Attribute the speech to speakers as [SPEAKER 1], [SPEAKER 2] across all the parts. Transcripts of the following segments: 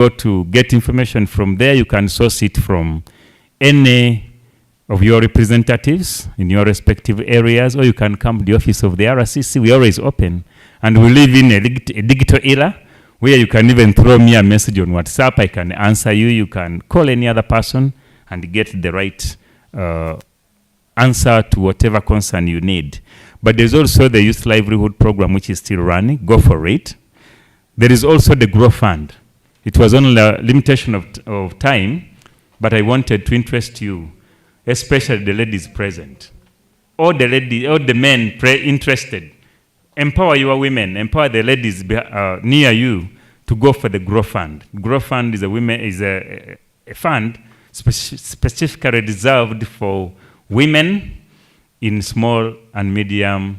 [SPEAKER 1] go to get information from there, you can source it from any of your representatives in your respective areas, or you can come to the office of the RCC. We're always open. And we live in a digital era where you can even throw me a message on WhatsApp. I can answer you. You can call any other person and get the right answer to whatever concern you need. But there's also the Youth Livelihood Program, which is still running. Go for it. There is also the Grow Fund. It was only a limitation of time, but I wanted to interest you, especially the ladies present, or the men interested. Empower your women, empower the ladies near you to go for the Grow Fund. Grow Fund is a fund specifically reserved for women in small and medium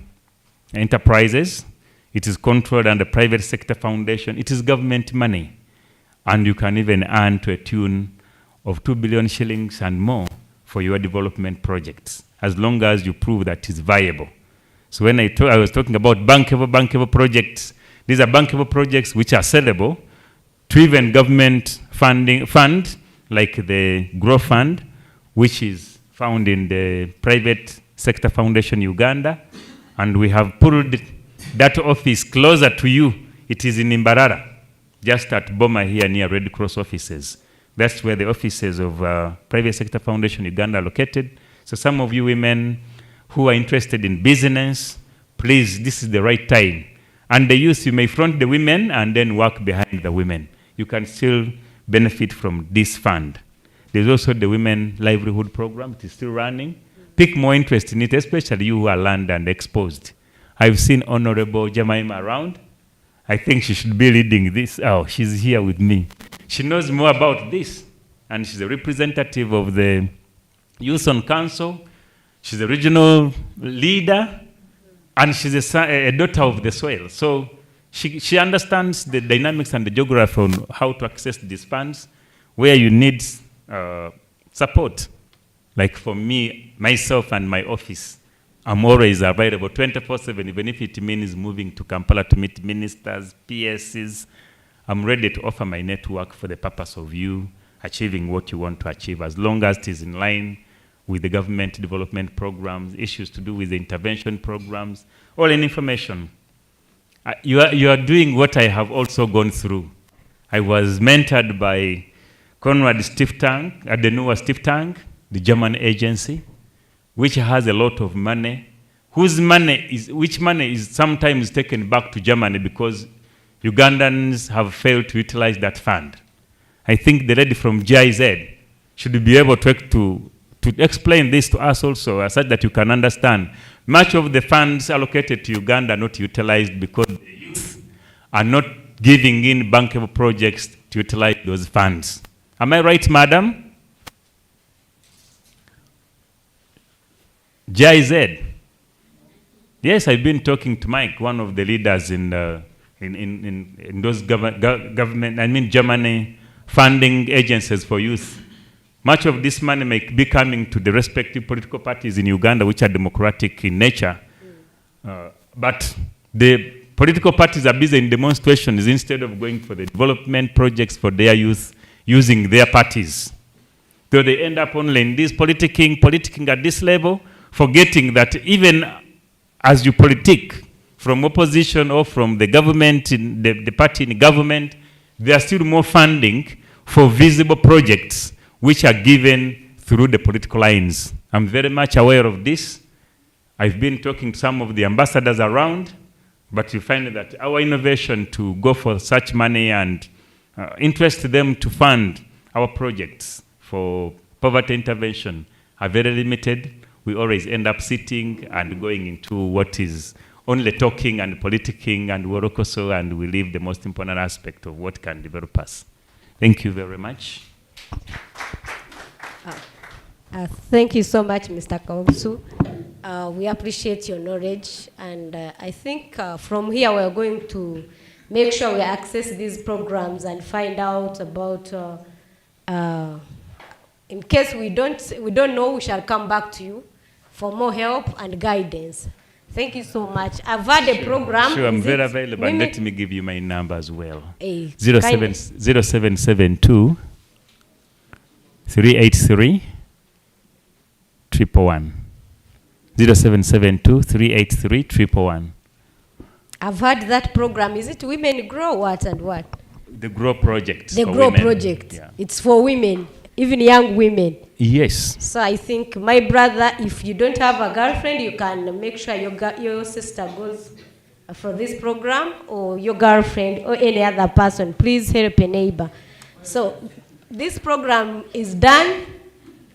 [SPEAKER 1] enterprises. It is controlled under private sector foundation. It is government money. And you can even earn to a tune of 2 billion shillings and more for your development projects, as long as you prove that it's viable. So when I was talking about bankable projects, these are bankable projects which are sellable to even government fund, like the Grow Fund, which is found in the private sector foundation Uganda. And we have pulled that office closer to you. It is in Mbarara, just at Boma here near Red Cross offices. That's where the offices of Private Sector Foundation Uganda are located. So some of you women who are interested in business, please, this is the right time. And the youth, you may front the women and then work behind the women. You can still benefit from this fund. There's also the Women Livelihood Program. It is still running. Pick more interest in it, especially you who are land and exposed. I've seen Honorable Jemima around. I think she should be leading this. Oh, she's here with me. She knows more about this. And she's a representative of the Youth on Council. She's a regional leader. And she's a daughter of the soil. So she understands the dynamics and the geography on how to access these funds, where you need support. Like for me, myself and my office, I'm always available 24/7, even if it means moving to Kampala to meet ministers, PSs. I'm ready to offer my network for the purpose of you achieving what you want to achieve, as long as it is in line with the government development programs, issues to do with the intervention programs, all in information. You are doing what I have also gone through. I was mentored by Conrad Stiftung, Adenua Stiftung, the German agency, which has a lot of money, which money is sometimes taken back to Germany because Ugandans have failed to utilize that fund. I think the lady from GIZ should be able to explain this to us also, such that you can understand. Much of the funds allocated to Uganda are not utilized because the youth are not giving in bankable projects to utilize those funds. Am I right, madam? GIZ. Yes, I've been talking to Mike, one of the leaders in those government, I mean Germany, funding agencies for youth. Much of this money may be coming to the respective political parties in Uganda, which are democratic in nature. But the political parties are busy in demonstrations instead of going for the development projects for their youth using their parties. So they end up only in this politicking at this level, forgetting that even as you politic from opposition or from the government, the party in government, there are still more funding for visible projects which are given through the political lines. I'm very much aware of this. I've been talking to some of the ambassadors around, but you find that our innovation to go for such money and interest them to fund our projects for poverty intervention are very limited. We always end up sitting and going into what is only talking and politicking and worokoso, and we leave the most important aspect of what can develop us. Thank you very much.
[SPEAKER 2] Thank you so much, Mr. Kaumsu. We appreciate your knowledge, and I think from here we're going to make sure we access these programs and find out about, in case we don't know, we shall come back to you for more help and guidance. Thank you so much. I've had a program.
[SPEAKER 1] Sure, I'm
[SPEAKER 2] Is
[SPEAKER 1] very
[SPEAKER 2] it
[SPEAKER 1] available.
[SPEAKER 2] women-
[SPEAKER 1] Let me give you my number as well.
[SPEAKER 2] 07
[SPEAKER 1] 383 111. 0772 383
[SPEAKER 2] I've heard that program. Is it Women Grow what and what?
[SPEAKER 1] The Grow Project.
[SPEAKER 2] The
[SPEAKER 1] for
[SPEAKER 2] Grow
[SPEAKER 1] women.
[SPEAKER 2] Project.
[SPEAKER 1] Yeah.
[SPEAKER 2] It's for women, even young women.
[SPEAKER 1] Yes.
[SPEAKER 2] So I think, my brother, if you don't have a girlfriend, you can make sure your sister goes for this program, or your girlfriend or any other person. Please help a neighbor. So this program is done.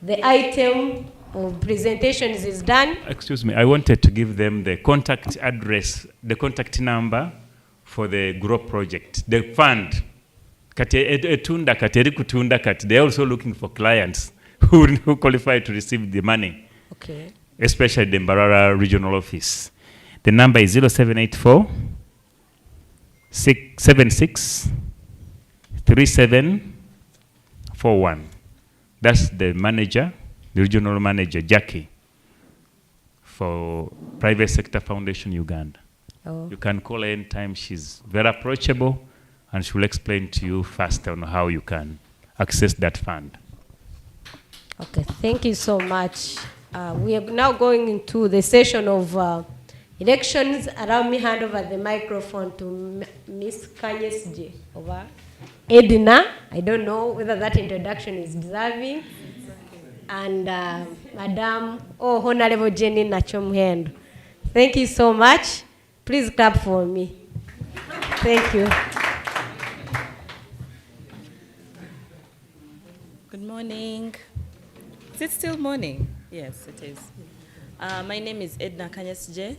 [SPEAKER 2] The item of presentations is done.
[SPEAKER 1] Excuse me, I wanted to give them the contact address, the contact number for the Grow Project, the fund. They're also looking for clients who qualify to receive the money,
[SPEAKER 2] Okay.
[SPEAKER 1] especially the Mbarara Regional Office. The number is 0784 76 3741. That's the manager, the regional manager, Jackie, for Private Sector Foundation Uganda.
[SPEAKER 2] Oh.
[SPEAKER 1] You can call her anytime. She's very approachable, and she will explain to you faster on how you can access that fund.
[SPEAKER 2] Okay, thank you so much. We are now going into the session of elections. Allow me hand over the microphone to Miss Kanyesje over Edna. I don't know whether that introduction is deserving. And Madam, Honorable Jenny Nachomhendo. Thank you so much. Please clap for me. Thank you.
[SPEAKER 3] Good morning. Is it still morning? Yes, it is. My name is Edna Kanyesje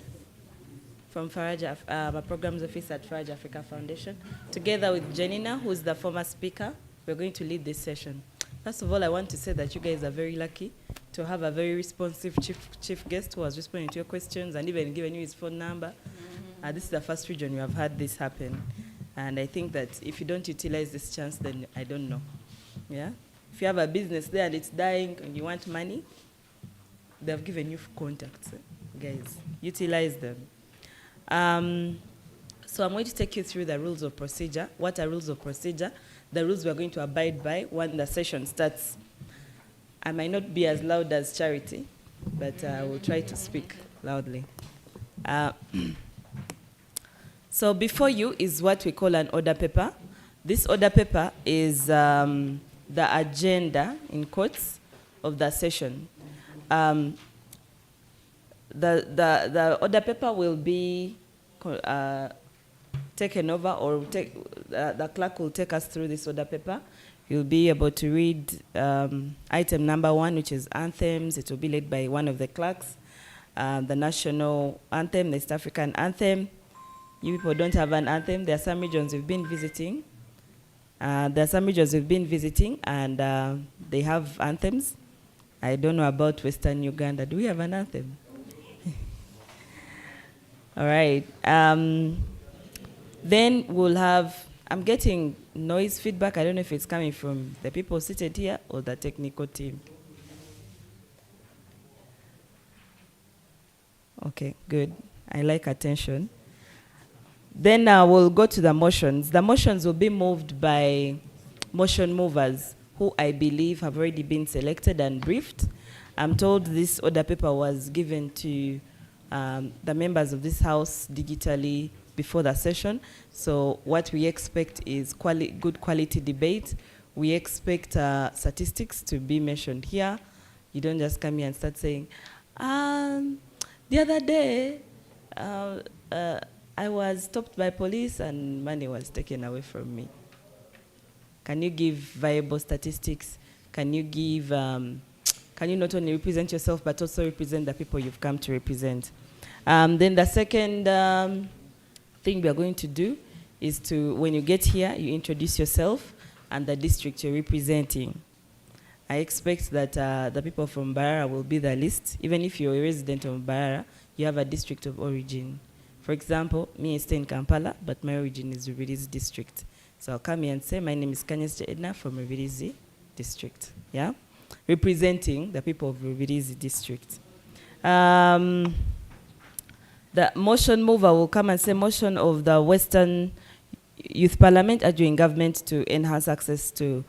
[SPEAKER 3] from Faraja, a programs officer at Faraja Africa Foundation. Together with Janina, who is the former speaker, we're going to lead this session. First of all, I want to say that you guys are very lucky to have a very responsive chief guest who has responded to your questions and even given you his phone number. This is the first region we have had this happen. And I think that if you don't utilize this chance, then I don't know. Yeah? If you have a business there and it's dying and you want money, they've given you contacts. Guys, utilize them. So I'm going to take you through the rules of procedure. What are rules of procedure? The rules we're going to abide by when the session starts. I might not be as loud as Charity, but I will try to speak loudly. So before you is what we call an order paper. This order paper is the agenda, in quotes, of the session. The order paper will be taken over, or the clerk will take us through this order paper. You'll be able to read item number 1, which is anthems. It will be led by one of the clerks. The national anthem, the East African anthem. You people don't have an anthem. There are some regions we've been visiting. And they have anthems. I don't know about Western Uganda. Do we have an anthem? All right. Then we'll have, I'm getting noise feedback. I don't know if it's coming from the people seated here or the technical team. Okay, good. I like attention. Then we'll go to the motions. The motions will be moved by motion movers, who I believe have already been selected and briefed. I'm told this order paper was given to the members of this house digitally before the session. So what we expect is good quality debate. We expect statistics to be mentioned here. You don't just come here and start saying, the other day, I was stopped by police and money was taken away from me. Can you give viable statistics? Can you give, can you not only represent yourself, but also represent the people you've come to represent? Then the second thing we are going to do is to, when you get here, you introduce yourself and the district you're representing. I expect that the people from Mbarara will be the list. Even if you're a resident of Mbarara, you have a district of origin. For example, me, I stay in Kampala, but my origin is Rubirizi district. So I'll come here and say, my name is Kanyesje Edna from Rubirizi district, yeah? Representing the people of Rubirizi district. The The motion mover will come and say, motion of the Western Youth Parliament urging government to enhance access to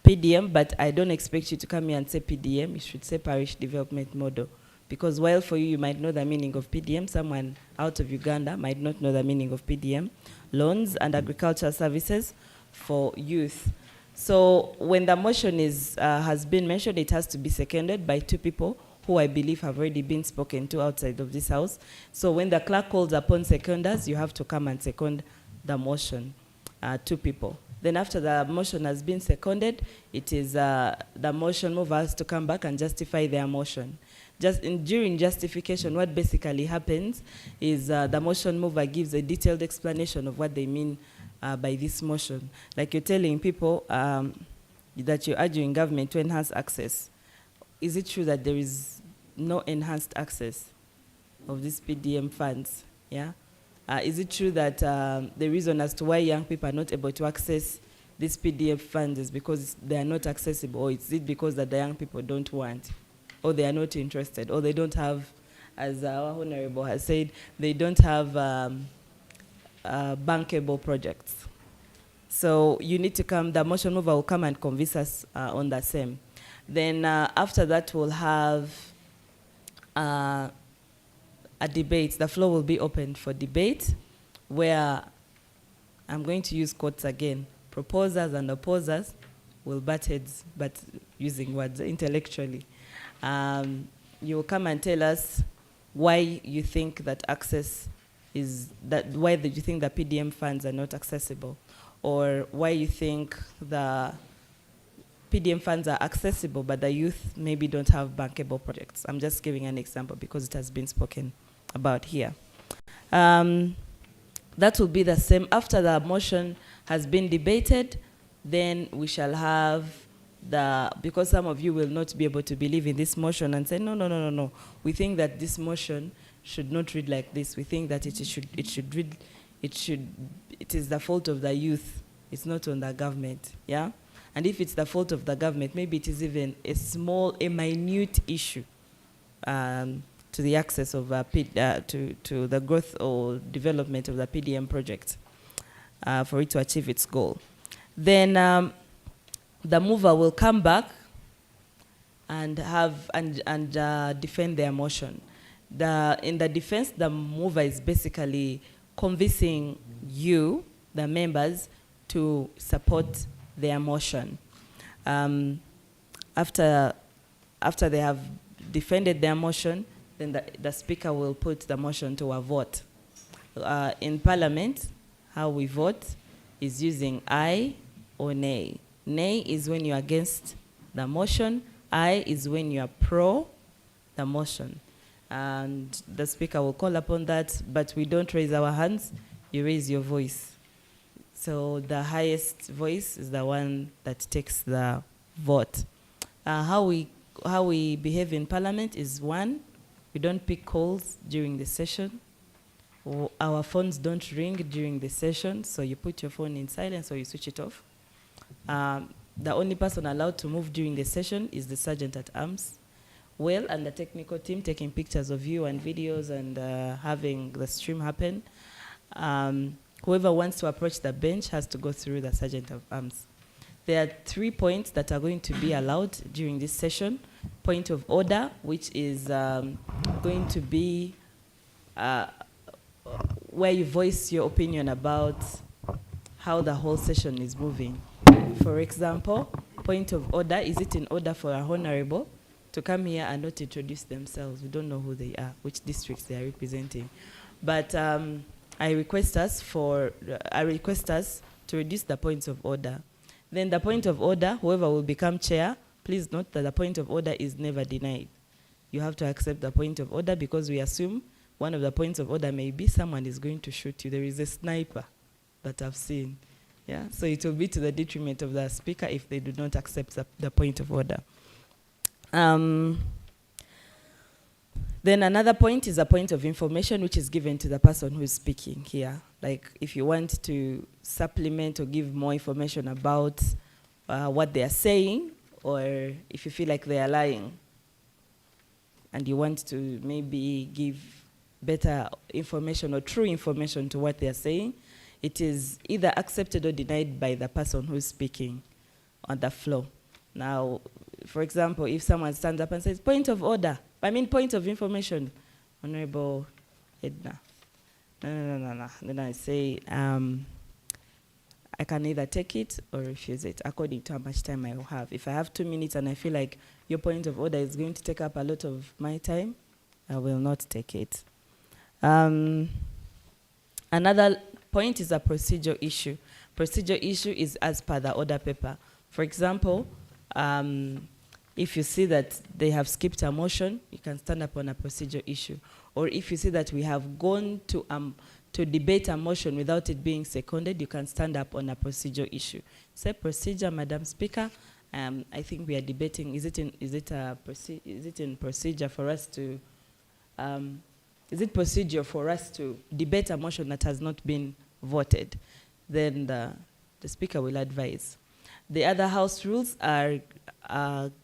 [SPEAKER 3] PDM, but I don't expect you to come here and say PDM. You should say parish development model. Because while for you might know the meaning of PDM, someone out of Uganda might not know the meaning of PDM. Loans and agricultural services for youth. So when the motion has been mentioned, it has to be seconded by 2 people who I believe have already been spoken to outside of this house. So when the clerk calls upon seconders, you have to come and second the motion, 2 people. Then after the motion has been seconded, it is the motion mover has to come back and justify their motion. During justification, what basically happens is the motion mover gives a detailed explanation of what they mean by this motion. Like you're telling people that you're urging government to enhance access. Is it true that there is no enhanced access of these PDM funds? Yeah. Is it true that the reason as to why young people are not able to access these PDF funds is because they are not accessible, or is it because that the young people don't want, or they are not interested, or they don't have, as our Honorable has said, they don't have bankable projects? So you need to come, the motion mover will come and convince us on the same. Then after that, we'll have a debate. The floor will be opened for debate, where I'm going to use quotes again. Proposers and opposers will butt heads, but using words intellectually. You will come and tell us why you think that access is, why you think the PDM funds are not accessible, or why you think the PDM funds are accessible, but the youth maybe don't have bankable projects. I'm just giving an example because it has been spoken about here. That will be the same. After the motion has been debated, then we shall have because some of you will not be able to believe in this motion and say, no. We think that this motion should not read like this. We think that it is the fault of the youth. It's not on the government, yeah? And if it's the fault of the government, maybe it is even a minute issue to the access of to the growth or development of the PDM project for it to achieve its goal. Then the mover will come back and defend their motion. In the defense, the mover is basically convincing you, the members, to support their motion. After they have defended their motion, then the speaker will put the motion to a vote. In Parliament, how we vote is using aye or nay. Nay is when you're against the motion. Aye is when you're pro the motion. And the speaker will call upon that, but we don't raise our hands, you raise your voice. So the highest voice is the one that takes the vote. How we behave in Parliament is, 1, we don't pick calls during the session. Our phones don't ring during the session, so you put your phone in silence or you switch it off. The only person allowed to move during the session is the Sergeant at Arms. Well, and the technical team taking pictures of you and videos and having the stream happen. Whoever wants to approach the bench has to go through the Sergeant of Arms. There are 3 points that are going to be allowed during this session. Point of order, which is going to be where you voice your opinion about how the whole session is moving. For example, point of order, is it in order for a honorable to come here and not introduce themselves? We don't know who they are, which districts they are representing. But I request us to reduce the points of order. Then the point of order, whoever will become chair, please note that the point of order is never denied. You have to accept the point of order because we assume one of the points of order may be someone is going to shoot you. There is a sniper that I've seen. Yeah? So it will be to the detriment of the speaker if they do not accept the point of order. Then another point is a point of information which is given to the person who is speaking here. Like if you want to supplement or give more information about what they are saying, or if you feel like they are lying and you want to maybe give better information or true information to what they're saying, it is either accepted or denied by the person who's speaking on the floor. Now, for example, if someone stands up and says, point of order, point of information, Honorable Edna. No. Then I say, I can either take it or refuse it according to how much time I will have. If I have 2 minutes and I feel like your point of order is going to take up a lot of my time, I will not take it. Another point is a procedure issue. Procedure issue is as per the order paper. For example, if you see that they have skipped a motion, you can stand up on a procedure issue. Or if you see that we have gone to debate a motion without it being seconded, you can stand up on a procedure issue. Say procedure, Madam Speaker. I think we are debating. Is it in procedure for us to? Is it procedure for us to debate a motion that has not been voted? Then the Speaker will advise. The other House rules are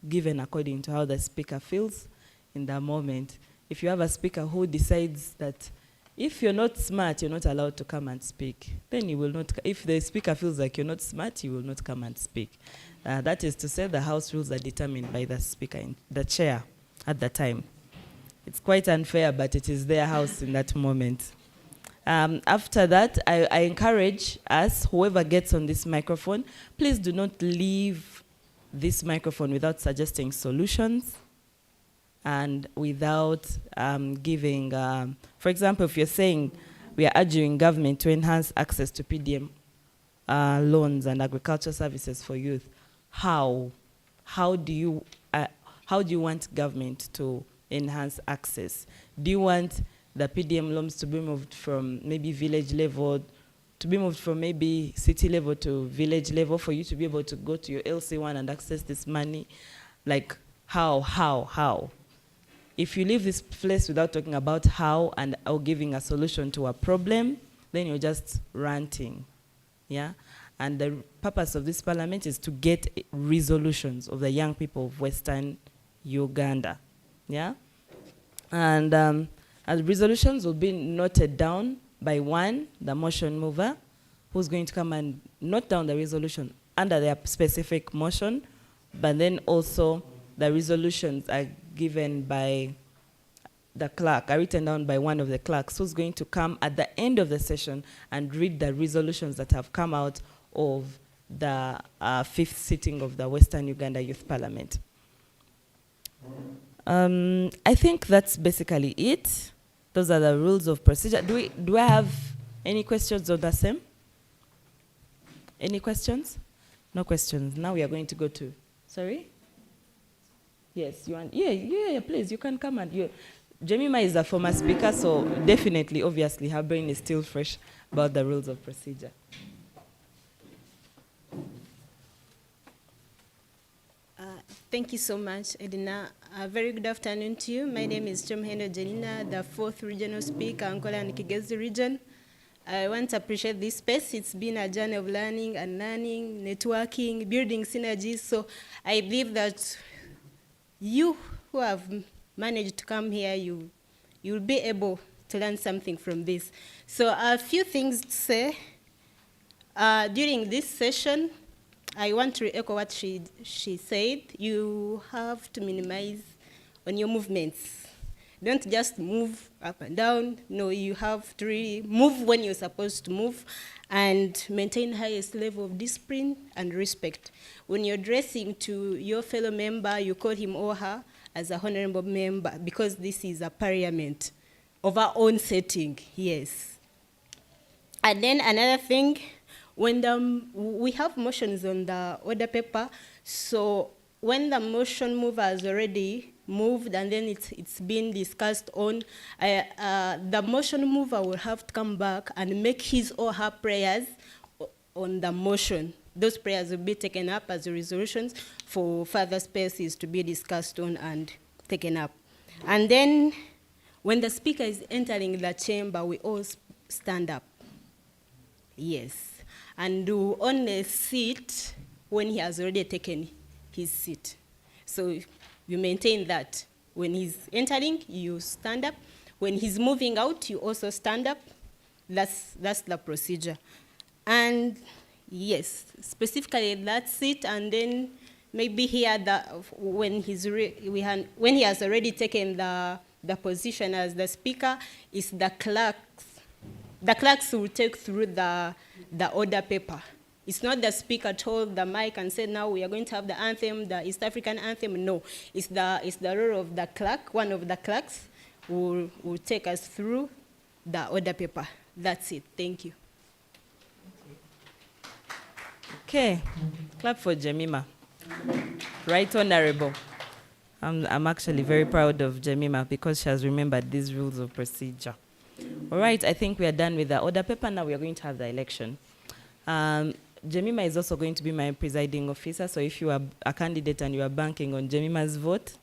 [SPEAKER 3] given according to how the Speaker feels in the moment. If you have a Speaker who decides that if you're not smart, you're not allowed to come and speak, then you will not. If the Speaker feels like you're not smart, you will not come and speak. That is to say the House rules are determined by the Speaker, the Chair at the time. It's quite unfair, but it is their house in that moment. After that, I encourage us, whoever gets on this microphone, please do not leave this microphone without suggesting solutions and without giving, for example, if you're saying we are urging government to enhance access to PDM loans and agricultural services for youth, how do you want government to enhance access? Do you want the PDM loans to be moved from maybe village level, to be moved from maybe city level to village level for you to be able to go to your LC1 and access this money? Like, how? If you leave this place without talking about how and or giving a solution to a problem, then you're just ranting, yeah? And the purpose of this parliament is to get resolutions of the young people of Western Uganda, yeah? And resolutions will be noted down by one, the motion mover, who's going to come and note down the resolution under their specific motion, but then also the resolutions are given by the clerk, are written down by one of the clerks, who's going to come at the end of the session and read the resolutions that have come out of the 5th sitting of the Western Uganda Youth Parliament. I think that's basically it. Those are the rules of procedure. Do I have any questions on the same? Any questions? No questions. Now we are going to go to, sorry? Yes, you want, yeah, please, you can come and, Jemima is a former speaker, so definitely, obviously, her brain is still fresh about the rules of procedure.
[SPEAKER 4] Thank you so much, Edina. Very good afternoon to you. My name is Chomhendo Janina, the 4th regional speaker, Angola and Kigezi region. I want to appreciate this space. It's been a journey of learning, networking, building synergies. So I believe that you who have managed to come here, you'll be able to learn something from this. So a few things to say. During this session, I want to echo what she said. You have to minimize on your movements. Don't just move up and down. No, you have to really move when you're supposed to move and maintain highest level of discipline and respect. When you're addressing to your fellow member, you call him or her as a honorable member because this is a parliament of our own setting, yes. And then another thing, when we have motions on the order paper, so when the motion mover has already moved and then it's been discussed on, the motion mover will have to come back and make his or her prayers on the motion. Those prayers will be taken up as resolutions for further spaces to be discussed on and taken up. And then when the speaker is entering the chamber, we all stand up. Yes. And do only sit when he has already taken his seat. So you maintain that. When he's entering, you stand up. When he's moving out, you also stand up. That's the procedure. And yes, specifically that's it. And then maybe here, when he has already taken the position as the speaker, is the clerks. The clerks will take through the order paper. It's not the speaker told the mic and said, now we are going to have the anthem, the East African anthem. No, it's the role of the clerk. One of the clerks will take us through the order paper. That's it. Thank you.
[SPEAKER 3] Okay, clap for Jemima. Right Honorable. I'm actually very proud of Jemima because she has remembered these rules of procedure. All right, I think we are done with the order paper. Now we are going to have the election. Jemima is also going to be my presiding officer, so if you are a candidate and you are banking on Jemima's vote,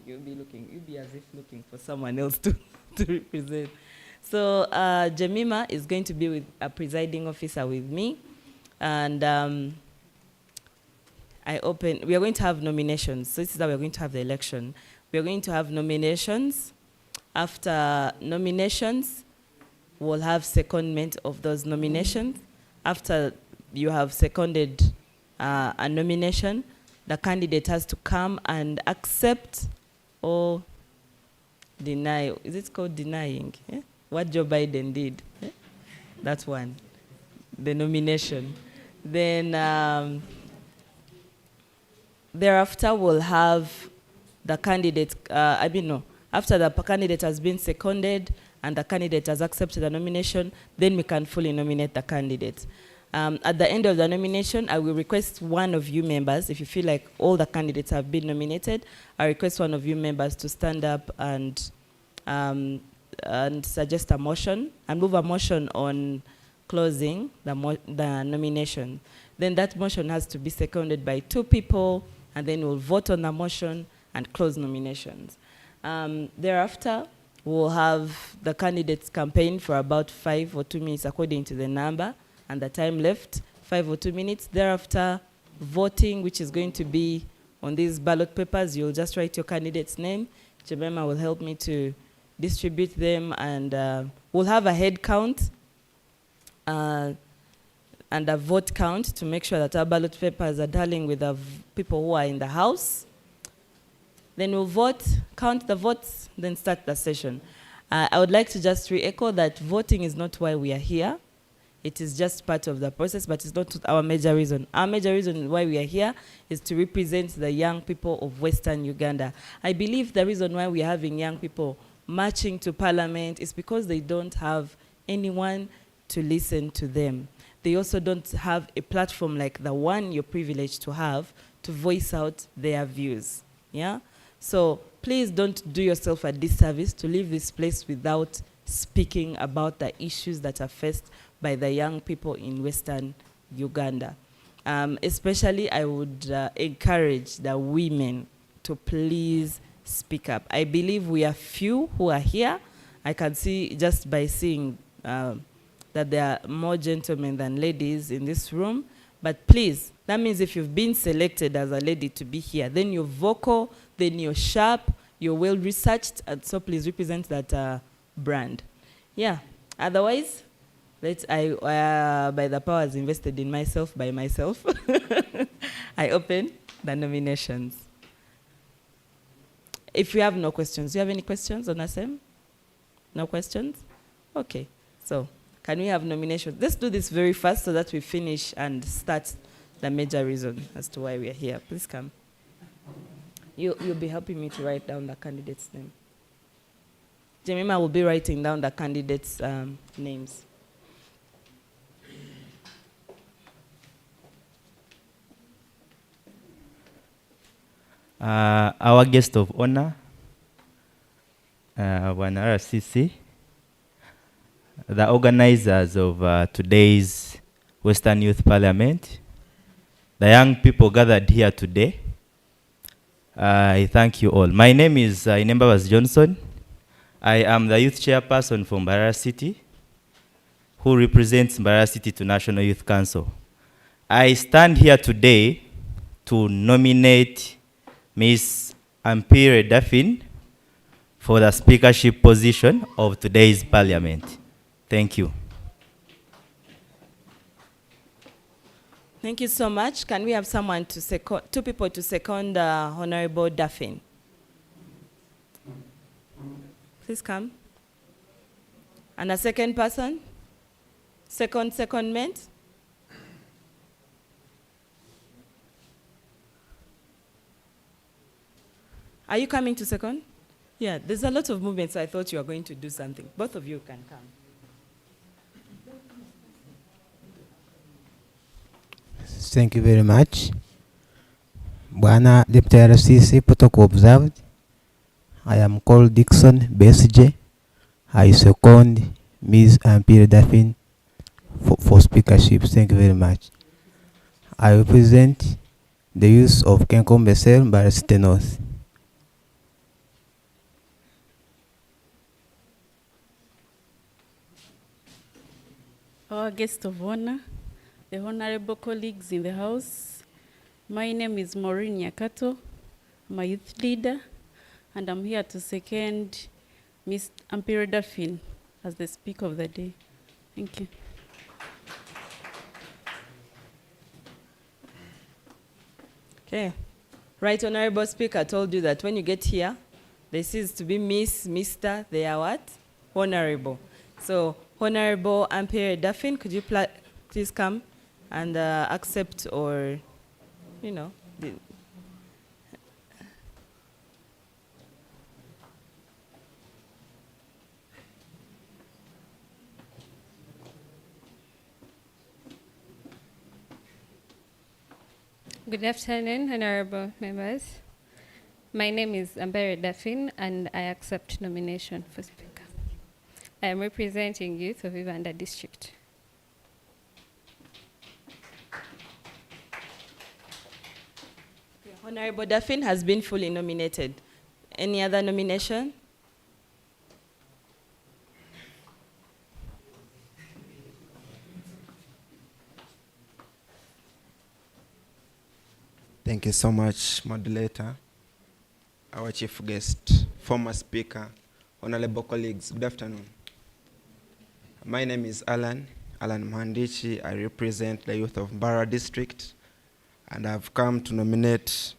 [SPEAKER 3] you'll be as if looking for someone else to represent. So Jemima is going to be with a presiding officer with me, and we are going to have nominations. So this is how we are going to have the election. We are going to have nominations. After nominations, we'll have secondment of those nominations. After you have seconded a nomination, the candidate has to come and accept or deny. Is it called denying? Eh? What Joe Biden did. Eh? That's one. The nomination. Then thereafter, we'll have the candidate, after the candidate has been seconded and the candidate has accepted the nomination, then we can fully nominate the candidate. At the end of the nomination, I will request one of you members, if you feel like all the candidates have been nominated, I request one of you members to stand up and suggest a motion, and move a motion on closing the nomination. Then that motion has to be seconded by 2 people, and then we'll vote on the motion and close nominations. Thereafter, we'll have the candidates campaign for about 5 or 2 minutes according to the number and the time left, 5 or 2 minutes. Thereafter, voting, which is going to be on these ballot papers. You'll just write your candidate's name. Jemima will help me to distribute them, and we'll have a head count and a vote count to make sure that our ballot papers are tallying with the people who are in the house. Then we'll vote, count the votes, then start the session. I would like to just re-echo that voting is not why we are here. It is just part of the process, but it's not our major reason. Our major reason why we are here is to represent the young people of Western Uganda. I believe the reason why we are having young people marching to Parliament is because they don't have anyone to listen to them. They also don't have a platform like the one you're privileged to have to voice out their views. Yeah? So please don't do yourself a disservice to leave this place without speaking about the issues that are faced by the young people in Western Uganda. Especially, I would encourage the women to please speak up. I believe we are few who are here. I can see just by seeing that there are more gentlemen than ladies in this room. But please, that means if you've been selected as a lady to be here, then you're vocal, then you're sharp, you're well-researched, and so please represent that brand. Yeah, otherwise, by the powers invested in myself by myself, I open the nominations. If you have no questions, do you have any questions on SM? No questions? Okay, so can we have nominations? Let's do this very fast so that we finish and start the major reason as to why we are here. Please come. You'll be helping me to write down the candidate's name. Jemima will be writing down the candidates' names.
[SPEAKER 5] Our guest of honor, RCC, the organizers of today's Western Youth Parliament, the young people gathered here today, I thank you all. My name is Mbarara Johnson. I am the youth chairperson for Mbarara City, who represents Mbarara City to National Youth Council. I stand here today to nominate Ms. Ampire Daffin for the speakership position of today's parliament. Thank you.
[SPEAKER 3] Thank you so much. Can we have someone to second, two people to second Honorable Duffin? Please come. And a second person? Secondment? Are you coming to second? Yeah, there's a lot of movement, so I thought you were going to do something. Both of you can come.
[SPEAKER 6] Thank you very much. Bwana Deputy RCC, protocol observed. I am called Dixon BSJ. I second Ms. Ampere Daffin for speakership. Thank you very much. I represent the youth of Kenkom Besel, Mbarara City North.
[SPEAKER 7] Our guest of honor, the honorable colleagues in the house. My name is Maureen Yakato. I'm a youth leader, and I'm here to second Ms. Ampere Daffin as the speaker of the day. Thank you.
[SPEAKER 3] Okay. Right, Honorable Speaker told you that when you get here, they cease to be Miss, Mr., they are what? Honorable. So, Honorable Ampere Daffin, could you please come and accept or, you know,
[SPEAKER 8] Good afternoon, honorable members. My name is Mbarara Daffin, and I accept nomination for speaker. I am representing youth of Ivanda district.
[SPEAKER 3] Honorable Daffin has been fully nominated. Any other nomination?
[SPEAKER 9] Thank you so much, moderator, our chief guest, former speaker, honorable colleagues, good afternoon. My name is Alan Mhandichi. I represent the youth of Mbarara district, and I've come to nominate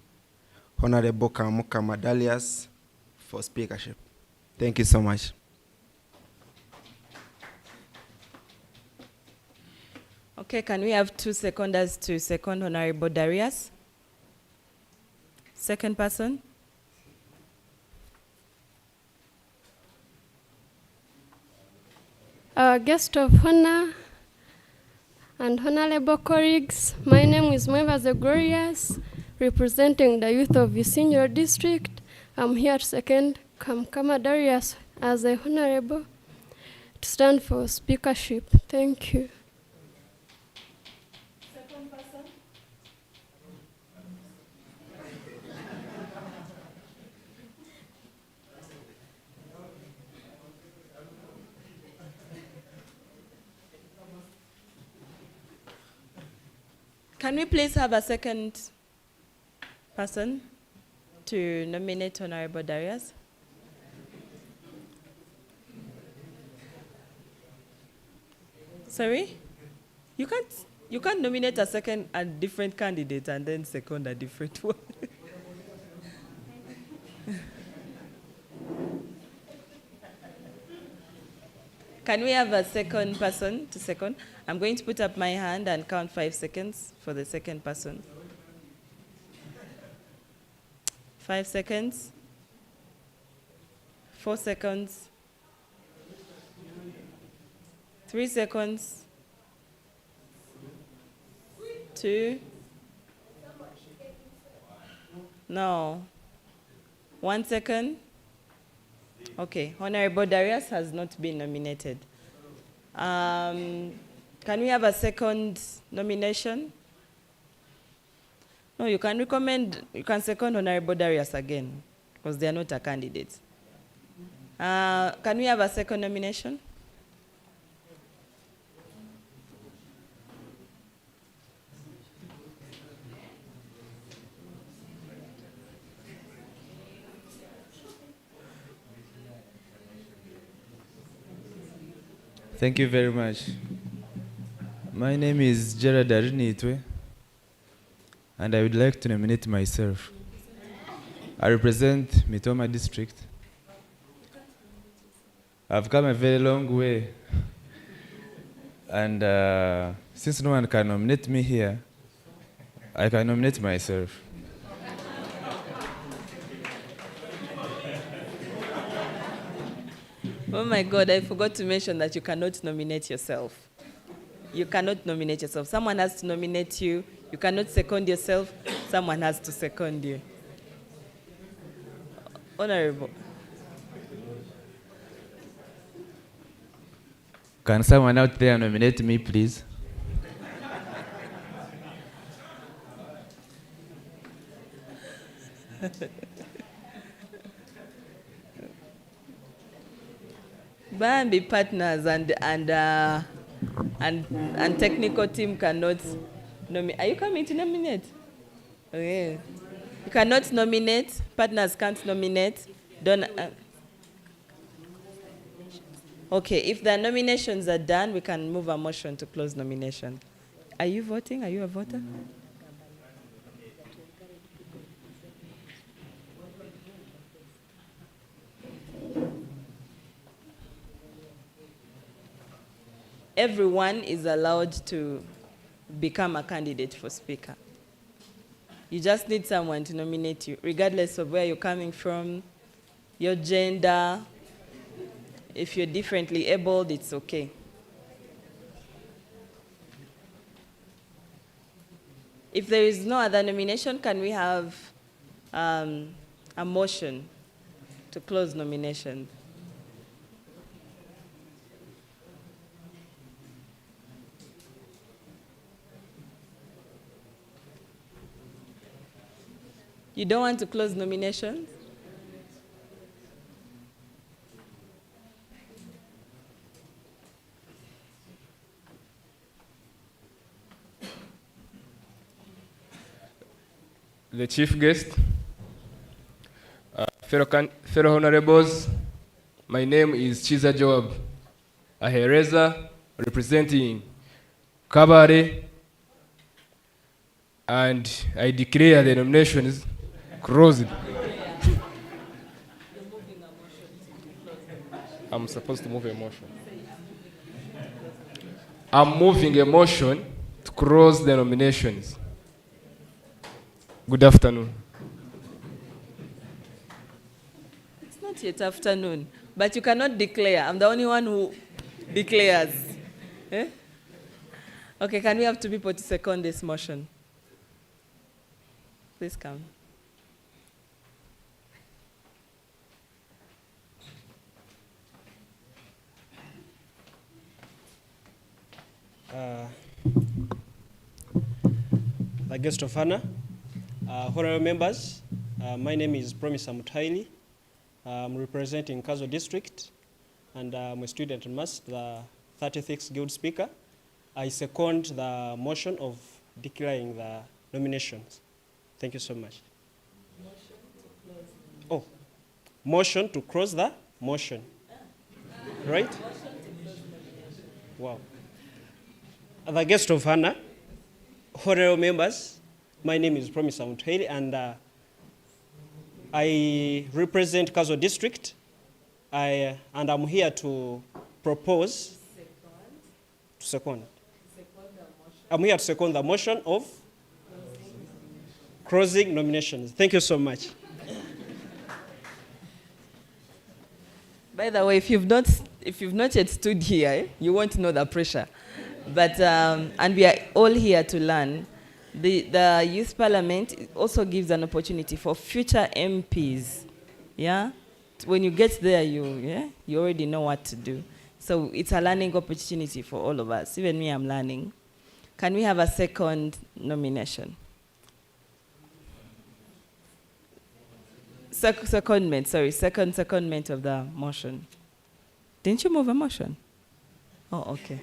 [SPEAKER 9] Honorable Kamuka Madalias for speakership. Thank you so much.
[SPEAKER 3] Okay, can we have 2 seconders to second Honorable Darius? Second person?
[SPEAKER 10] Our guest of honor and honorable colleagues, my name is Mweva Zegorias, representing the youth of Visinyo district. I'm here to second Kamkama Darius as a honorable to stand for speakership. Thank you.
[SPEAKER 3] Second person? Can we please have a second person to nominate Honorable Darius? Sorry? You can't nominate a different candidate and then second a different one. Can we have a second person to second? I'm going to put up my hand and count 5 seconds for the second person. 5 seconds. 4 seconds. 3 seconds. 2. No. 1 second. Okay, Honorable Darius has not been nominated. Can we have a second nomination? No, you can second Honorable Darius again, because they are not a candidate. Can we have a second nomination?
[SPEAKER 11] Thank you very much. My name is Gerard Arinitwe, and I would like to nominate myself. I represent Mitoma district. I've come a very long way, and since no one can nominate me here, I can nominate myself.
[SPEAKER 3] Oh my God, I forgot to mention that you cannot nominate yourself. You cannot nominate yourself. Someone has to nominate you. You cannot second yourself. Someone has to second you. Honorable.
[SPEAKER 11] Can someone out there nominate me, please?
[SPEAKER 3] Bambi partners and technical team cannot nominate. Are you coming to nominate? Okay. You cannot nominate. Partners can't nominate. Don't. Okay. If the nominations are done, we can move a motion to close nomination. Are you voting? Are you a voter? Everyone is allowed to become a candidate for speaker. You just need someone to nominate you, regardless of where you're coming from, your gender. If you're differently abled, it's okay. If there is no other nomination, can we have a motion to close nominations? You don't want to close nominations?
[SPEAKER 12] The chief guest, fellow honorables, my name is Chiza Joab Ahereza, representing Kabare, and I declare the nominations closed. I'm supposed to move a motion. I'm moving a motion to close the nominations. Good afternoon.
[SPEAKER 3] It's not yet afternoon, but you cannot declare. I'm the only one who declares. Eh? Okay, can we have two people to second this motion? Please come.
[SPEAKER 13] The guest of honor, honorable members, my name is Promise Amutaili. I'm representing Kazo District, and I'm a student in Mass, the 36th Guild Speaker. I second the motion of declaring the nominations. Thank you so much. Motion to close the motion. Right? Wow. The guest of honor, honorable members, my name is Promise Amutaili, and I represent Kazo District, and I'm here to propose, I'm here to second the motion of closing nominations. Thank you so much.
[SPEAKER 3] By the way, if you've not yet stood here, you won't know the pressure. But and we are all here to learn. The Youth Parliament also gives an opportunity for future MPs. Yeah, when you get there, you already know what to do. So it's a learning opportunity for all of us. Even me, I'm learning. Can we have a second nomination? Secondment of the motion. Didn't you move a motion? Oh, okay.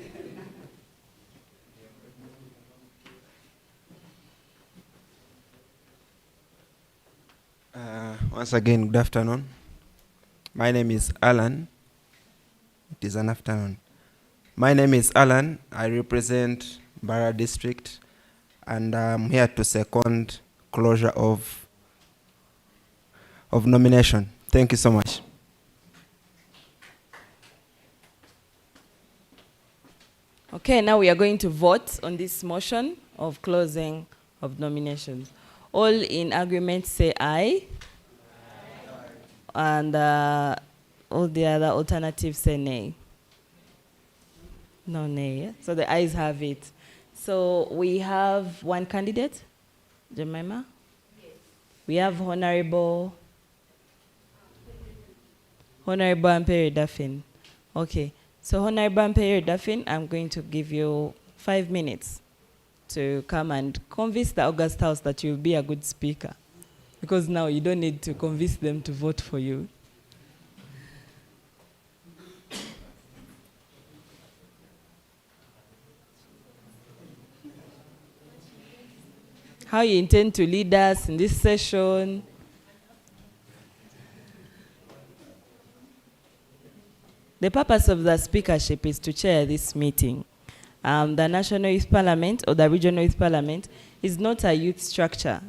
[SPEAKER 9] Once again, good afternoon. My name is Alan. It is an afternoon. My name is Alan. I represent Mbarara district, and I'm here to second closure of nomination. Thank you so much.
[SPEAKER 3] Okay, now we are going to vote on this motion of closing of nominations. All in agreement say aye. And all the other alternatives say nay. No nay, yeah? So the ayes have it. So we have one candidate, Jemima? Yes. We have Honorable Ampere Daffin. Okay, so Honorable Ampere Daffin, I'm going to give you 5 minutes to come and convince the August House that you'll be a good speaker. Because now you don't need to convince them to vote for you. How you intend to lead us in this session? The purpose of the speakership is to chair this meeting. The National Youth Parliament or the Regional Youth Parliament is not a youth structure.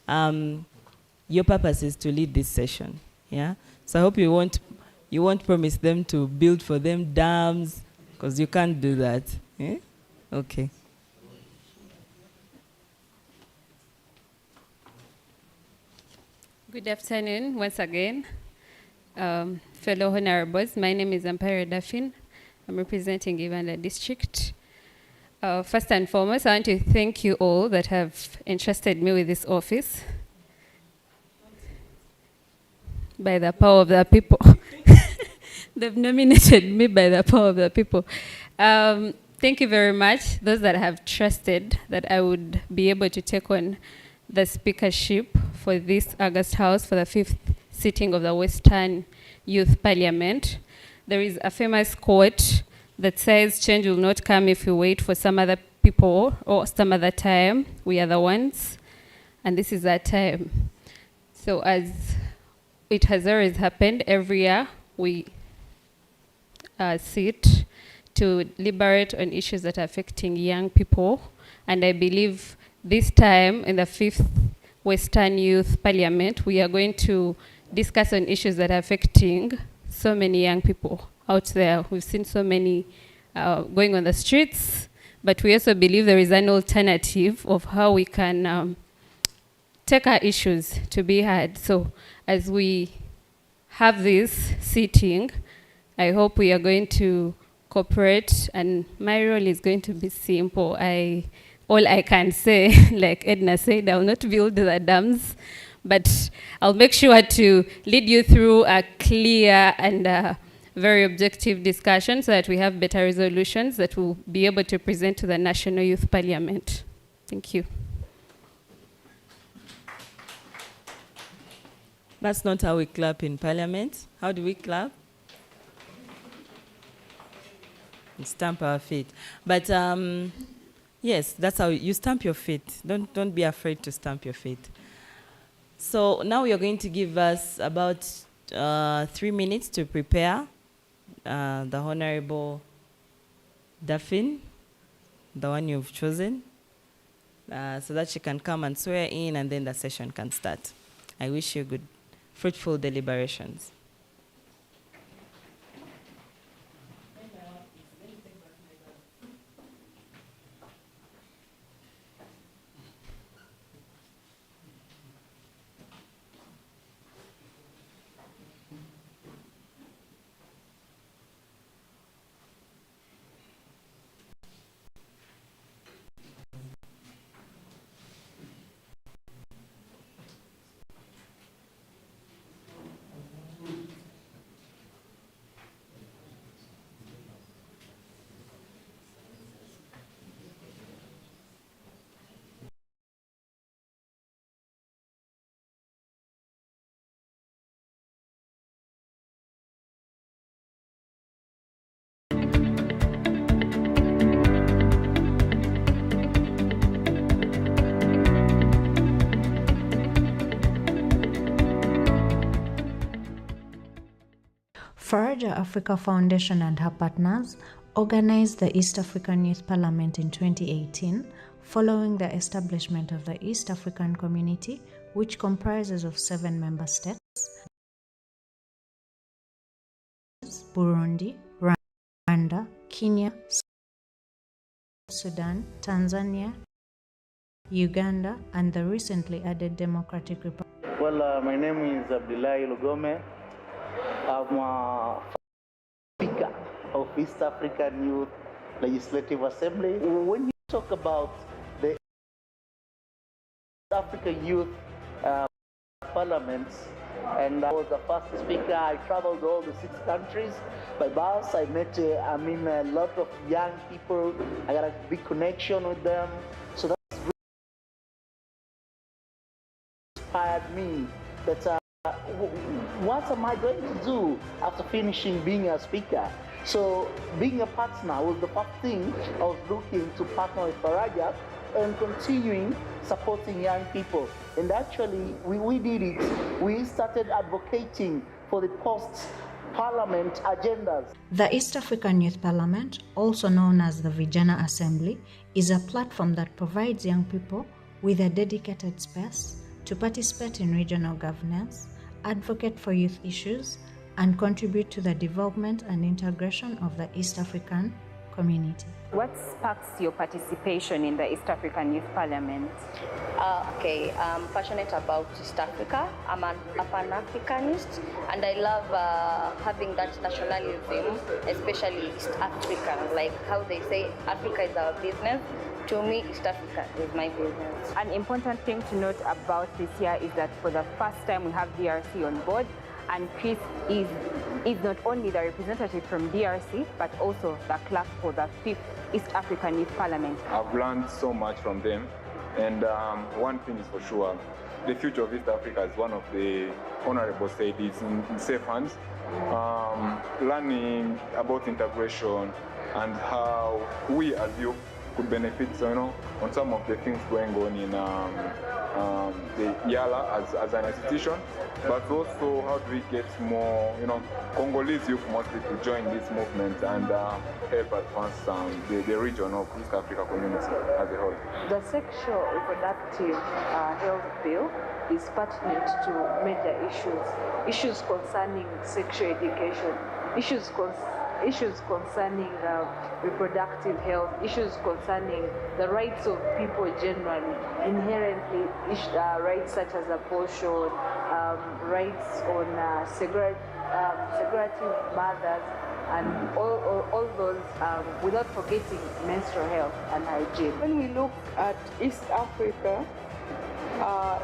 [SPEAKER 3] Your purpose is to lead this session. Yeah. So I hope you won't promise them to build for them dams, because you can't do that. Yeah? Okay.
[SPEAKER 8] Good afternoon once again, fellow honorables. My name is Mbarara Daffin. I'm representing Ivanda District. First and foremost, I want to thank you all that have entrusted me with this office. By the power of the people. They've nominated me by the power of the people. Thank you very much, those that have trusted that I would be able to take on the speakership for this August House for the 5th sitting of the Western Youth Parliament. There is a famous quote that says, change will not come if you wait for some other people or some other time. We are the ones, and this is our time. So as it has always happened, every year we sit to liberate on issues that are affecting young people. And I believe this time in the 5th Western Youth Parliament, we are going to discuss on issues that are affecting so many young people out there. We've seen so many going on the streets, but we also believe there is an alternative of how we can take our issues to be heard. So as we have this sitting, I hope we are going to cooperate, and my role is going to be simple. All I can say, like Edna said, I will not build the dams, but I'll make sure to lead you through a clear and very objective discussion so that we have better resolutions that we'll be able to present to the National Youth Parliament. Thank you.
[SPEAKER 3] That's not how we clap in Parliament. How do we clap? We stamp our feet. But yes, that's how you stamp your feet. Don't be afraid to stamp your feet. So now you're going to give us about 3 minutes to prepare the Honorable Daffin, the one you've chosen, so that she can come and swear in, and then the session can start. I wish you good, fruitful deliberations.
[SPEAKER 14] Faraja Africa Foundation and her partners organized the East African Youth Parliament in 2018, following the establishment of the East African Community, which comprises of 7 member states: Burundi, Rwanda, Kenya, Sudan, Tanzania, Uganda, and the recently added Democratic Republic.
[SPEAKER 15] Well, my name is Abdullahi Lugome. I'm a speaker of East African Youth Legislative Assembly. When you talk about the East African Youth Parliament, and I was the first speaker, I traveled all the 6 countries by bus. I met, a lot of young people. I got a big connection with them. So that's really inspired me that what am I going to do after finishing being a speaker? So being a partner was the first thing I was looking to partner with Faraja and continuing supporting young people. And actually, we did it. We started advocating for the post-parliament agendas.
[SPEAKER 14] The East African Youth Parliament, also known as the Vijana Assembly, is a platform that provides young people with a dedicated space to participate in regional governance, advocate for youth issues, and contribute to the development and integration of the East African community.
[SPEAKER 16] What sparks your participation in the East African Youth Parliament?
[SPEAKER 17] I'm passionate about East Africa. I'm a Pan-Africanist, and I love having that nationalism, especially East African, like how they say Africa is our business. To me, East Africa is my business.
[SPEAKER 16] An important thing to note about this year is that for the first time we have DRC on board, and Chris is not only the representative from DRC, but also the clerk for the 5th East African Youth Parliament.
[SPEAKER 18] I've learned so much from them, and one thing is for sure, the future of East Africa, as one of the honorable said, is in safe hands. Learning about integration and how we as youth could benefit, on some of the things going on in the YALA as an institution, but also how do we get more, Congolese youth mostly to join this movement and help advance the region of East Africa community as a whole.
[SPEAKER 19] The sexual reproductive health bill is pertinent to major issues concerning sexual education, issues concerning reproductive health, issues concerning the rights of people generally, inherently rights such as abortion, rights on segregative mothers, and all those, without forgetting menstrual health and hygiene.
[SPEAKER 20] When we look at East Africa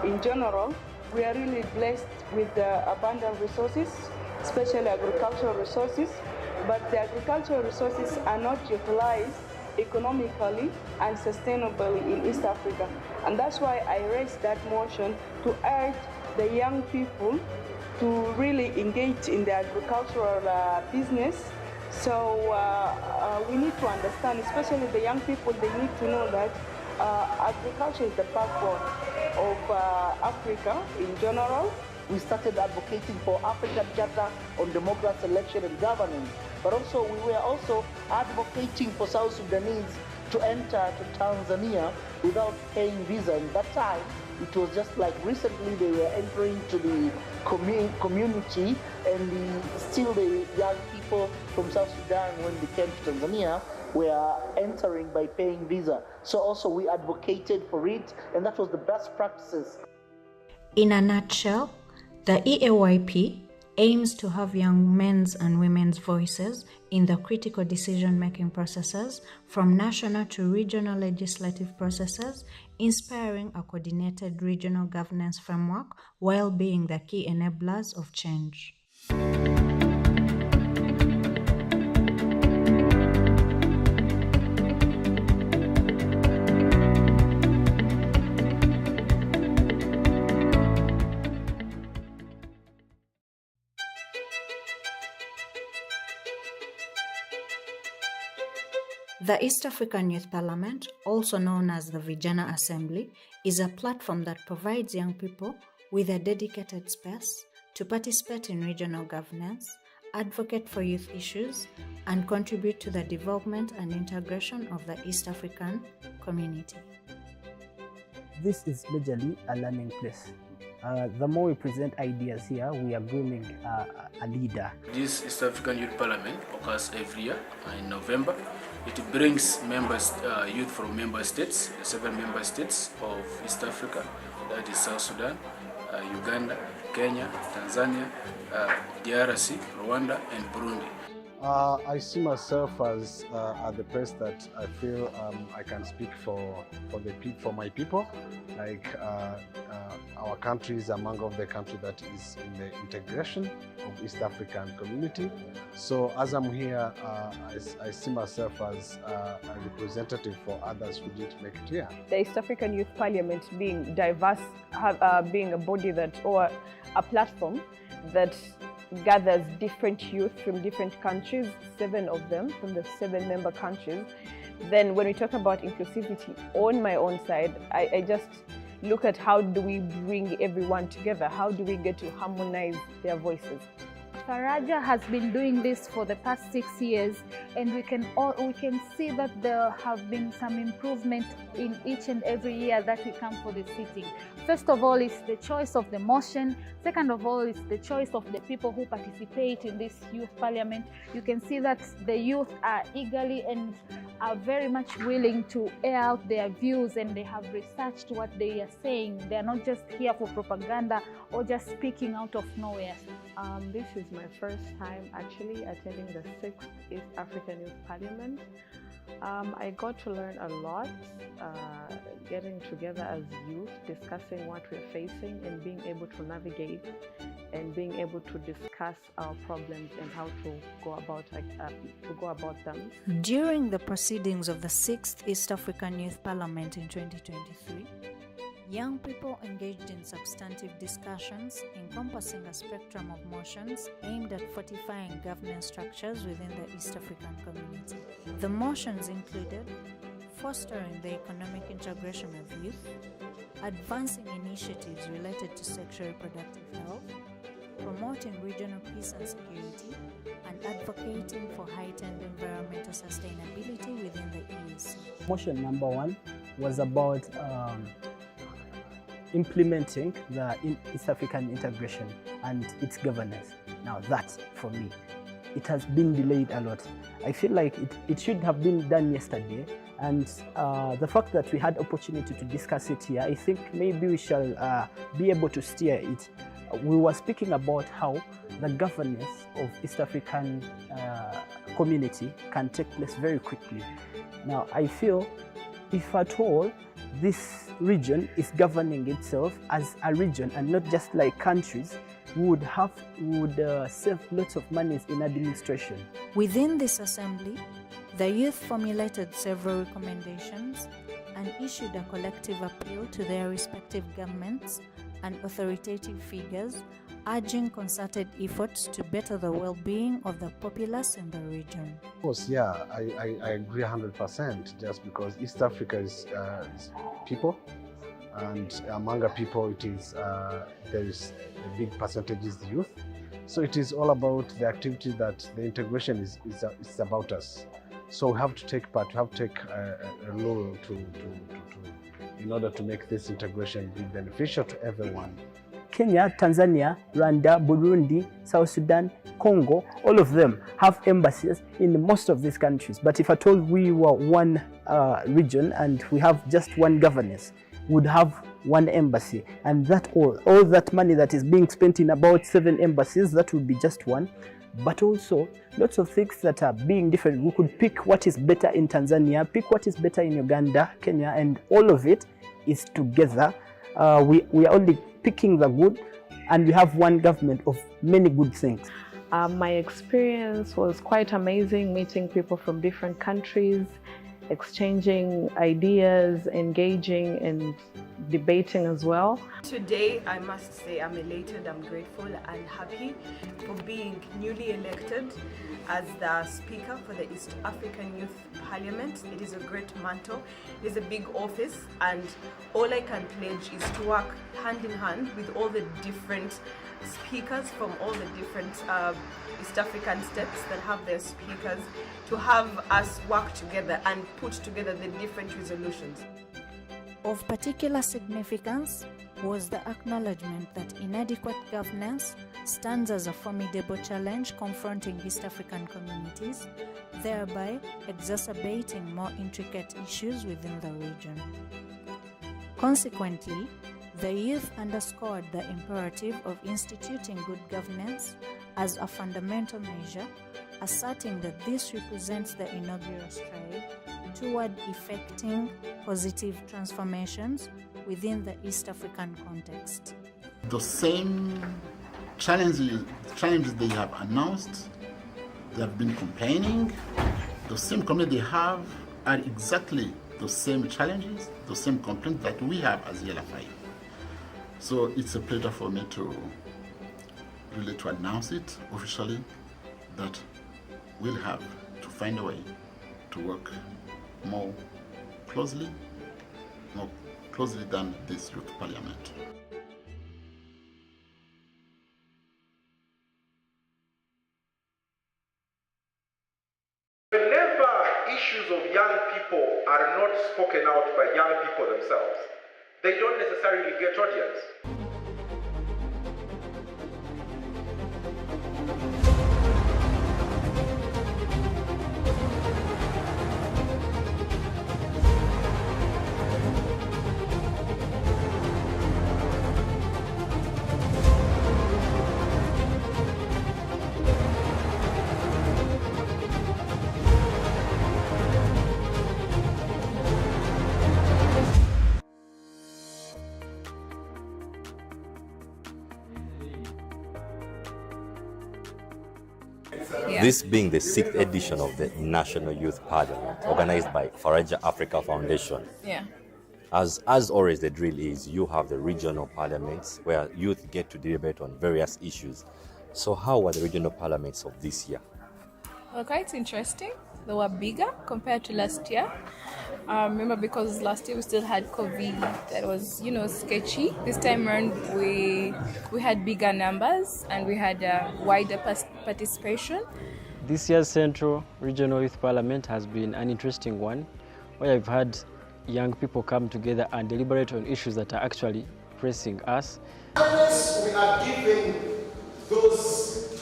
[SPEAKER 20] in general, we are really blessed with abundant resources, especially agricultural resources. But the agricultural resources are not utilized economically and sustainably in East Africa. And that's why I raised that motion to urge the young people to really engage in the agricultural business. So we need to understand, especially the young people, they need to know that agriculture is the backbone of Africa in general.
[SPEAKER 15] We started advocating for African Charter on democracy, election, and governance. But also, we were also advocating for South Sudanese to enter to Tanzania without paying visa. In that time, it was just like recently they were entering to the community, and still the young people from South Sudan, when they came to Tanzania, were entering by paying visa. So also we advocated for it, and that was the best practices.
[SPEAKER 14] In a nutshell, the EAYP aims to have young men's and women's voices in the critical decision-making processes from national to regional legislative processes, inspiring a coordinated regional governance framework while being the key enablers of change. The East African Youth Parliament, also known as the Vijana Assembly, is a platform that provides young people with a dedicated space to participate in regional governance, advocate for youth issues, and contribute to the development and integration of the East African community.
[SPEAKER 21] This is majorly a learning place. The more we present ideas here, we are grooming a leader.
[SPEAKER 22] This East African Youth Parliament occurs every year in November. It brings members, youth from member states, 7 member states of East Africa, that is South Sudan, Uganda, Kenya, Tanzania, DRC, Rwanda, and Burundi.
[SPEAKER 23] I see myself as at the place that I feel I can speak for my people. Like our country is among of the country that is in the integration of East African community. So as I'm here, I see myself as a representative for others who didn't make it here.
[SPEAKER 24] The East African Youth Parliament being diverse, being a body that, or a platform that gathers different youth from different countries, 7 of them from the 7 member countries. Then when we talk about inclusivity on my own side, I just look at how do we bring everyone together? How do we get to harmonize their voices?
[SPEAKER 25] Faraja has been doing this for the past 6 years, and we can see that there have been some improvement in each and every year that we come for the sitting. First of all, it's the choice of the motion. Second of all, it's the choice of the people who participate in this youth parliament. You can see that the youth are eagerly and are very much willing to air out their views, and they have researched what they are saying. They are not just here for propaganda or just speaking out of nowhere.
[SPEAKER 26] This is my first time actually attending the 6th East African Youth Parliament. I got to learn a lot, getting together as youth, discussing what we're facing and being able to navigate and being able to discuss our problems and how to go about them.
[SPEAKER 14] During the proceedings of the 6th East African Youth Parliament in 2023, young people engaged in substantive discussions encompassing a spectrum of motions aimed at fortifying governance structures within the East African community. The motions included fostering the economic integration of youth, advancing initiatives related to sexual reproductive health, promoting regional peace and security, and advocating for heightened environmental sustainability within the EAC.
[SPEAKER 21] Motion number 1 was about implementing the East African integration and its governance. Now that, for me, it has been delayed a lot. I feel like it should have been done yesterday, and the fact that we had opportunity to discuss it here, I think maybe we shall be able to steer it. We were speaking about how the governance of East African community can take place very quickly. Now, I feel if at all this region is governing itself as a region and not just like countries, we would save lots of money in administration.
[SPEAKER 14] Within this assembly, the youth formulated several recommendations and issued a collective appeal to their respective governments and authoritative figures, urging concerted efforts to better the well-being of the populace in the region.
[SPEAKER 23] Of course, yeah, I agree 100%, just because East Africa is people, and among our people it is there is a big percentage is the youth. So it is all about the activity that the integration is about us. So we have to take part, we have to take a role in order to make this integration be beneficial to everyone.
[SPEAKER 21] Kenya, Tanzania, Rwanda, Burundi, South Sudan, Congo, all of them have embassies in most of these countries. But if at all we were one region and we have just one governance, we would have one embassy, and that all that money that is being spent in about 7 embassies, that would be just one. But also lots of things that are being different. We could pick what is better in Tanzania, pick what is better in Uganda, Kenya, and all of it is together. We are only picking the good, and we have one government of many good things.
[SPEAKER 26] My experience was quite amazing, meeting people from different countries exchanging ideas, engaging and debating as well.
[SPEAKER 1] Today, I must say I'm elated, I'm grateful and happy for being newly elected as the Speaker for the East African Youth Parliament. It is a great mantle, it is a big office, and all I can pledge is to work hand in hand with all the different speakers from all the different East African states that have their speakers, to have us work together and put together the different resolutions.
[SPEAKER 14] Of particular significance was the acknowledgement that inadequate governance stands as a formidable challenge confronting East African communities, thereby exacerbating more intricate issues within the region. Consequently, the youth underscored the imperative of instituting good governance as a fundamental measure, asserting that this represents the inaugural stride toward effecting positive transformations within the East African context.
[SPEAKER 2] The same challenges they have announced, they have been complaining, the same complaints they have are exactly the same challenges, the same complaints that we have as ELFI. So it's a pleasure for me to really to announce it officially that we'll have to find a way to work more closely than this youth parliament.
[SPEAKER 4] Whenever issues of young people are not spoken out by young people themselves, they don't necessarily get audience.
[SPEAKER 5] This being the 6th edition of the National Youth Parliament, organized by Faraja Africa Foundation.
[SPEAKER 6] Yeah.
[SPEAKER 5] As always, the drill is you have the regional parliaments where youth get to debate on various issues. So how were the regional parliaments of this year?
[SPEAKER 6] Well, quite interesting. They were bigger compared to last year. Remember, because last year we still had COVID, that was, sketchy. This time around, we had bigger numbers and we had wider participation.
[SPEAKER 13] This year's Central Regional Youth Parliament has been an interesting one, where I've had young people come together and deliberate on issues that are actually pressing us.
[SPEAKER 4] Unless we are given those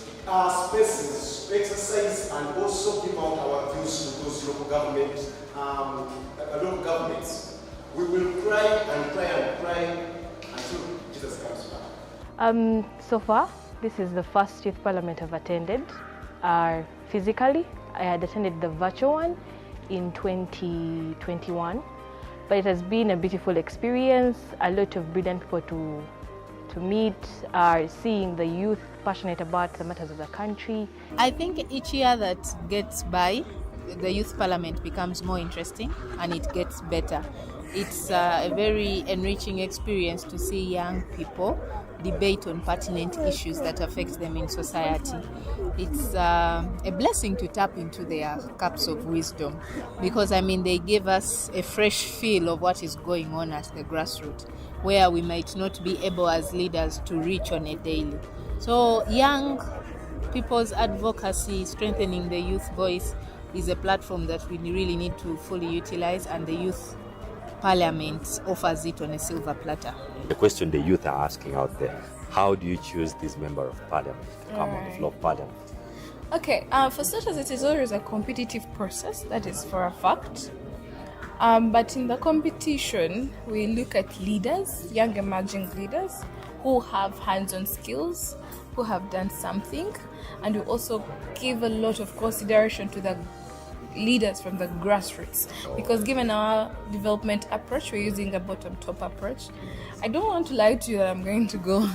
[SPEAKER 4] spaces to exercise and also give out our views to those local governments, we will cry and cry and cry until Jesus comes back.
[SPEAKER 26] So far, this is the first youth parliament I've attended. Physically, I had attended the virtual one in 2021, but it has been a beautiful experience. A lot of brilliant people to meet, seeing the youth passionate about the matters of the country.
[SPEAKER 7] I think each year that gets by, the youth parliament becomes more interesting and it gets better. It's a very enriching experience to see young people debate on pertinent issues that affect them in society. It's a blessing to tap into their cups of wisdom because, they give us a fresh feel of what is going on at the grassroots, where we might not be able as leaders to reach on a daily. So young people's advocacy, strengthening the youth voice, is a platform that we really need to fully utilize, and the youth parliament offers it on a silver platter.
[SPEAKER 5] The question the youth are asking out there, how do you choose this member of parliament to come on the floor of parliament?
[SPEAKER 6] Okay, for starters, it is always a competitive process, that is for a fact. But in the competition, we look at leaders, young emerging leaders, who have hands-on skills, who have done something, and we also give a lot of consideration to the leaders from the grassroots, because given our development approach, we're using a bottom-top approach. I don't want to lie to you that I'm going to go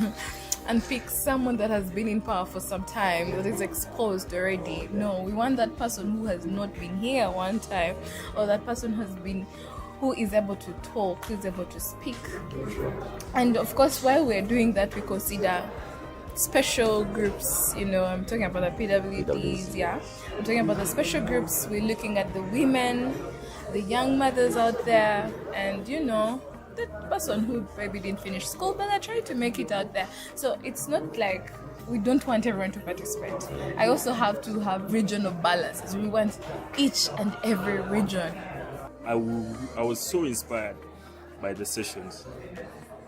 [SPEAKER 6] and pick someone that has been in power for some time, that is exposed already. No, we want that person who has not been here one time, or that person who is able to talk, who is able to speak. And of course, while we're doing that, we consider special groups. I'm talking about the PWDs, yeah. I'm talking about the special groups. We're looking at the women, the young mothers out there, and that person who maybe didn't finish school, but they're trying to make it out there. So it's not like we don't want everyone to participate. I also have to have regional balances. We want each and every region.
[SPEAKER 3] I was so inspired by the sessions.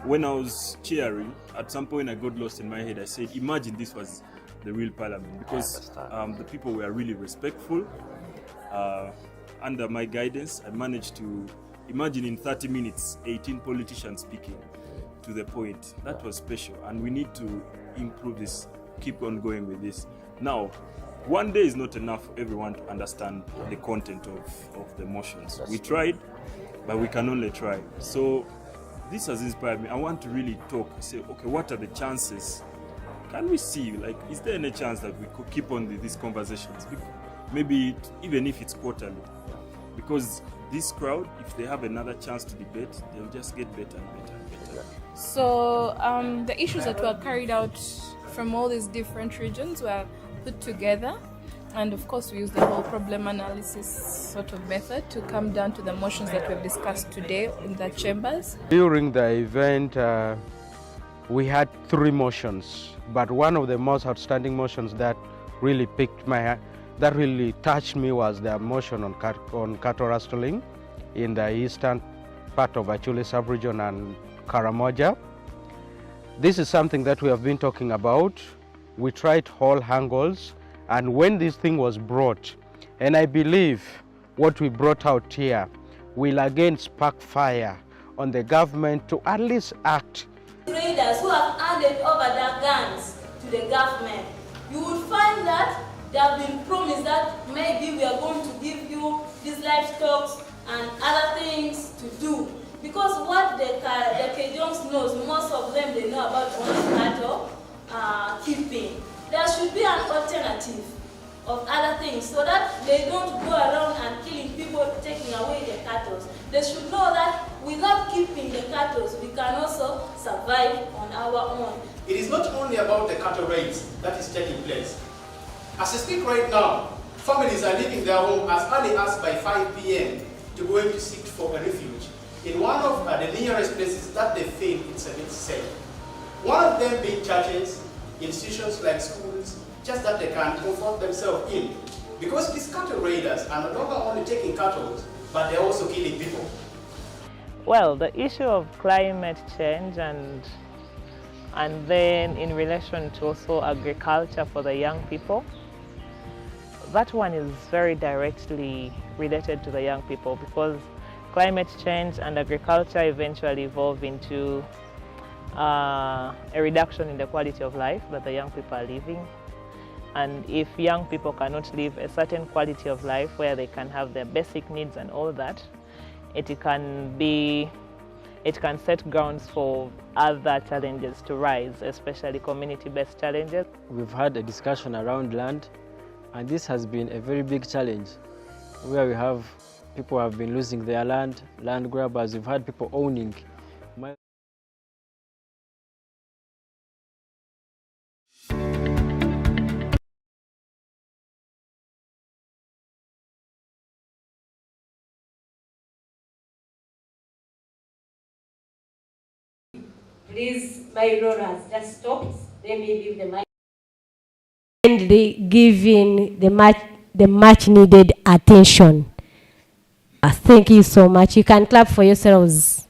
[SPEAKER 3] When I was cheering, at some point I got lost in my head. I said, imagine this was the real parliament, because the people were really respectful. Under my guidance, I managed to imagine in 30 minutes, 18 politicians speaking to the point. That was special, and we need to improve this, keep on going with this. Now, one day is not enough for everyone to understand the content of the motions. We tried, but we can only try. So this has inspired me. I want to really talk, say, okay, what are the chances? Can we see, is there any chance that we could keep on these conversations? Maybe even if it's quarterly. Because this crowd, if they have another chance to debate, they'll just get better and better and better.
[SPEAKER 6] So the issues that were carried out from all these different regions were put together, and of course we use the whole problem analysis sort of method to come down to the motions that we've discussed today in the chambers.
[SPEAKER 8] During the event, we had 3 motions, but one of the most outstanding motions that really that really touched me was the motion on cattle rustling in the eastern part of Achule sub-region and Karamoja. This is something that we have been talking about. We tried all angles, and when this thing was brought, and I believe what we brought out here will again spark fire on the government to at least act.
[SPEAKER 9] Traders who have handed over their guns to the government, you would find that they have been promised that maybe we are going to give you these livestock and other things to do. Because what the Cajuns knows, most of them, they know about only cattle keeping. There should be an alternative of other things so that they don't go around and killing people, taking away their cattle. They should know that without keeping the cattle, we can also survive on our own.
[SPEAKER 4] It is not only about the cattle raids that is taking place. As I speak right now, families are leaving their home as early as by 5 p.m. to go to seek for a refuge in one of the nearest places that they feel it's a bit safe. One of them being churches, institutions like schools, just that they can comfort themselves in. Because these cattle raiders are no longer only taking cattle, but they're also killing people.
[SPEAKER 10] Well, the issue of climate change and then in relation to also agriculture for the young people, that one is very directly related to the young people, because climate change and agriculture eventually evolve into a reduction in the quality of life that the young people are living. And if young people cannot live a certain quality of life where they can have their basic needs and all that, it can set grounds for other challenges to rise, especially community-based challenges.
[SPEAKER 11] We've had a discussion around land, and this has been a very big challenge, where we have people have been losing their land grabbers. We've had people owning.
[SPEAKER 12] Please, my rollers, just stop. Let me leave the mic.
[SPEAKER 27] And giving the much needed attention. Thank you so much. You can clap for yourselves.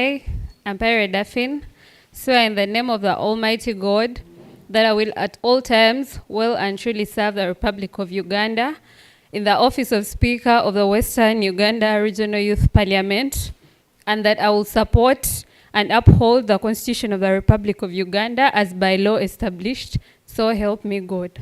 [SPEAKER 15] I, Mbarara Daffin, swear in the name of the Almighty God that I will at all times well and truly serve the Republic of Uganda in the office of Speaker of the Western Uganda Regional Youth Parliament, and that I will support and uphold the Constitution of the Republic of Uganda as by law established. So help me God.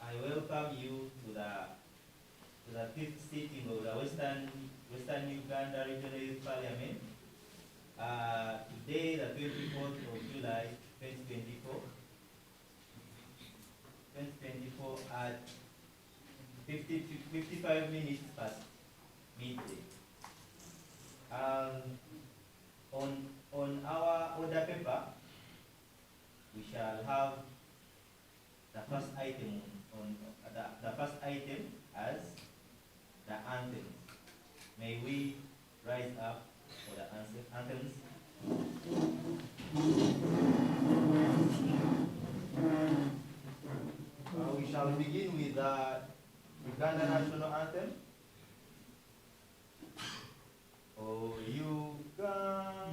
[SPEAKER 16] I welcome you to the fifth sitting of the Western Uganda Regional Youth Parliament. Today, the 24th of July, 2024, at 55 minutes past midday. On our order paper, we shall have the first item the first item as the anthem. May we rise up for the anthems. We shall begin with the Uganda National Anthem. Oh, Uganda.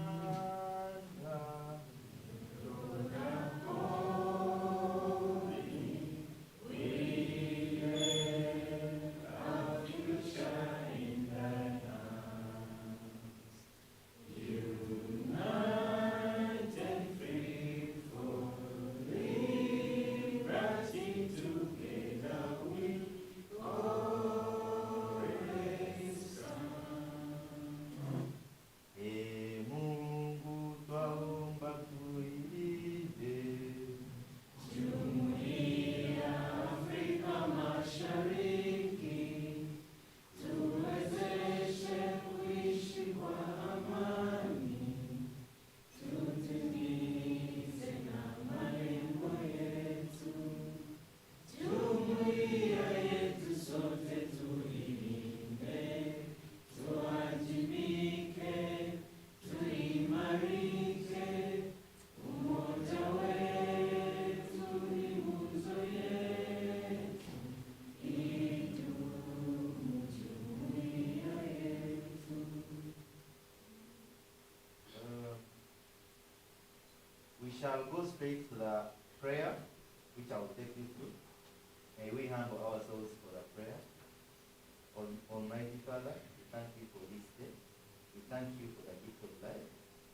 [SPEAKER 16] We shall go straight to the prayer, which I will take you through. May we humble ourselves for the prayer. Almighty Father, we thank you for this day. We thank you for the gift of life.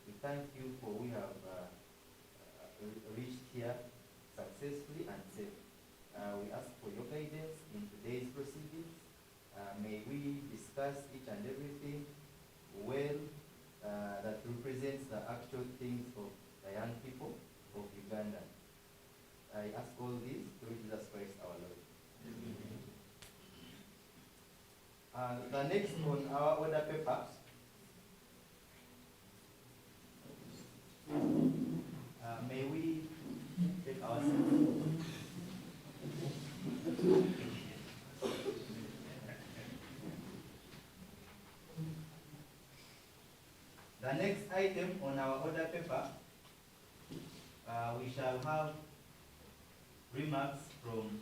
[SPEAKER 16] We thank you for we have reached here successfully and safe. We ask for your guidance in today's proceedings. May we discuss each and everything well that represents the actual things of the young people of Uganda. I ask all this through Jesus Christ our Lord. The next on our order paper, may we take our seats. The next item on our order paper, we shall have remarks from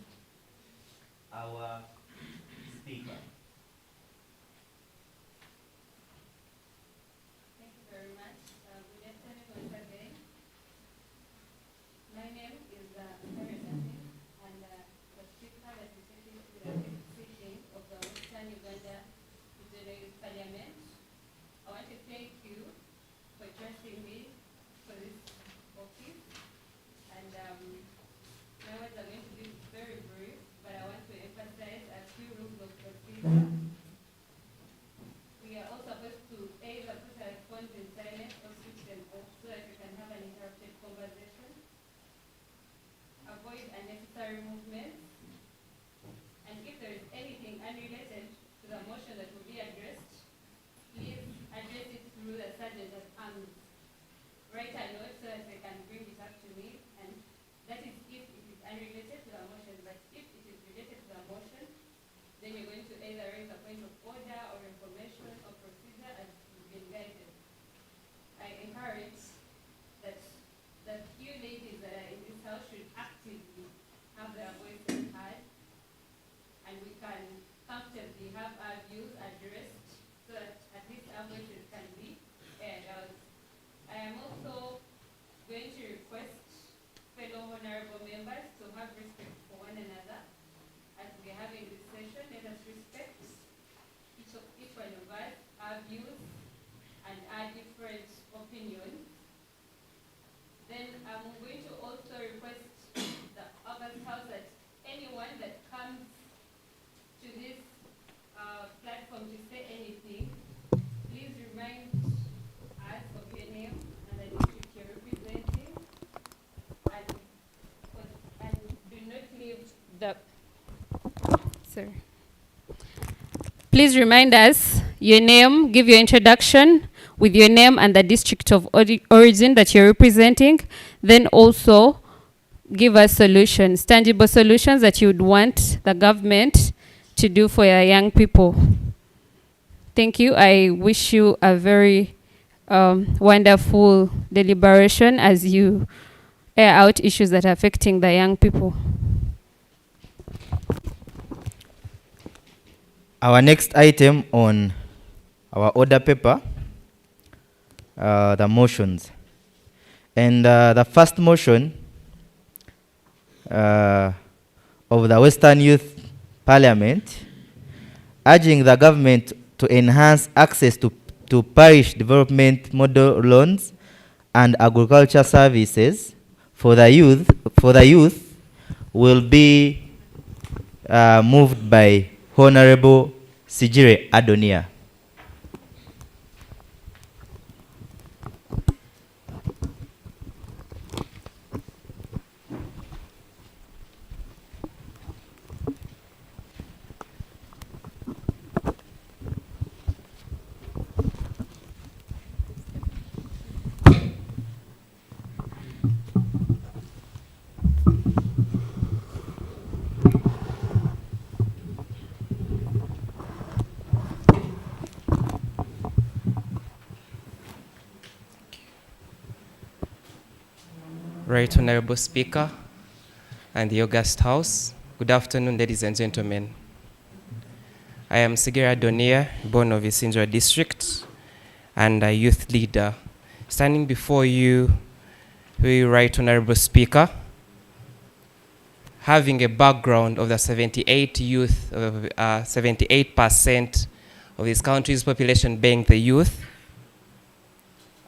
[SPEAKER 16] our speaker.
[SPEAKER 15] Thank you very much. Good afternoon once again. My name is Faraja, and the speaker that is taking to the fifth sitting of the Western Uganda Regional Youth Parliament. I want to thank you for trusting me for this office. And my words are going to be very brief, but I want to emphasize a few rules of procedure our views and our different opinions. Then I'm going to also request the August House that anyone that comes to this platform to say anything, please remind us of your name and the district you're representing, and do not leave the... Sorry. Please remind us your name, give your introduction with your name and the district of origin that you're representing, then also give us solutions, tangible solutions that you would want the government to do for your young people. Thank you. I wish you a very wonderful deliberation as you air out issues that are affecting the young people.
[SPEAKER 16] Our next item on our order paper, the motions. And the first motion of the Western Youth Parliament urging the government to enhance access to parish development model loans and agriculture services for the youth will be moved by Honorable Sigire Adonia.
[SPEAKER 17] Right Honorable Speaker and the August House, good afternoon, ladies and gentlemen. I am Sigire Adonia, born of Isindra District, and a youth leader. Standing before you, Right Honorable Speaker, having a background of the 78% of this country's population being the youth,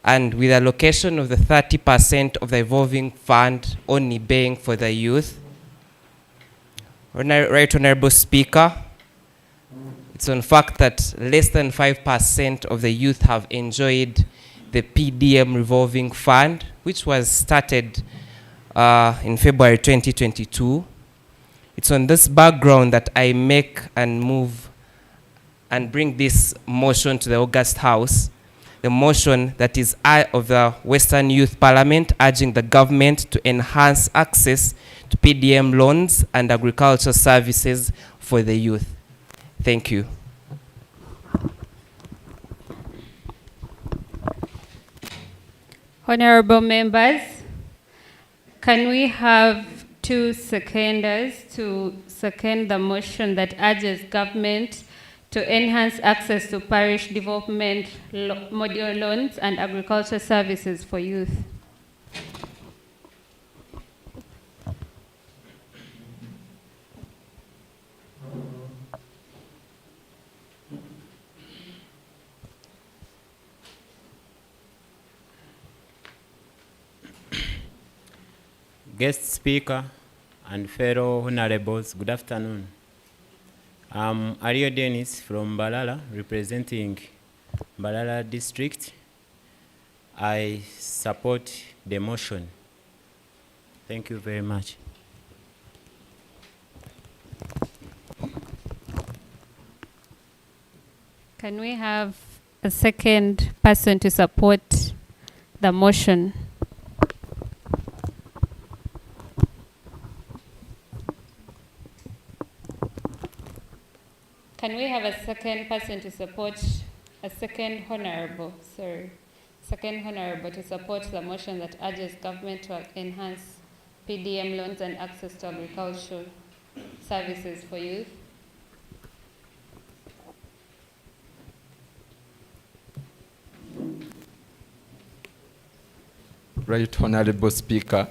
[SPEAKER 17] and with a allocation of the 30% of the evolving fund only being for the youth. Right Honorable Speaker, it's on fact that less than 5% of the youth have enjoyed the PDM revolving fund, which was started in February 2022. It's on this background that I make and move and bring this motion to the August House. The motion that is of the Western Youth Parliament urging the government to enhance access to PDM loans and agricultural services for the youth. Thank you.
[SPEAKER 15] Honorable members, can we have 2 seconders to second the motion that urges government to enhance access to parish development model loans and agricultural services for youth?
[SPEAKER 18] Guest speaker and fellow honorables, good afternoon. I'm Ario Dennis from Mbarara, representing Mbarara district. I support the motion. Thank you very much.
[SPEAKER 15] Can we have a second person to support the motion? Can we have a second person to support, a second honorable to support the motion that urges government to enhance PDM loans and access to agricultural services for youth?
[SPEAKER 19] Right Honorable Speaker,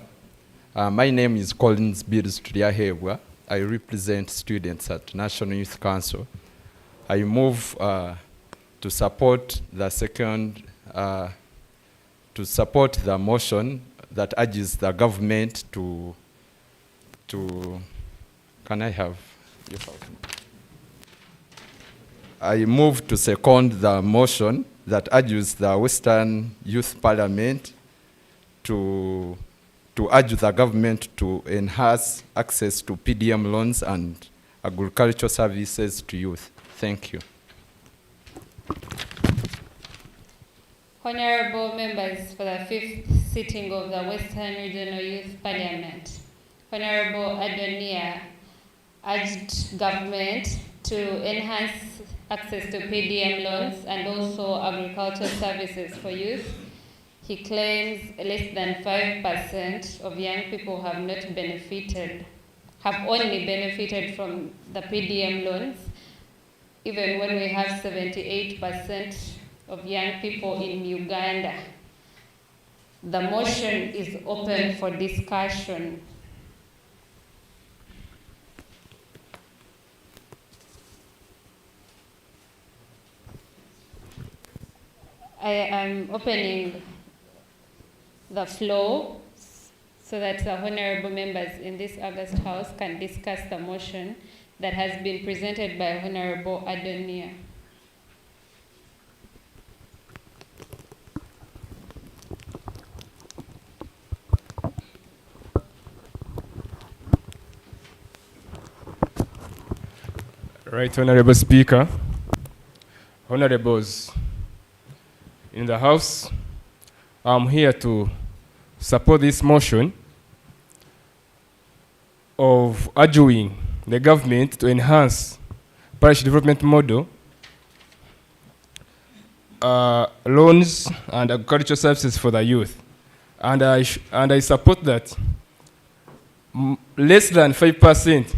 [SPEAKER 19] my name is Collins Bills Tuliahebwa. I represent students at National Youth Council. I move to support the second, to support the motion that urges the government to can I have, I move to second the motion that urges the Western Youth Parliament to urge the government to enhance access to PDM loans and agricultural services to youth. Thank you.
[SPEAKER 15] Honorable members for the 5th sitting of the Western Regional Youth Parliament, Honorable Adonia urged government to enhance access to PDM loans and also agricultural services for youth. He claims less than 5% of young people have only benefited from the PDM loans, even when we have 78% of young people in Uganda. The motion is open for discussion. I am opening the floor so that the honorable members in this August House can discuss the motion that has been presented by Honorable Adonia.
[SPEAKER 1] Right, Honorable Speaker, Honorables in the House, I'm here to support this motion of urging the government to enhance parish development model, loans and agricultural services for the youth. And I support that less than 5%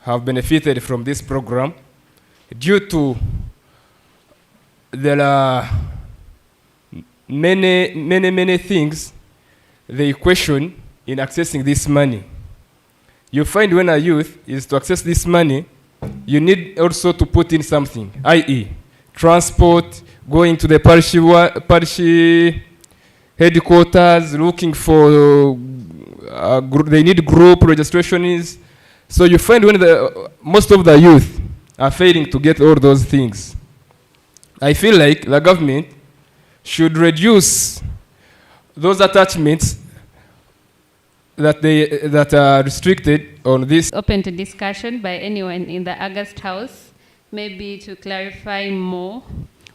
[SPEAKER 1] have benefited from this program due to there are many things they question in accessing this money. You find when a youth is to access this money, you need also to put in something, i.e. transport, going to the parish headquarters, looking for, they need group registrations. So you find when most of the youth are failing to get all those things. I feel like the government should reduce those attachments that are restricted on this.
[SPEAKER 15] Open to discussion by anyone in the August House, maybe to clarify more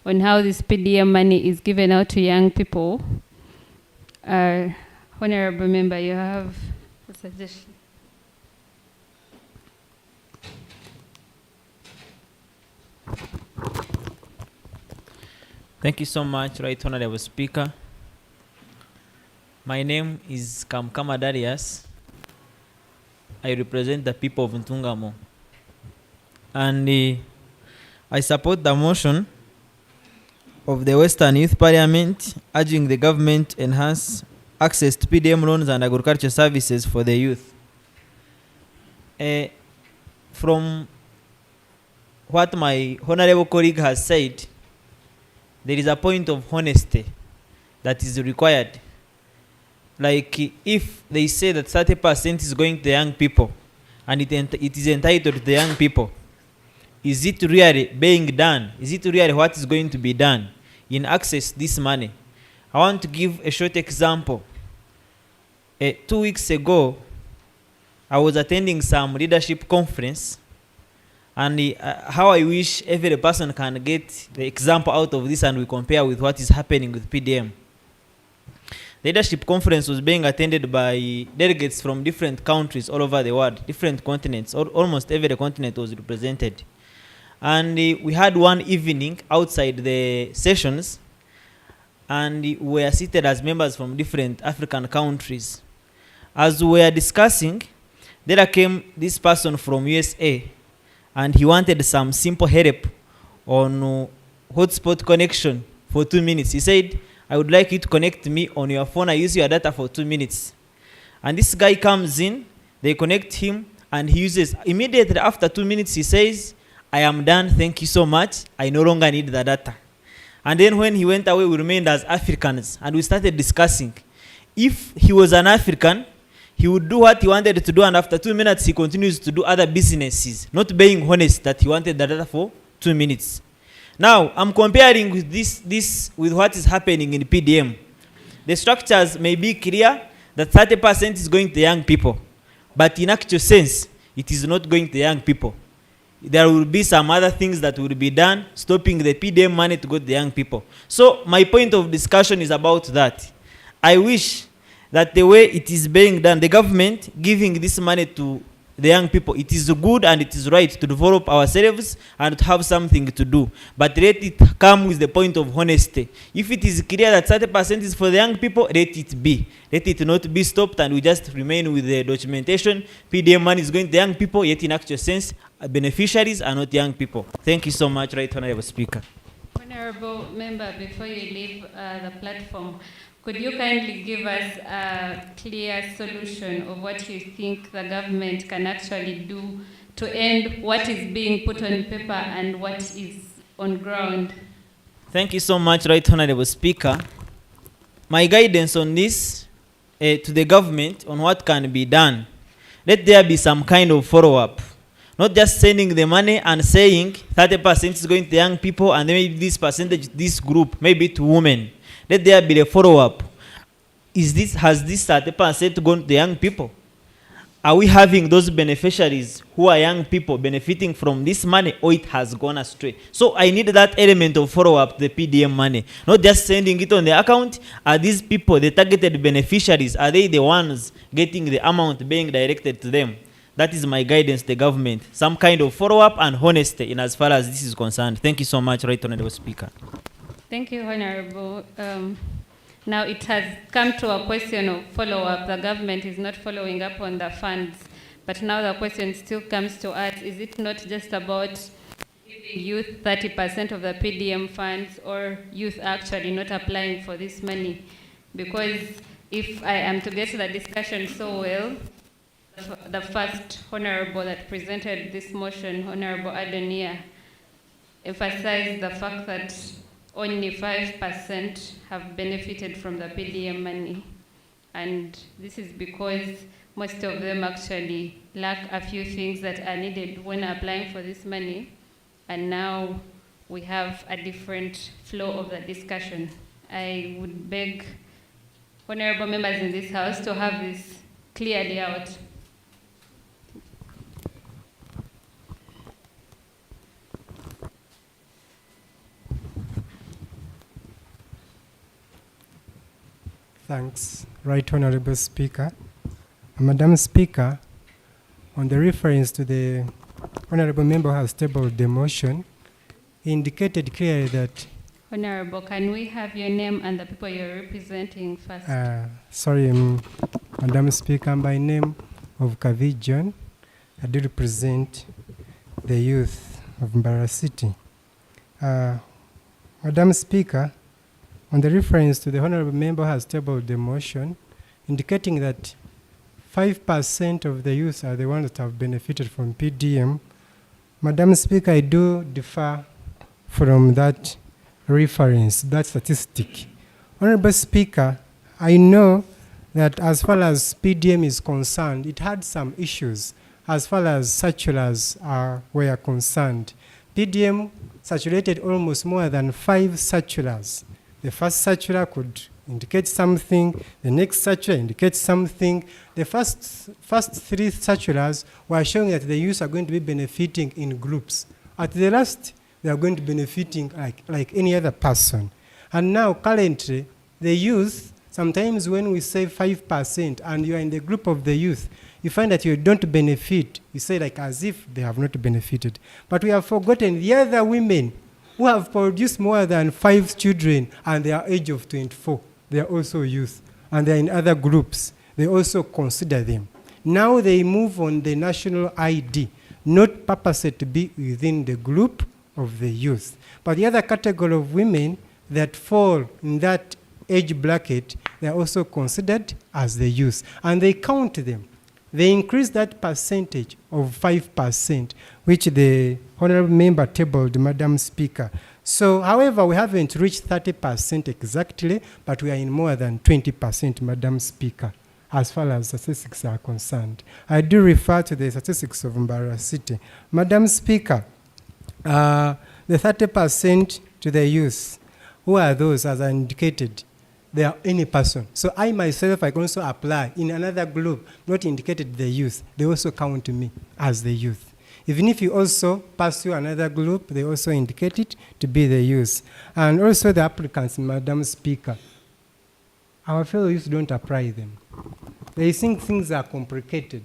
[SPEAKER 15] on how this PDM money is given out to young people. Honorable member, you have a suggestion.
[SPEAKER 20] Thank you so much, Right Honorable Speaker. My name is Kamkama Darius. I represent the people of Ntungamo. And I support the motion of the Western Youth Parliament urging the government to enhance access to PDM loans and agriculture services for the youth. From what my honorable colleague has said, there is a point of honesty that is required. Like if they say that 30% is going to the young people and it is entitled to the young people, is it really being done? Is it really what is going to be done in access this money? I want to give a short example. 2 weeks ago, I was attending some leadership conference, and how I wish every person can get the example out of this and we compare with what is happening with PDM. The leadership conference was being attended by delegates from different countries all over the world, different continents, almost every continent was represented. And we had one evening outside the sessions, and we were seated as members from different African countries. As we were discussing, there came this person from USA, and he wanted some simple help on hotspot connection for 2 minutes. He said, I would like you to connect me on your phone. I use your data for 2 minutes. And this guy comes in, they connect him, and he uses, immediately after 2 minutes, he says, I am done, thank you so much, I no longer need the data. And then when he went away, we remained as Africans, and we started discussing. If he was an African, he would do what he wanted to do, and after 2 minutes, he continues to do other businesses, not being honest that he wanted the data for 2 minutes. Now, I'm comparing with this with what is happening in PDM. The structures may be clear that 30% is going to young people, but in actual sense, it is not going to young people. There will be some other things that will be done, stopping the PDM money to go to the young people. So my point of discussion is about that. I wish that the way it is being done, the government giving this money to the young people, it is good and it is right to develop ourselves and to have something to do. But let it come with the point of honesty. If it is clear that 30% is for the young people, let it be. Let it not be stopped and we just remain with the documentation. PDM money is going to young people, yet in actual sense, beneficiaries are not young people. Thank you so much, Right Honorable Speaker.
[SPEAKER 15] Honorable Member, before you leave the platform, could you kindly give us a clear solution of what you think the government can actually do to end what is being put on paper and what is on ground?
[SPEAKER 20] Thank you so much, Right Honorable Speaker. My guidance on this to the government on what can be done, let there be some kind of follow-up. Not just sending the money and saying 30% is going to young people and then maybe this percentage, this group, maybe to women. Let there be a follow-up. Has this 30% gone to the young people? Are we having those beneficiaries who are young people benefiting from this money, or it has gone astray? So I need that element of follow-up, the PDM money. Not just sending it on the account. Are these people, the targeted beneficiaries, are they the ones getting the amount being directed to them? That is my guidance to the government. Some kind of follow-up and honesty in as far as this is concerned. Thank you so much, Right Honorable Speaker.
[SPEAKER 15] Thank you, Honorable. Now it has come to a question of follow-up. The government is not following up on the funds, but now the question still comes to us, is it not just about giving youth 30% of the PDM funds, or youth actually not applying for this money? Because if I am to get the discussion so well, the first Honorable that presented this motion, Honorable Adonia, emphasized the fact that only 5% have benefited from the PDM money. And this is because most of them actually lack a few things that are needed when applying for this money. And now we have a different flow of the discussion. I would beg honorable members in this house to have this clearly out.
[SPEAKER 2] Thanks, Right Honorable Speaker. Madam Speaker, on the reference to the Honorable Member who has tabled the motion, indicated clearly that...
[SPEAKER 15] Honorable, can we have your name and the people you're representing first?
[SPEAKER 2] Sorry, Madam Speaker, by name of Kavi John, I do represent the youth of Mbarara City. Madam Speaker, on the reference to the Honorable Member has tabled the motion, indicating that 5% of the youth are the ones that have benefited from PDM. Madam Speaker, I do differ from that reference, that statistic. Honorable Speaker, I know that as far as PDM is concerned, it had some issues as far as circulars were concerned. PDM saturated almost more than 5 circulars. The first circular could indicate something, the next circular indicates something. The first 3 circulars were showing that the youth are going to be benefiting in groups. At the last, they are going to be benefiting like any other person. And now, currently, the youth, sometimes when we say 5% and you are in the group of the youth, you find that you don't benefit. You say like as if they have not benefited. But we have forgotten the other women who have produced more than 5 children and they are age of 24. They are also youth. And they are in other groups. They also consider them. Now they move on the national ID, not purposed to be within the group of the youth. But the other category of women that fall in that age bracket, they are also considered as the youth. And they count them. they increased that percentage of 5%, which the honorable member tabled, Madam Speaker. So, however, we haven't reached 30% exactly, but we are in more than 20%, Madam Speaker, as far as statistics are concerned. I do refer to the statistics of Mbarara City. Madam Speaker, the 30% to the youth, who are those, as I indicated? They are any person. So I myself, I can also apply in another group, not indicated the youth. They also count me as the youth. Even if you also pursue another group, they also indicate it to be the youth. And also the applicants, Madam Speaker, our fellow youth don't apply them. They think things are complicated.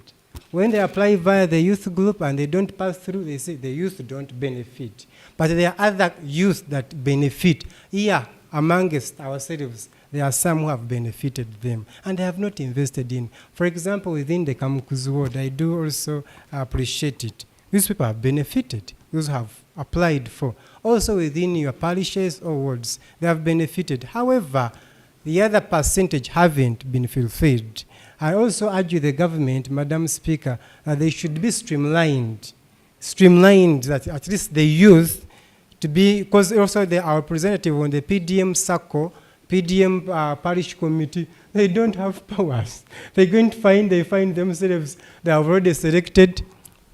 [SPEAKER 2] When they apply via the youth group and they don't pass through, they say the youth don't benefit. But there are other youth that benefit. Here, amongst ourselves, there are some who have benefited them and they have not invested in. For example, within the Kamukuzi ward, I do also appreciate it. These people have benefited. Those have applied for. Also within your parishes or wards, they have benefited. However, the other percentage haven't been fulfilled. I also urge the government, Madam Speaker, that they should be streamlined. Streamlined, that at least the youth to be, because also they are representative on the PDM circle, PDM parish committee, they don't have powers. They're going to they find themselves, they have already selected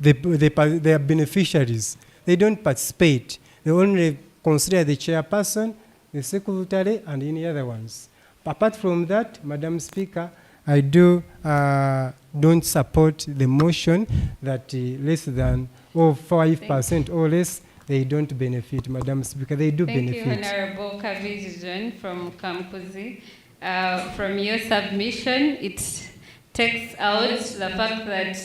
[SPEAKER 2] their beneficiaries. They don't participate. They only consider the chairperson, the secretary, and any other ones. Apart from that, Madam Speaker, I don't support the motion that less than 5% or less, they don't benefit, Madam Speaker. They do benefit.
[SPEAKER 15] Thank you, Honorable Kavijijan from Kamkuzi. From your submission, it takes out the fact that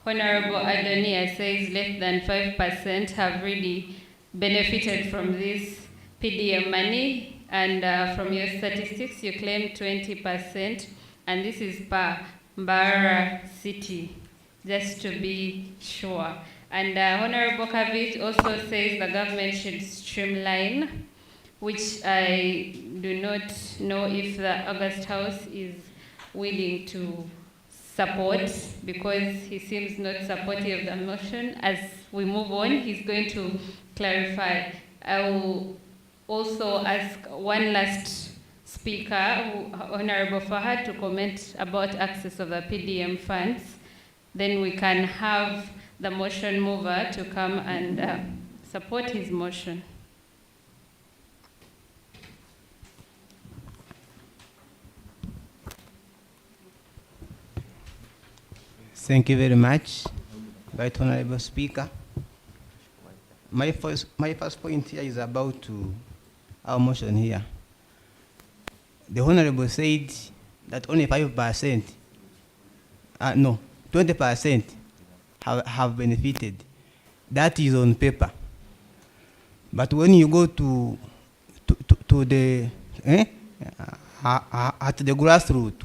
[SPEAKER 15] Honorable Adonia says less than 5% have really benefited from this PDM money. And from your statistics, you claim 20%. And this is per Mbarara City, just to be sure. And Honorable Kavich also says the government should streamline, which I do not know if the August House is willing to support, because he seems not supportive of the motion. As we move on, he's going to clarify. I will also ask one last speaker, Honorable Fahad, to comment about access of the PDM funds. Then we can have the motion mover to come and support his motion.
[SPEAKER 13] Thank you very much, Right Honorable Speaker. My first point here is about our motion here. The Honorable said that only 5%, no, 20% have benefited. That is on paper. But when you go to the at the grassroots,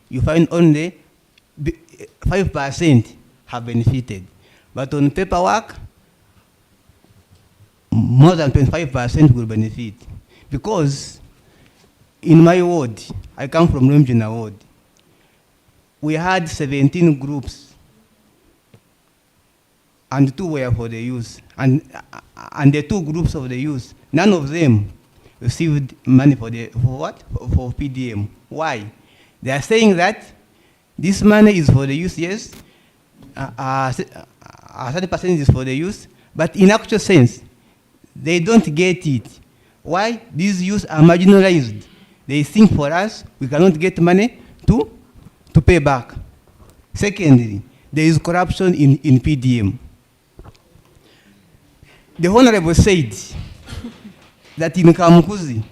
[SPEAKER 13] you find only 5% have benefited. But on paperwork, more than 25% will benefit. Because in my ward, I come from Remjina ward, we had 17 groups, and 2 were for the youth. And the 2 groups of the youth, none of them received money for what? For PDM. Why? They are saying that this money is for the youth, yes, 30% is for the youth, but in actual sense, they don't get it. Why? These youth are marginalized. They think for us, we cannot get money to pay back. Secondly, there is corruption in PDM. The Honorable said that in Kamukuzi,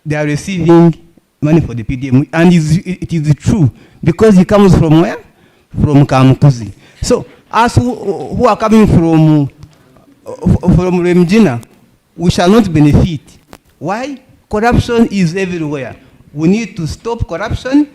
[SPEAKER 13] they are receiving money for the PDM, and it is true, because it comes from where? From Kamukuzi. So, us who are coming from Remjina, we shall not benefit. Why? Corruption is everywhere. We need to stop corruption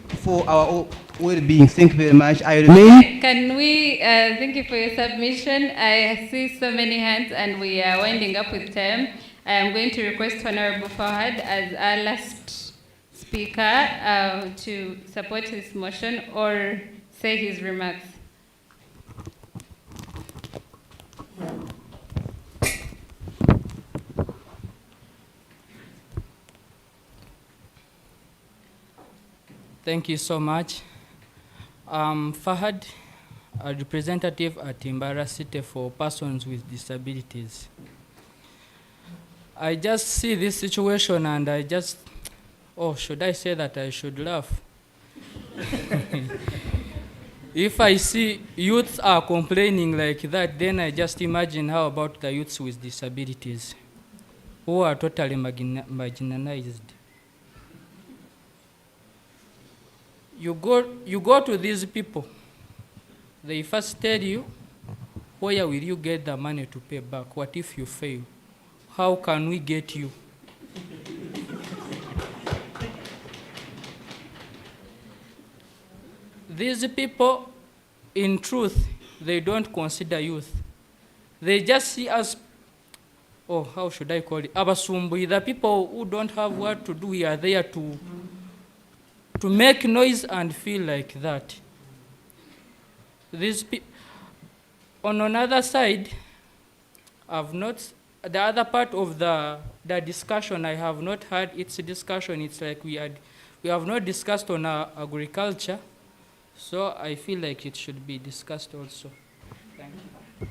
[SPEAKER 13] for our well-being. Thank you very much. I remain.
[SPEAKER 15] Can we, thank you for your submission. I see so many hands and we are winding up with time. I am going to request Honorable Fahad as our last speaker to support his motion, or say his remarks.
[SPEAKER 14] Thank you so much. Fahad, a representative at Mbarara City for persons with disabilities. I just see this situation and I just, oh, should I say that I should laugh? If I see youths are complaining like that, then I just imagine how about the youths with disabilities who are totally marginalized. You go to these people, they first tell you, where will you get the money to pay back? What if you fail? How can we get you? These people, in truth, they don't consider youth. They just see us, oh, how should I call it? Abasumbui, the people who don't have what to do, we are there to make noise and feel like that. On another side, the other part of the discussion, I have not heard its discussion. It's like we have not discussed on agriculture, so I feel like it should be discussed also. Thank you.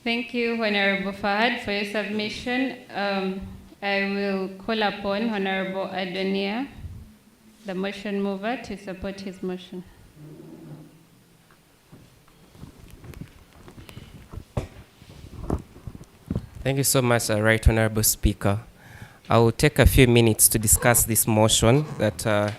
[SPEAKER 15] Thank you, Honorable Fahad, for your submission. I will call upon Honorable Adonia, the motion mover, to support his motion.
[SPEAKER 17] Thank you so much, Right Honorable Speaker. I will take a few minutes to discuss this motion that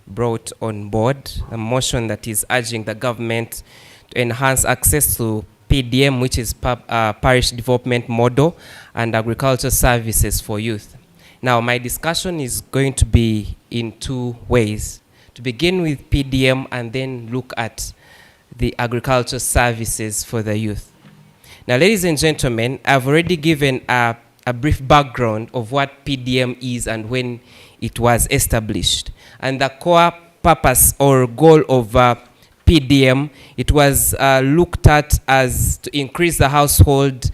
[SPEAKER 17] brought on board, a motion that is urging the government to enhance access to PDM, which is Parish Development Model, and agricultural services for youth. Now, my discussion is going to be in two ways. To begin with PDM and then look at the agricultural services for the youth. Now, ladies and gentlemen, I've already given a brief background of what PDM is and when it was established. And the core purpose or goal of PDM, it was looked at as to increase the household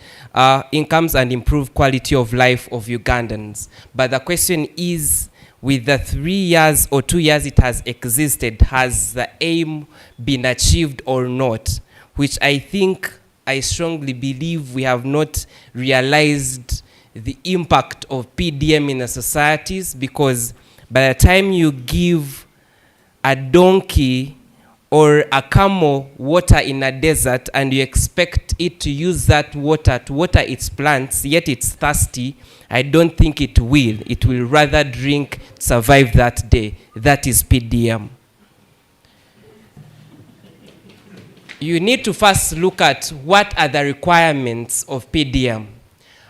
[SPEAKER 17] incomes and improve quality of life of Ugandans. But the question is, with the 3 years or 2 years it has existed, has the aim been achieved or not? Which I strongly believe we have not realized the impact of PDM in the societies, because by the time you give a donkey or a camel water in a desert and you expect it to use that water to water its plants, yet it's thirsty, I don't think it will. It will rather drink, survive that day. That is PDM. You need to first look at what are the requirements of PDM,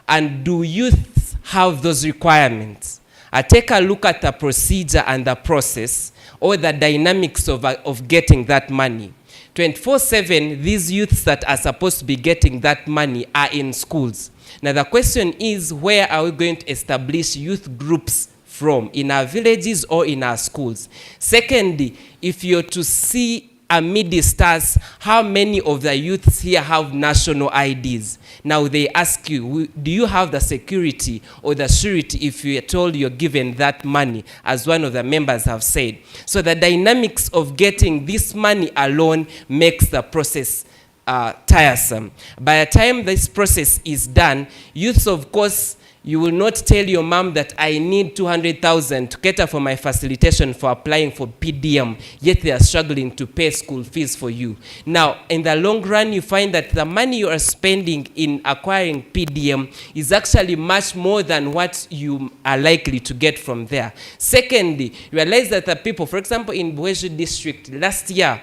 [SPEAKER 17] and do youth have those requirements? Take a look at the procedure and the process, or the dynamics of getting that money. 24/7, these youths that are supposed to be getting that money are in schools. Now the question is, where are we going to establish youth groups from? In our villages or in our schools? Secondly, if you're to see amid the stars, how many of the youths here have national IDs? Now they ask you, do you have the security or the surety if you are told you're given that money, as one of the members have said? So the dynamics of getting this money alone makes the process tiresome. By the time this process is done, youths, of course, you will not tell your mom that I need 200,000 to cater for my facilitation for applying for PDM, yet they are struggling to pay school fees for you. Now, in the long run, you find that the money you are spending in acquiring PDM is actually much more than what you are likely to get from there. Secondly, realize that the people, for example, in Bweju district, last year,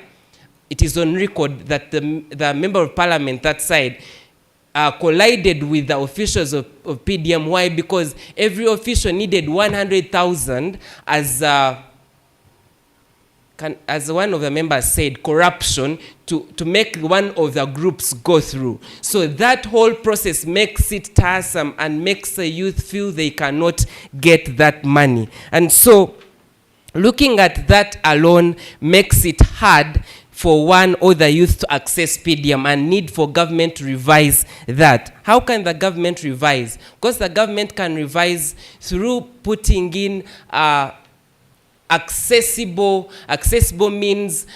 [SPEAKER 17] it is on record that the member of parliament that side collided with the officials of PDM. Why? Because every official needed 100,000 as one of the members said, corruption to make one of the groups go through. So that whole process makes it tiresome and makes the youth feel they cannot get that money. And so Looking at that alone makes it hard for one or the youth to access PDM and need for government to revise that. How can the government revise? Because the government can revise through putting in accessible means,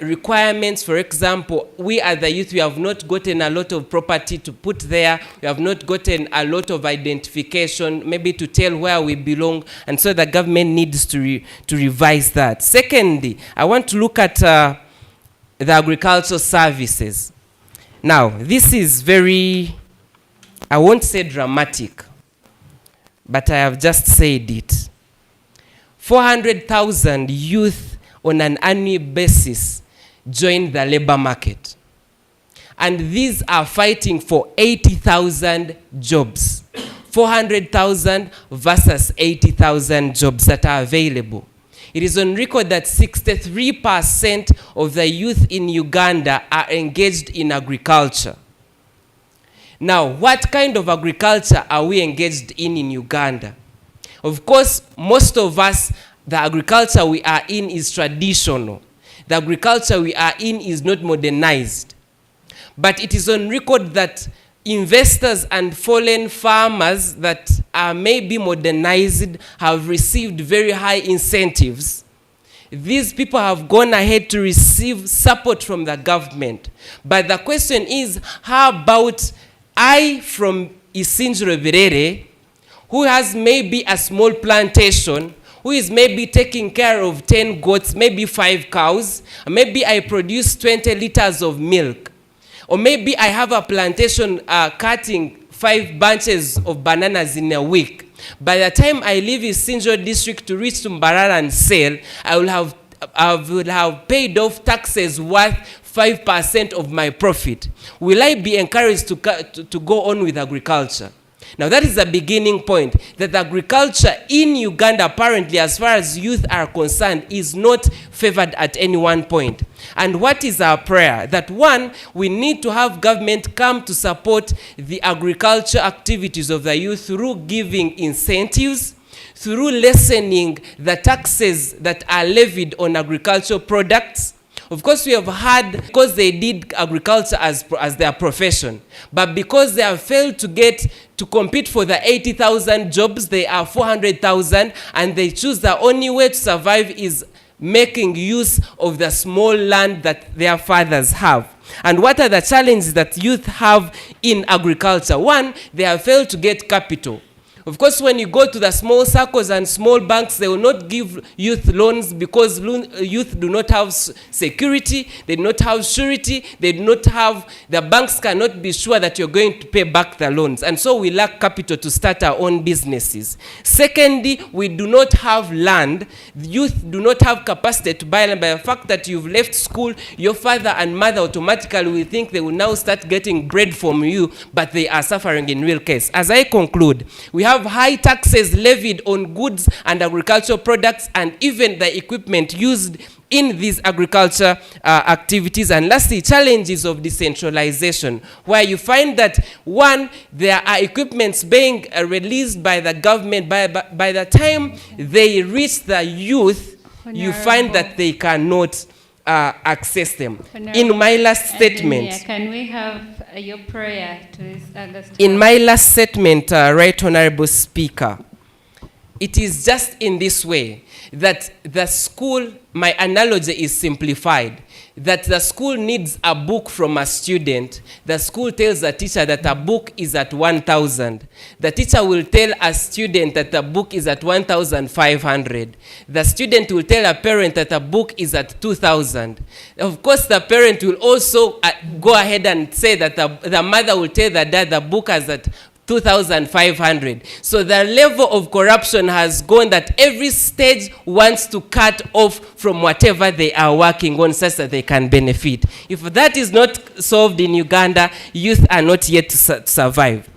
[SPEAKER 17] requirements. For example, we as the youth, we have not gotten a lot of property to put there. We have not gotten a lot of identification, maybe to tell where we belong. And so the government needs to revise that. Secondly, I want to look at the agricultural services. Now, this is very, I won't say dramatic, but I have just said it. 400,000 youth on an annual basis join the labor market. And these are fighting for 80,000 jobs. 400,000 versus 80,000 jobs that are available. It is on record that 63% of the youth in Uganda are engaged in agriculture. Now, what kind of agriculture are we engaged in Uganda? Of course, most of us, the agriculture we are in is traditional. The agriculture we are in is not modernized. But it is on record that investors and foreign farmers that are maybe modernized have received very high incentives. These people have gone ahead to receive support from the government. But the question is, how about I from Isinjiro Birere, who has maybe a small plantation, who is maybe taking care of 10 goats, maybe 5 cows, maybe I produce 20 liters of milk. Or maybe I have a plantation cutting 5 bunches of bananas in a week. By the time I leave Isinjiro district to reach to Mbarara and sell, I will have paid off taxes worth 5% of my profit. Will I be encouraged to go on with agriculture? Now that is the beginning point, that agriculture in Uganda apparently, as far as youth are concerned, is not favored at any one point. And what is our prayer? That one, we need to have government come to support the agriculture activities of the youth through giving incentives, through lessening the taxes that are levied on agricultural products. Of course, we have had, because they did agriculture as their profession, but because they have failed to compete for the 80,000 jobs, they are 400,000, and they choose the only way to survive is making use of the small land that their fathers have. And what are the challenges that youth have in agriculture? One, they have failed to get capital. Of course, when you go to the small circles and small banks, they will not give youth loans because youth do not have security, they do not have surety, they do not have, the banks cannot be sure that you're going to pay back the loans. And so we lack capital to start our own businesses. Secondly, we do not have land. The youth do not have capacity to buy land. By the fact that you've left school, your father and mother automatically will think they will now start getting bread from you, but they are suffering in real case. As I conclude, we have high taxes levied on goods and agricultural products and even the equipment used in these agriculture activities. And lastly, challenges of decentralization, where you find that one, there are equipments being released by the government, by the time they reach the youth, you find that they cannot access them. In my last statement,
[SPEAKER 15] can we have your prayer to this August?
[SPEAKER 17] In my last statement, Right Honorable Speaker, it is just in this way that the school, my analogy is simplified, that the school needs a book from a student. The school tells the teacher that a book is at 1,000. The teacher will tell a student that the book is at 1,500. The student will tell a parent that a book is at 2,000. Of course, the parent will also go ahead and say that the mother will tell the dad the book is at 2,500. So the level of corruption has gone that every stage wants to cut off from whatever they are working on such that they can benefit. If that is not solved in Uganda, youth are not yet to survive.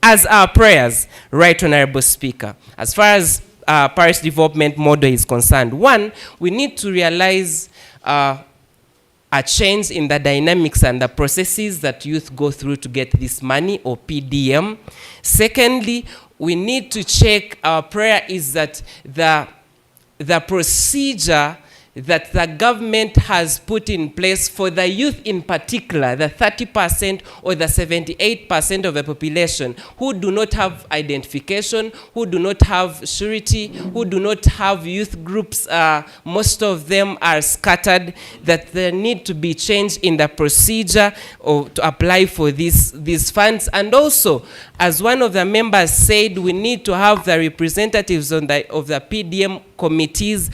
[SPEAKER 17] As our prayers, Right Honorable Speaker, as far as parish development model is concerned, one, we need to realize a change in the dynamics and the processes that youth go through to get this money, or PDM. Secondly, we need to check, our prayer is that the procedure that the government has put in place for the youth in particular, the 30% or the 78% of the population who do not have identification, who do not have surety, who do not have youth groups, most of them are scattered, that there need to be change in the procedure to apply for these funds. And also, as one of the members said, we need to have the representatives of the PDM committees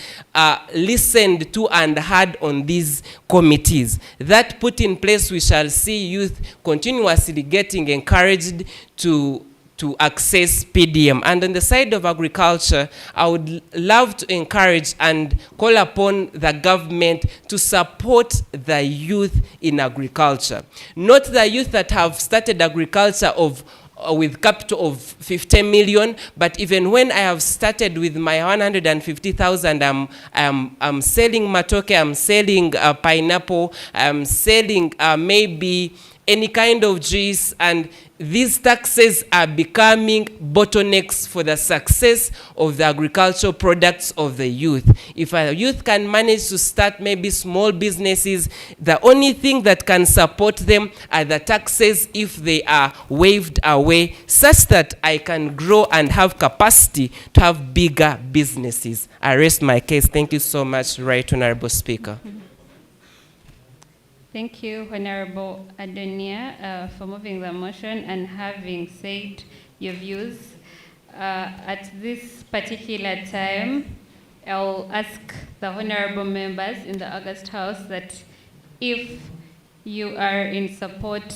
[SPEAKER 17] listened to and heard on these committees. That put in place, we shall see youth continuously getting encouraged to access PDM. And on the side of agriculture, I would love to encourage and call upon the government to support the youth in agriculture. Not the youth that have started agriculture with capital of 50 million, but even when I have started with my 150,000, I'm selling matoke, I'm selling pineapple, I'm selling maybe any kind of juice, and these taxes are becoming bottlenecks for the success of the agricultural products of the youth. If a youth can manage to start maybe small businesses, the only thing that can support them are the taxes if they are waived away, such that I can grow and have capacity to have bigger businesses. I rest my case. Thank you so much, Right Honorable Speaker.
[SPEAKER 15] Thank you, Honorable Adonia, for moving the motion and having said your views. At this particular time, I'll ask the honorable members in the August House that if you are in support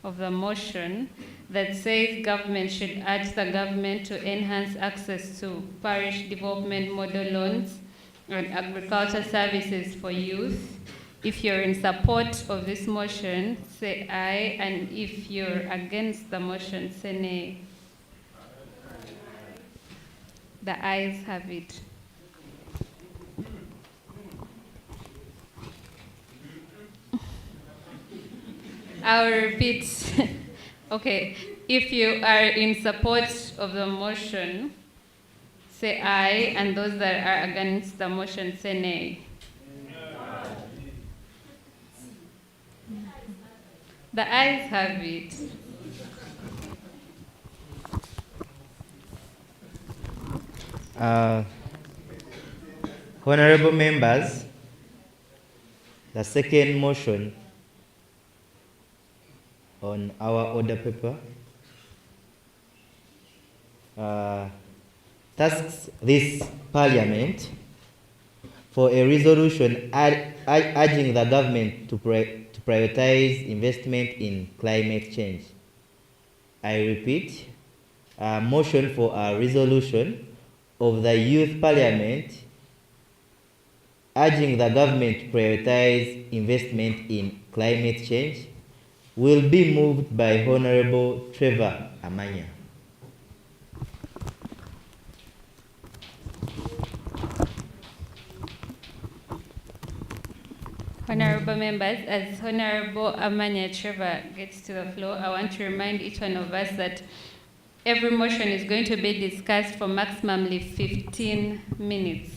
[SPEAKER 15] of the motion that says government should urge the government to enhance access to parish development model loans and agriculture services for youth, if you're in support of this motion, say aye, and if you're against the motion, say nay. The ayes have it. I'll repeat. Okay, if you are in support of the motion, say aye, and those that are against the motion, say nay. The ayes have it.
[SPEAKER 16] Honorable members, the second motion on our order paper tasks this Parliament for a resolution urging the government to prioritize investment in climate change. I repeat, a motion for a resolution of the Youth Parliament urging the government to prioritize investment in climate change will be moved by Honorable Trevor Amanya.
[SPEAKER 15] Honorable members, as Honorable Amanya Trevor gets to the floor, I want to remind each one of us that every motion is going to be discussed for maximally 15 minutes.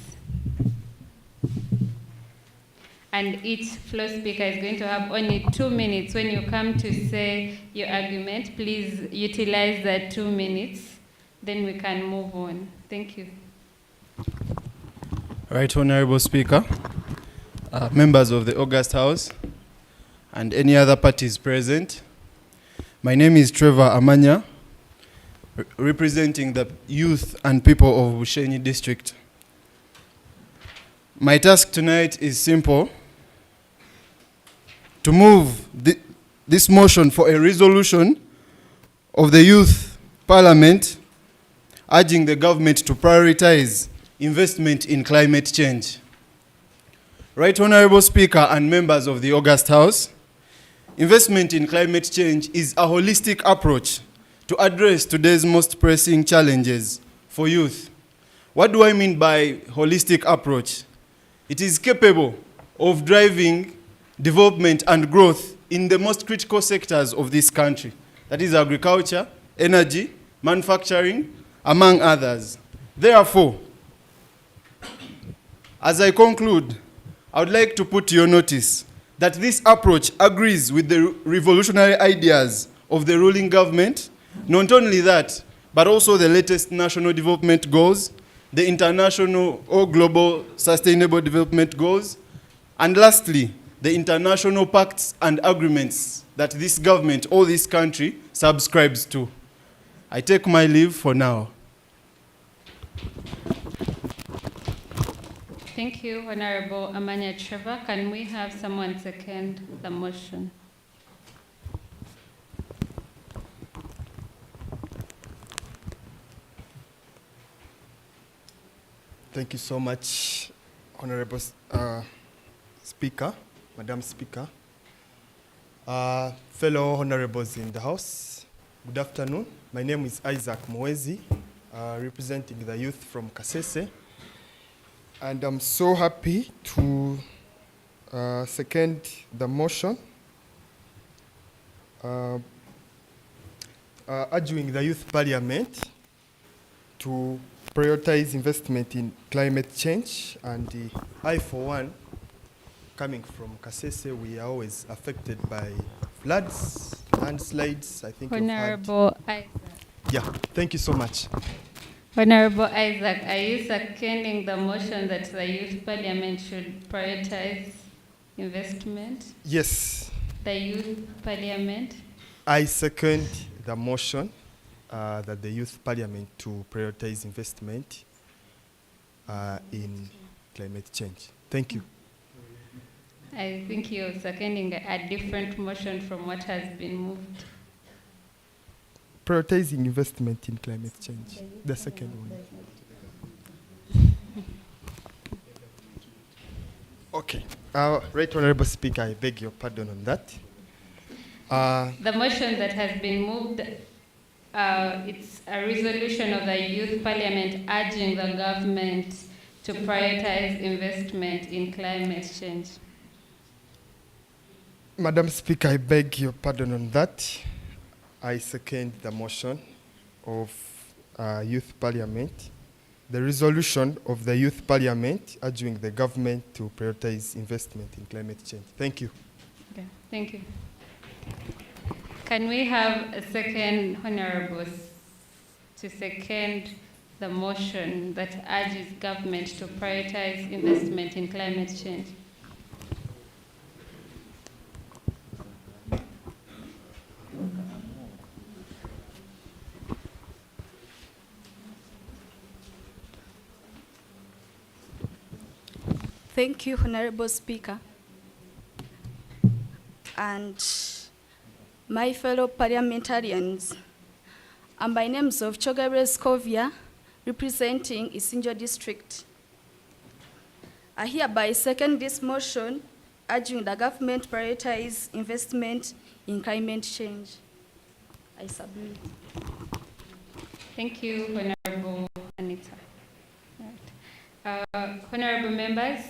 [SPEAKER 15] And each floor speaker is going to have only 2 minutes. When you come to say your argument, please utilize that 2 minutes, then we can move on. Thank you.
[SPEAKER 7] Right, Honorable Speaker, members of the August House, and any other parties present. My name is Trevor Amanya, representing the youth and people of Bushenyi District. My task tonight is simple: to move this motion for a resolution of the Youth Parliament urging the government to prioritize investment in climate change. Right, Honorable Speaker and members of the August House, investment in climate change is a holistic approach to address today's most pressing challenges for youth. What do I mean by holistic approach? It is capable of driving development and growth in the most critical sectors of this country, that is agriculture, energy, manufacturing, among others. Therefore, As I conclude, I would like to put to your notice that this approach agrees with the revolutionary ideas of the ruling government. Not only that, but also the latest national development goals, the international or global sustainable development goals, and lastly, the international pacts and agreements that this government or this country subscribes to. I take my leave for now.
[SPEAKER 15] Thank you, Honorable Amanya Trevor. Can we have someone second the motion?
[SPEAKER 5] Thank you so much, Honorable Speaker, Madam Speaker. Fellow honorables in the House, good afternoon. My name is Isaac Mwezi, representing the youth from Kasese. And I'm so happy to second the motion urging the Youth Parliament to prioritize investment in climate change. And I, for one, coming from Kasese, we are always affected by floods, landslides. I think
[SPEAKER 15] Honorable Isaac.
[SPEAKER 5] Yeah, thank you so much.
[SPEAKER 15] Honorable Isaac, are you seconding the motion that the Youth Parliament should prioritize investment?
[SPEAKER 5] Yes.
[SPEAKER 15] The Youth Parliament?
[SPEAKER 5] I second the motion that the Youth Parliament to prioritize investment in climate change. Thank you.
[SPEAKER 15] I think you're seconding a different motion from what has been moved.
[SPEAKER 5] Prioritizing investment in climate change, the second one. Okay. Right, Honorable Speaker, I beg your pardon on that.
[SPEAKER 15] The motion that has been moved, it's a resolution of the Youth Parliament urging the government to prioritize investment in climate change.
[SPEAKER 5] Madam Speaker, I beg your pardon on that. I second the motion of Youth Parliament, the resolution of the Youth Parliament urging the government to prioritize investment in climate change. Thank you.
[SPEAKER 15] Okay, thank you. Can we have a second, Honorables, to second the motion that urges government to prioritize investment in climate change?
[SPEAKER 21] Thank you, Honorable Speaker. And my fellow parliamentarians, I'm by names of Chogabre Scovia, representing Isinjo District. I hereby second this motion, urging the government prioritize investment in climate change. I submit.
[SPEAKER 15] Thank you, Honorable Anita. Right. Honorable members,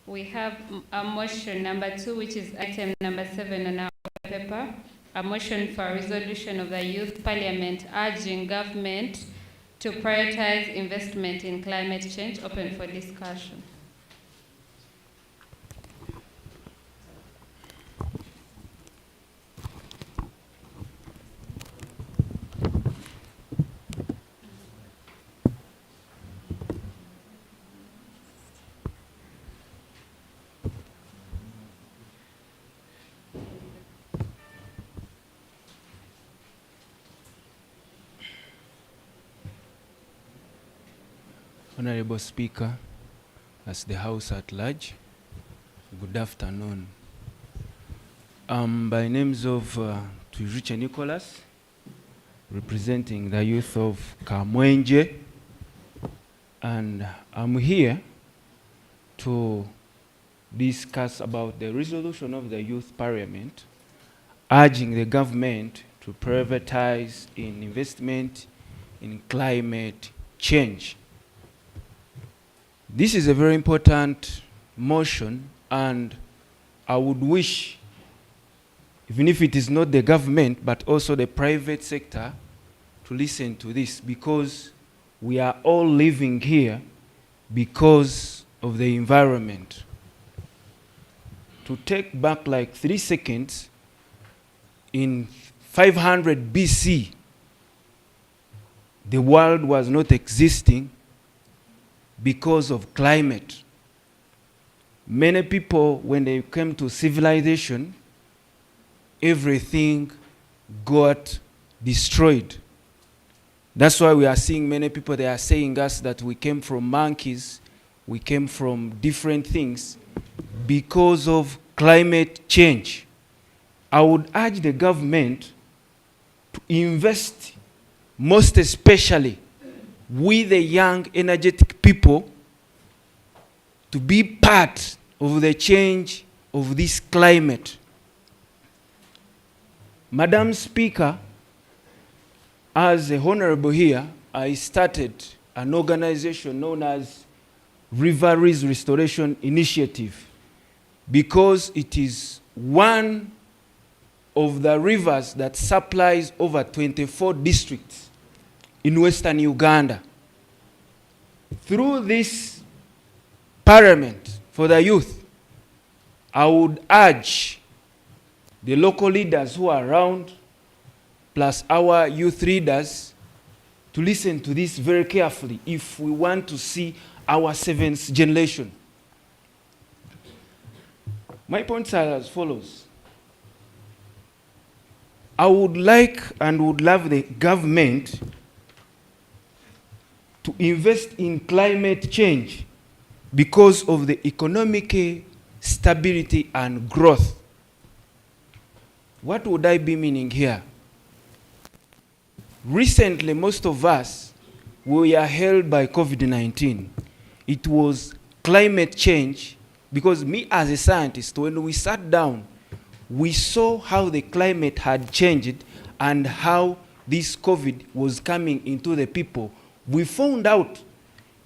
[SPEAKER 15] we have a motion number 2, which is item number 7 on our paper, a motion for a resolution of the Youth Parliament urging government to prioritize investment in climate change. Open for discussion.
[SPEAKER 22] Honorable Speaker, as the House at large, good afternoon. By names of Tujuche Nicholas, representing the youth of Kamwenje, and I'm here to discuss about the resolution of the Youth Parliament urging the government to privatize in investment in climate change. This is a very important motion, and I would wish, even if it is not the government, but also the private sector, to listen to this, because we are all living here because of the environment. To take back like 3 seconds, in 500 BC, the world was not existing because of climate. Many people, when they came to civilization, everything got destroyed. That's why we are seeing many people, they are saying us that we came from monkeys, we came from different things because of climate change. I would urge the government to invest, most especially with the young, energetic people, to be part of the change of this climate. Madam Speaker, as a honorable here, I started an organization known as Riveries Restoration Initiative because it is one of the rivers that supplies over 24 districts in Western Uganda. Through this Parliament for the youth, I would urge the local leaders who are around, plus our youth leaders, to listen to this very carefully if we want to see our 7th generation. My points are as follows. I would like and would love the government to invest in climate change because of the economic stability and growth. What would I be meaning here? Recently, most of us were held by COVID-19. It was climate change because me as a scientist, when we sat down, we saw how the climate had changed and how this COVID was coming into the people. We found out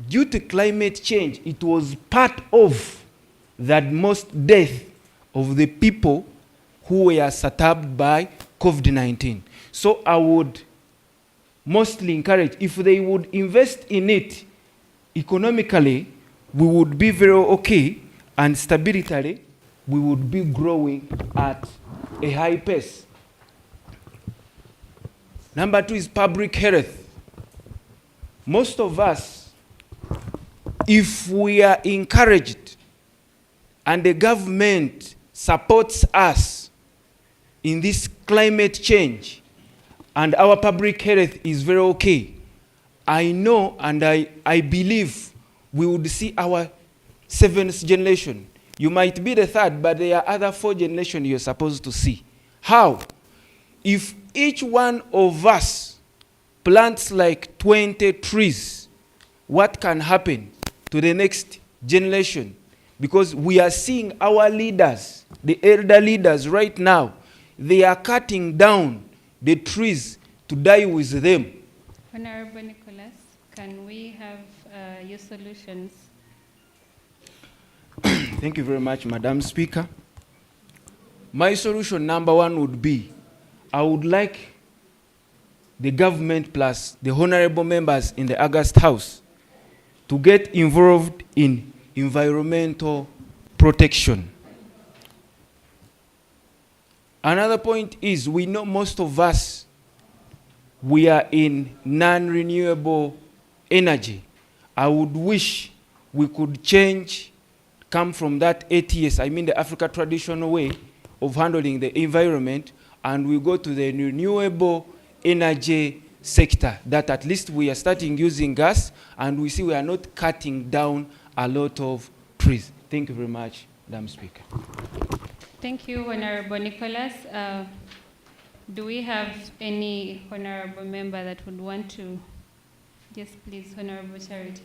[SPEAKER 22] due to climate change, it was part of that most death of the people who were stabbed by COVID-19. So I would mostly encourage, if they would invest in it economically, we would be very okay, and stability, we would be growing at a high pace. Number 2 is public health. Most of us, if we are encouraged and the government supports us in this climate change and our public health is very okay, I know and I believe we would see our 7th generation. You might be the 3rd, but there are other 4 generations you're supposed to see. How? If each one of us plants like 20 trees, what can happen to the next generation? Because we are seeing our leaders, the elder leaders right now, they are cutting down the trees to die with them.
[SPEAKER 15] Honorable Nicholas, can we have your solutions?
[SPEAKER 22] Thank you very much, Madam Speaker. My solution number 1 would be, I would like the government plus the honorable members in the August House to get involved in environmental protection. Another point is, we know most of us, we are in non-renewable energy. I would wish we could come from that ATS, I mean the Africa traditional way of handling the environment, and we go to the renewable energy sector, that at least we are starting using gas, and we see we are not cutting down a lot of trees. Thank you very much, Madam Speaker.
[SPEAKER 15] Thank you, Honorable Nicholas. Do we have any honorable member that would want to? Yes, please, Honorable Charity.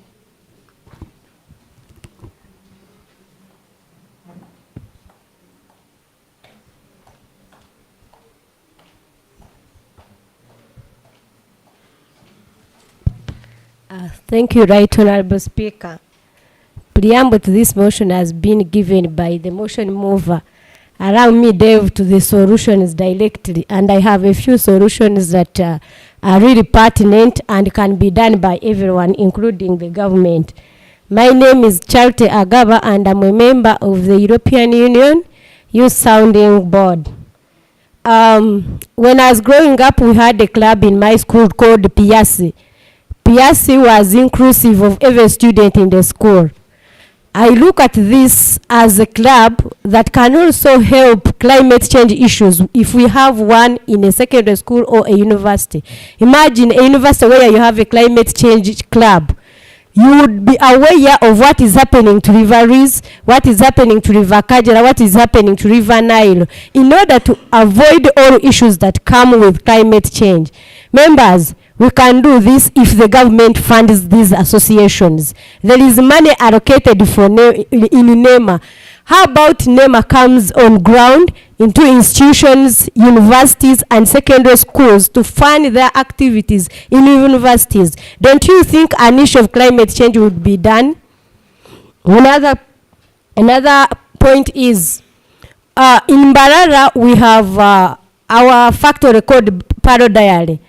[SPEAKER 27] Thank you, Right Honorable Speaker. Preamble to this motion has been given by the motion mover. Allow me delve to the solutions directly, and I have a few solutions that are really pertinent and can be done by everyone, including the government. My name is Charity Agaba and I'm a member of the European Union Youth Sounding Board. When I was growing up, we had a club in my school called Piasi. Piasi was inclusive of every student in the school. I look at this as a club that can also help climate change issues if we have one in a secondary school or a university. Imagine a university where you have a climate change club. You would be aware of what is happening to River Rees, what is happening to River Kajara, what is happening to River Nile, in order to avoid all issues that come with climate change. Members, we can do this if the government funds these associations. There is money allocated for in NEMA. How about NEMA comes on ground into institutions, universities, and secondary schools to fund their activities in universities? Don't you think an issue of climate change would be done? Another point is, in Mbarara, we have our factory called Paro Diary.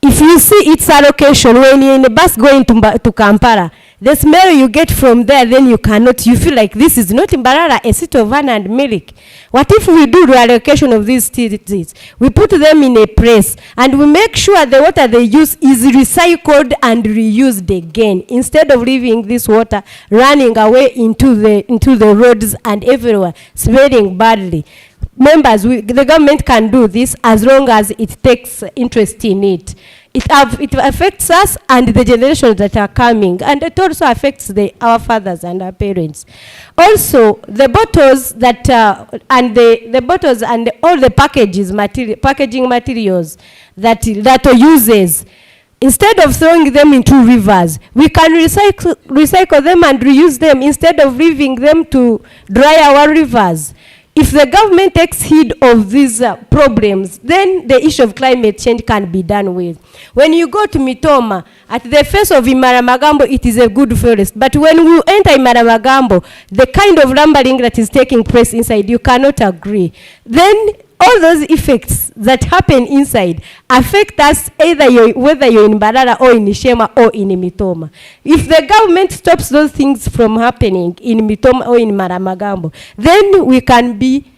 [SPEAKER 27] If you see its allocation, when you're in a bus going to Kampala, the smell you get from there, then you feel like this is not Mbarara, a city of honey and milk. What if we do the allocation of these cities? We put them in a place and we make sure the water they use is recycled and reused again, instead of leaving this water running away into the roads and everywhere, smelling badly. Members, the government can do this as long as it takes interest in it. It affects us and the generations that are coming, and it also affects our fathers and our parents. Also, the bottles that and the bottles and all the packaging materials that uses, instead of throwing them into rivers, we can recycle them and reuse them instead of leaving them to dry our rivers. If the government takes heed of these problems, then the issue of climate change can be done with. When you go to Mitoma, at the face of Imaramagambo, it is a good forest. But when you enter Imaramagambo, the kind of lumbering that is taking place inside, you cannot agree. Then all those effects that happen inside affect us whether you're in Mbarara or in Ishema or in Mitoma. If the government stops those things from happening in Mitoma or in Maramagambo, then we can be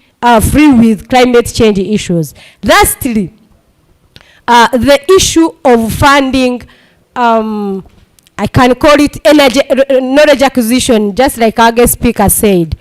[SPEAKER 27] free with climate change issues. Lastly, the issue of funding, I can call it knowledge acquisition, just like our guest speaker said.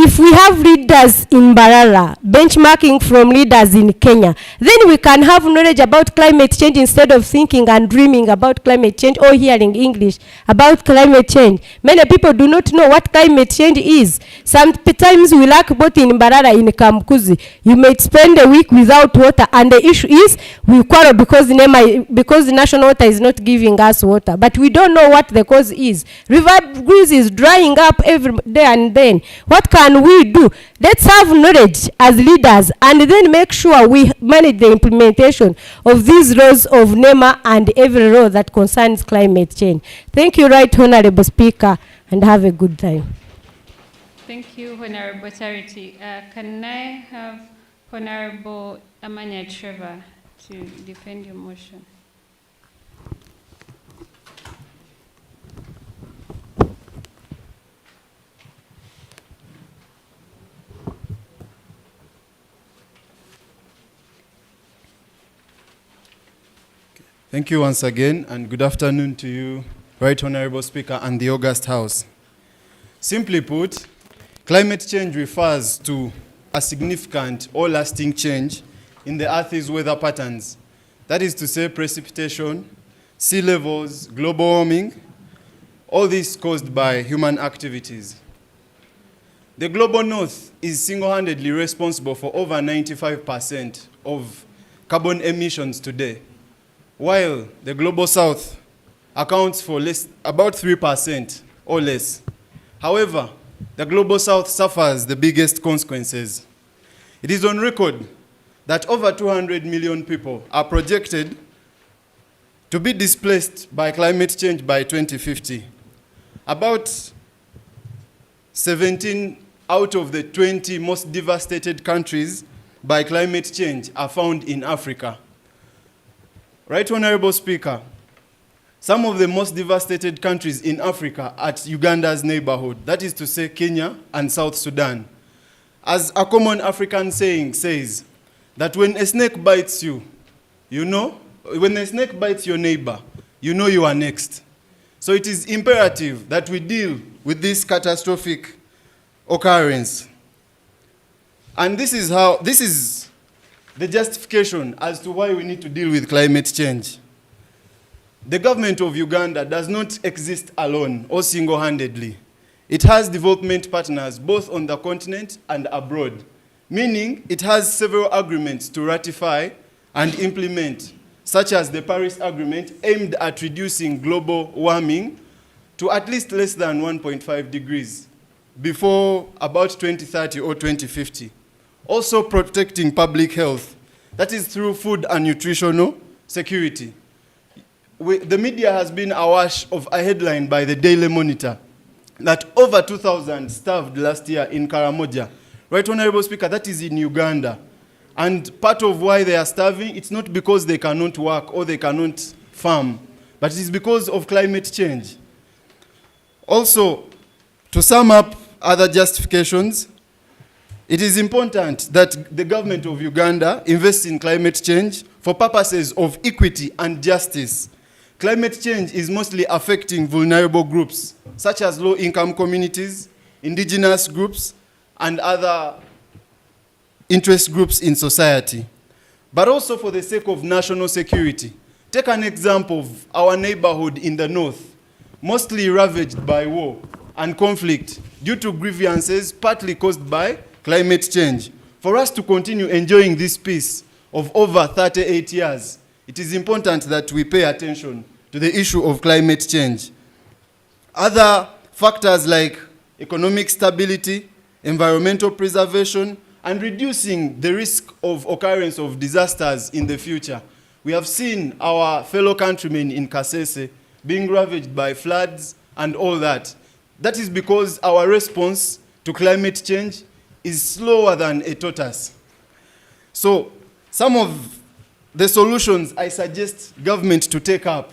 [SPEAKER 27] If we have leaders in Mbarara benchmarking from leaders in Kenya, then we can have knowledge about climate change instead of thinking and dreaming about climate change or hearing English about climate change. Many people do not know what climate change is. Sometimes we lack both in Mbarara and in Kamkuzi. You may spend a week without water, and the issue is we quarrel because the national water is not giving us water. But we don't know what the cause is. River Greece is drying up every day and then. What can we do? Let's have knowledge as leaders and then make sure we manage the implementation of these laws of NEMA and every law that concerns climate change. Thank you, Right Honorable Speaker, and have a good time.
[SPEAKER 15] Thank you, Honorable Charity. Can I have Honorable Amanya Trevor to defend your motion?
[SPEAKER 7] Thank you once again, and good afternoon to you, Right Honorable Speaker, and the August House. Simply put, climate change refers to a significant or lasting change in the Earth's weather patterns. That is to say, precipitation, sea levels, global warming, all this caused by human activities. The global north is single-handedly responsible for over 95% of carbon emissions today, while the global south accounts for about 3% or less. However, the global south suffers the biggest consequences. It is on record that over 200 million people are projected to be displaced by climate change by 2050. About 17 out of the 20 most devastated countries by climate change are found in Africa. Right Honorable Speaker, some of the most devastated countries in Africa at Uganda's neighborhood, that is to say Kenya and South Sudan. As a common African saying says, that when a snake bites you, you know, when a snake bites your neighbor, you know you are next. So it is imperative that we deal with this catastrophic occurrence. And this is the justification as to why we need to deal with climate change. The government of Uganda does not exist alone or single-handedly. It has development partners both on the continent and abroad, meaning it has several agreements to ratify and implement, such as the Paris Agreement aimed at reducing global warming to at least less than 1.5 degrees before about 2030 or 2050. Also protecting public health, that is through food and nutritional security. The media has been awash of a headline by the Daily Monitor that over 2,000 starved last year in Karamoja. Right, Honorable Speaker, that is in Uganda. And part of why they are starving, it's not because they cannot work or they cannot farm, but it is because of climate change. Also, to sum up other justifications, it is important that the government of Uganda invests in climate change for purposes of equity and justice. Climate change is mostly affecting vulnerable groups, such as low-income communities, indigenous groups, and other interest groups in society, but also for the sake of national security. Take an example of our neighborhood in the north, mostly ravaged by war and conflict due to grievances partly caused by climate change. For us to continue enjoying this peace of over 38 years, it is important that we pay attention to the issue of climate change. Other factors like economic stability, environmental preservation, and reducing the risk of occurrence of disasters in the future. We have seen our fellow countrymen in Kasese being ravaged by floods and all that. That is because our response to climate change is slower than a tortoise. So some of the solutions I suggest government to take up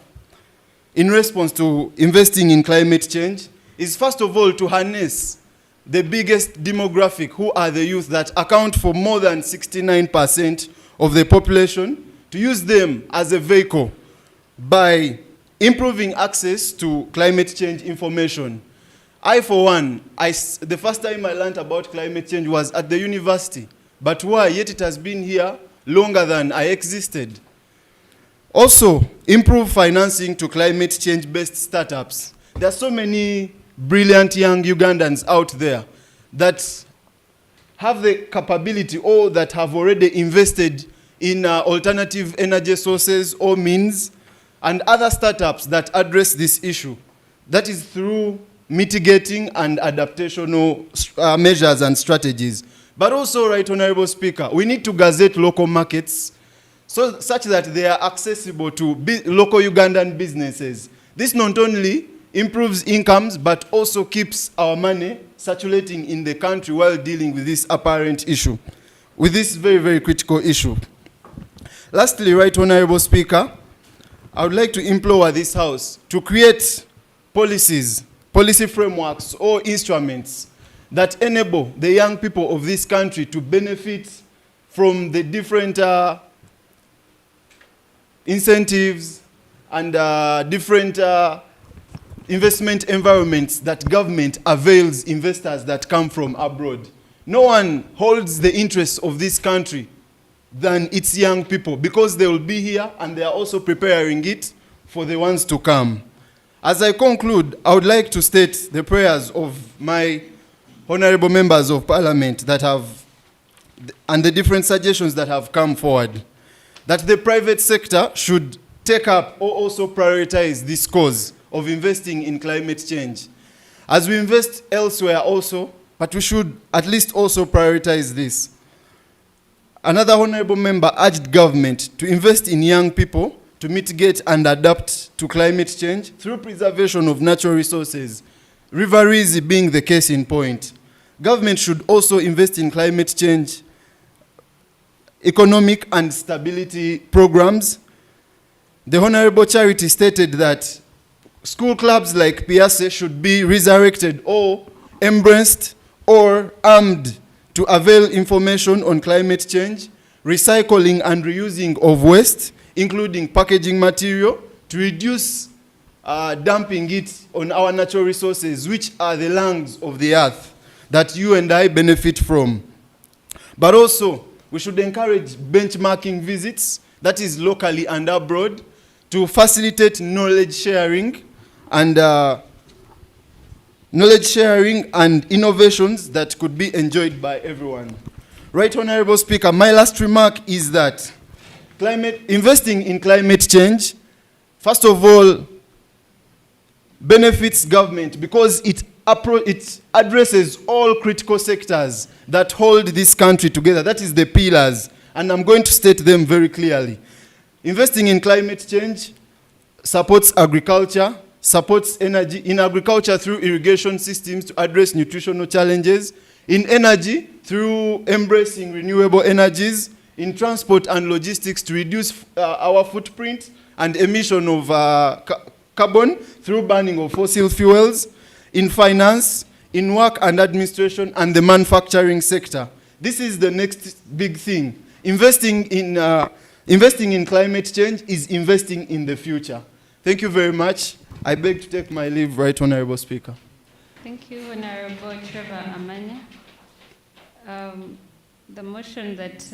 [SPEAKER 7] in response to investing in climate change is first of all to harness the biggest demographic, who are the youth that account for more than 69% of the population, to use them as a vehicle by improving access to climate change information. I, for one, the first time I learned about climate change was at the university. But why? Yet it has been here longer than I existed. Also, improve financing to climate change-based startups. There are so many brilliant young Ugandans out there that have the capability or that have already invested in alternative energy sources or means and other startups that address this issue. That is through mitigating and adaptational measures and strategies. But also, Right Honorable Speaker, we need to gazette local markets such that they are accessible to local Ugandan businesses. This not only improves incomes, but also keeps our money circulating in the country while dealing with this apparent issue, with this very, very critical issue. Lastly, Right Honorable Speaker, I would like to implore this House to create policy frameworks or instruments that enable the young people of this country to benefit from the different incentives and different investment environments that government avails investors that come from abroad. No one holds the interests of this country than its young people, because they will be here and they are also preparing it for the ones to come. As I conclude, I would like to state the prayers of my honorable members of parliament that have, and the different suggestions that have come forward, that the private sector should take up or also prioritize this cause of investing in climate change. As we invest elsewhere also, but we should at least also prioritize this. Another honorable member urged government to invest in young people to mitigate and adapt to climate change through preservation of natural resources, River Easy being the case in point. Government should also invest in climate change, economic and stability programs, the Honorable Charity stated that school clubs like Piase should be resurrected or embraced or armed to avail information on climate change, recycling and reusing of waste, including packaging material, to reduce dumping it on our natural resources, which are the lungs of the earth that you and I benefit from. But also, we should encourage benchmarking visits, that is locally and abroad, to facilitate knowledge sharing and innovations that could be enjoyed by everyone. Right, Honorable Speaker, my last remark is that investing in climate change, first of all, benefits government because it addresses all critical sectors that hold this country together. That is the pillars, and I'm going to state them very clearly. Investing in climate change supports agriculture, supports energy, in agriculture through irrigation systems to address nutritional challenges, in energy through embracing renewable energies, in transport and logistics to reduce our footprint and emission of carbon through burning of fossil fuels, in finance, in work and administration, and the manufacturing sector. This is the next big thing. Investing in climate change is investing in the future. Thank you very much. I beg to take my leave, Right Honorable Speaker.
[SPEAKER 15] Thank you, Honorable Trevor Amanya. The motion that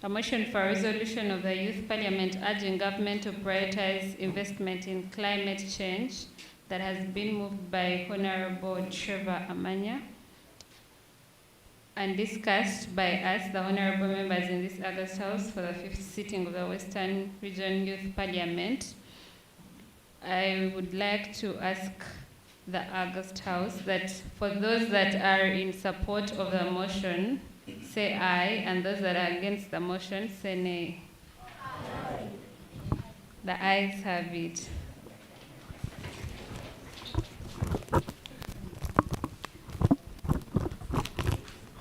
[SPEAKER 15] a motion for a resolution of the Youth Parliament urging government to prioritize investment in climate change that has been moved by Honorable Trevor Amanya and discussed by us, the honorable members in this August House for the 5th sitting of the Western Region Youth Parliament. I would like to ask the August House that for those that are in support of the motion, say aye, and those that are against the motion, say nay. Aye. The ayes have it.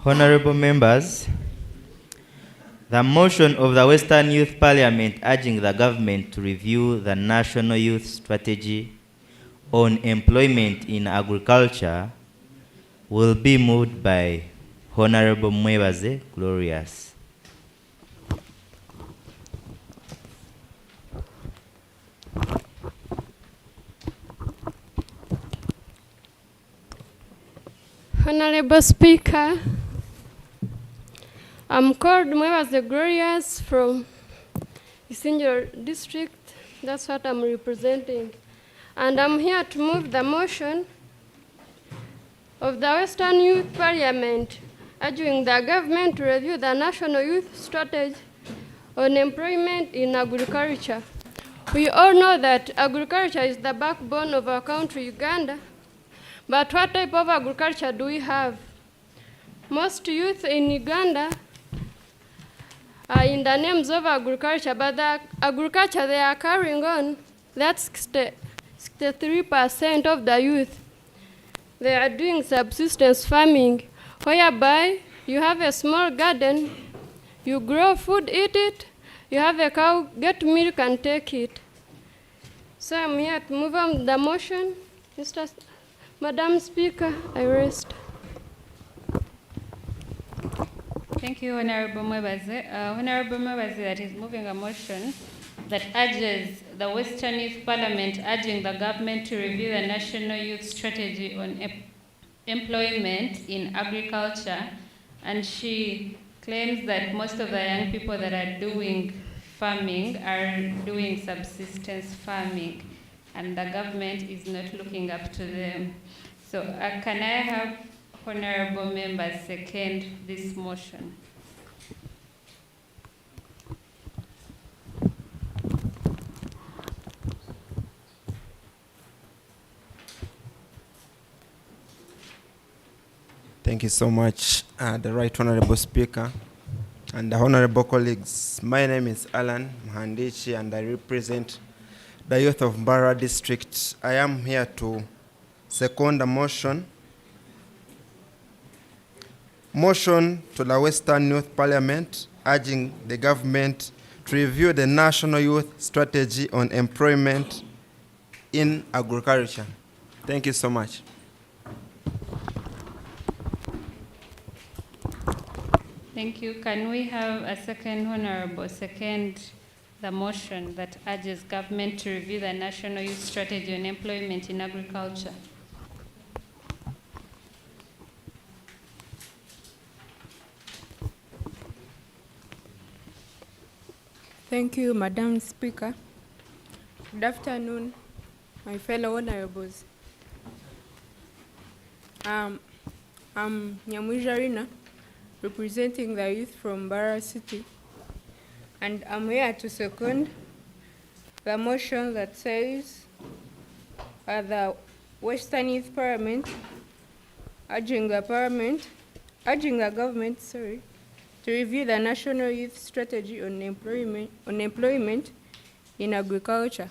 [SPEAKER 3] Honorable members, the motion of the Western Youth Parliament urging the government to review the National Youth Strategy on employment in agriculture will be moved by Honorable Mwebaze Glorious.
[SPEAKER 6] Honorable Speaker, I'm called Mwebaze Glorious from Isinjo District. That's what I'm representing. And I'm here to move the motion of the Western Youth Parliament urging the government to review the National Youth Strategy on employment in agriculture. We all know that agriculture is the backbone of our country, Uganda. But what type of agriculture do we have? Most youth in Uganda are in the names of agriculture, but the agriculture they are carrying on, that's 63% of the youth. They are doing subsistence farming, whereby you have a small garden, you grow food, eat it, you have a cow, get milk and take it. So I'm here to move on the motion. Madam Speaker, I rest.
[SPEAKER 15] Thank you, Honorable Mwebaze. Honorable Mwebaze that is moving a motion that urges the Western Youth Parliament urging the government to review the National Youth Strategy on employment in agriculture, and she claims that most of the young people that are doing farming are doing subsistence farming, and the government is not looking up to them. So can I have honorable members second this motion?
[SPEAKER 8] Thank you so much, the Right Honorable Speaker and the honorable colleagues. My name is Alan Mhandichi and I represent the youth of Mbarara District. I am here to second the motion to the Western Youth Parliament urging the government to review the National Youth Strategy on Employment in Agriculture. Thank you so much.
[SPEAKER 15] Thank you. Can we have a second honorable second the motion that urges government to review the National Youth Strategy on Employment in Agriculture?
[SPEAKER 4] Thank you, Madam Speaker. Good afternoon, my fellow honorables. I'm Nyamwijarina, representing the youth from Mbarara City, and I'm here to second the motion that says the Western Youth Parliament urging the government, to review the National Youth Strategy on employment in agriculture.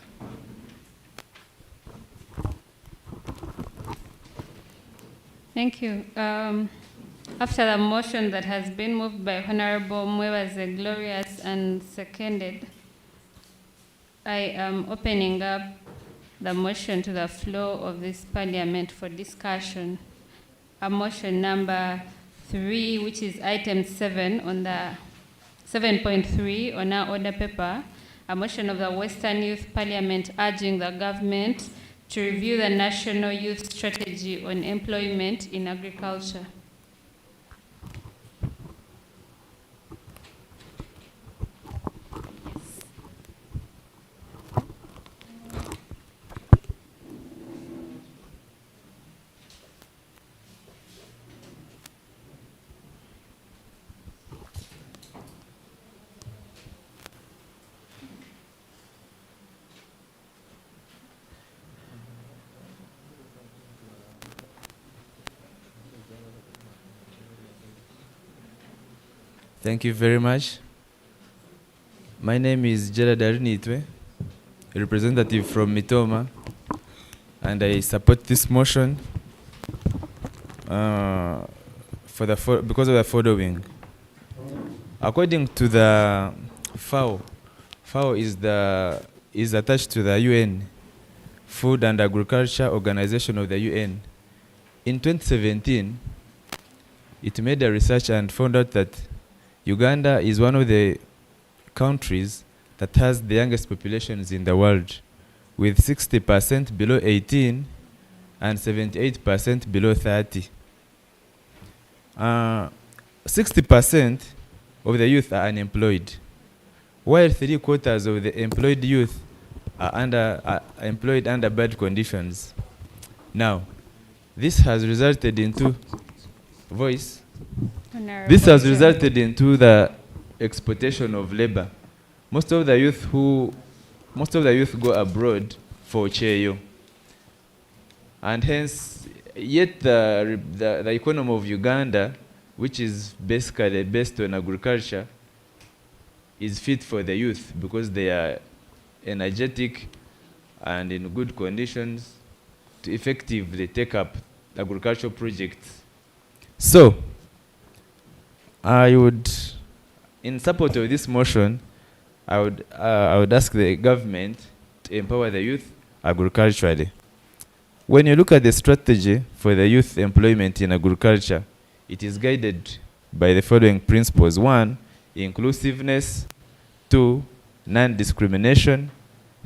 [SPEAKER 15] Thank you. After the motion that has been moved by Honorable Mwebaze Glorious and seconded, I am opening up the motion to the floor of this parliament for discussion. A motion number 3, which is item 7 on the 7.3 on our order paper, a motion of the Western Youth Parliament urging the government to review the National Youth Strategy on Employment in Agriculture.
[SPEAKER 9] Thank you very much. My name is Gerard Arinitwe, a representative from Mitoma, and I support this motion because of the following. According to the FAO is attached to the UN, Food and Agriculture Organization of the UN. In 2017, it made a research and found out that Uganda is one of the countries that has the youngest populations in the world, with 60% below 18 and 78% below 30. 60% of the youth are unemployed, while 3/4 of the employed youth are employed under bad conditions. Now, this has resulted into This has resulted into the exploitation of labor. Most of the youth go abroad for cheyo, and hence, yet the economy of Uganda, which is basically based on agriculture, is fit for the youth because they are energetic and in good conditions to effectively take up agricultural projects. So, I would, in support of this motion, I would ask the government to empower the youth agriculturally. When you look at the strategy for the youth employment in agriculture, it is guided by the following principles. 1, inclusiveness. 2, non-discrimination.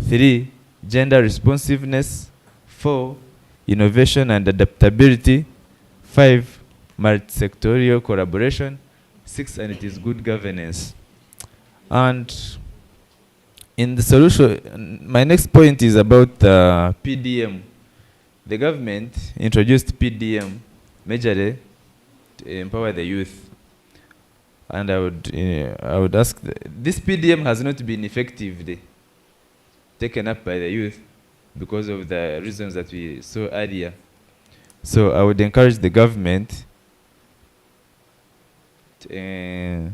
[SPEAKER 9] 3, gender responsiveness. 4, innovation and adaptability. 5, multi-sectorial collaboration. 6, and it is good governance. And in the solution, my next point is about PDM. The government introduced PDM majorly to empower the youth. And I would ask, this PDM has not been effectively taken up by the youth because of the reasons that we saw earlier. So I would encourage the government to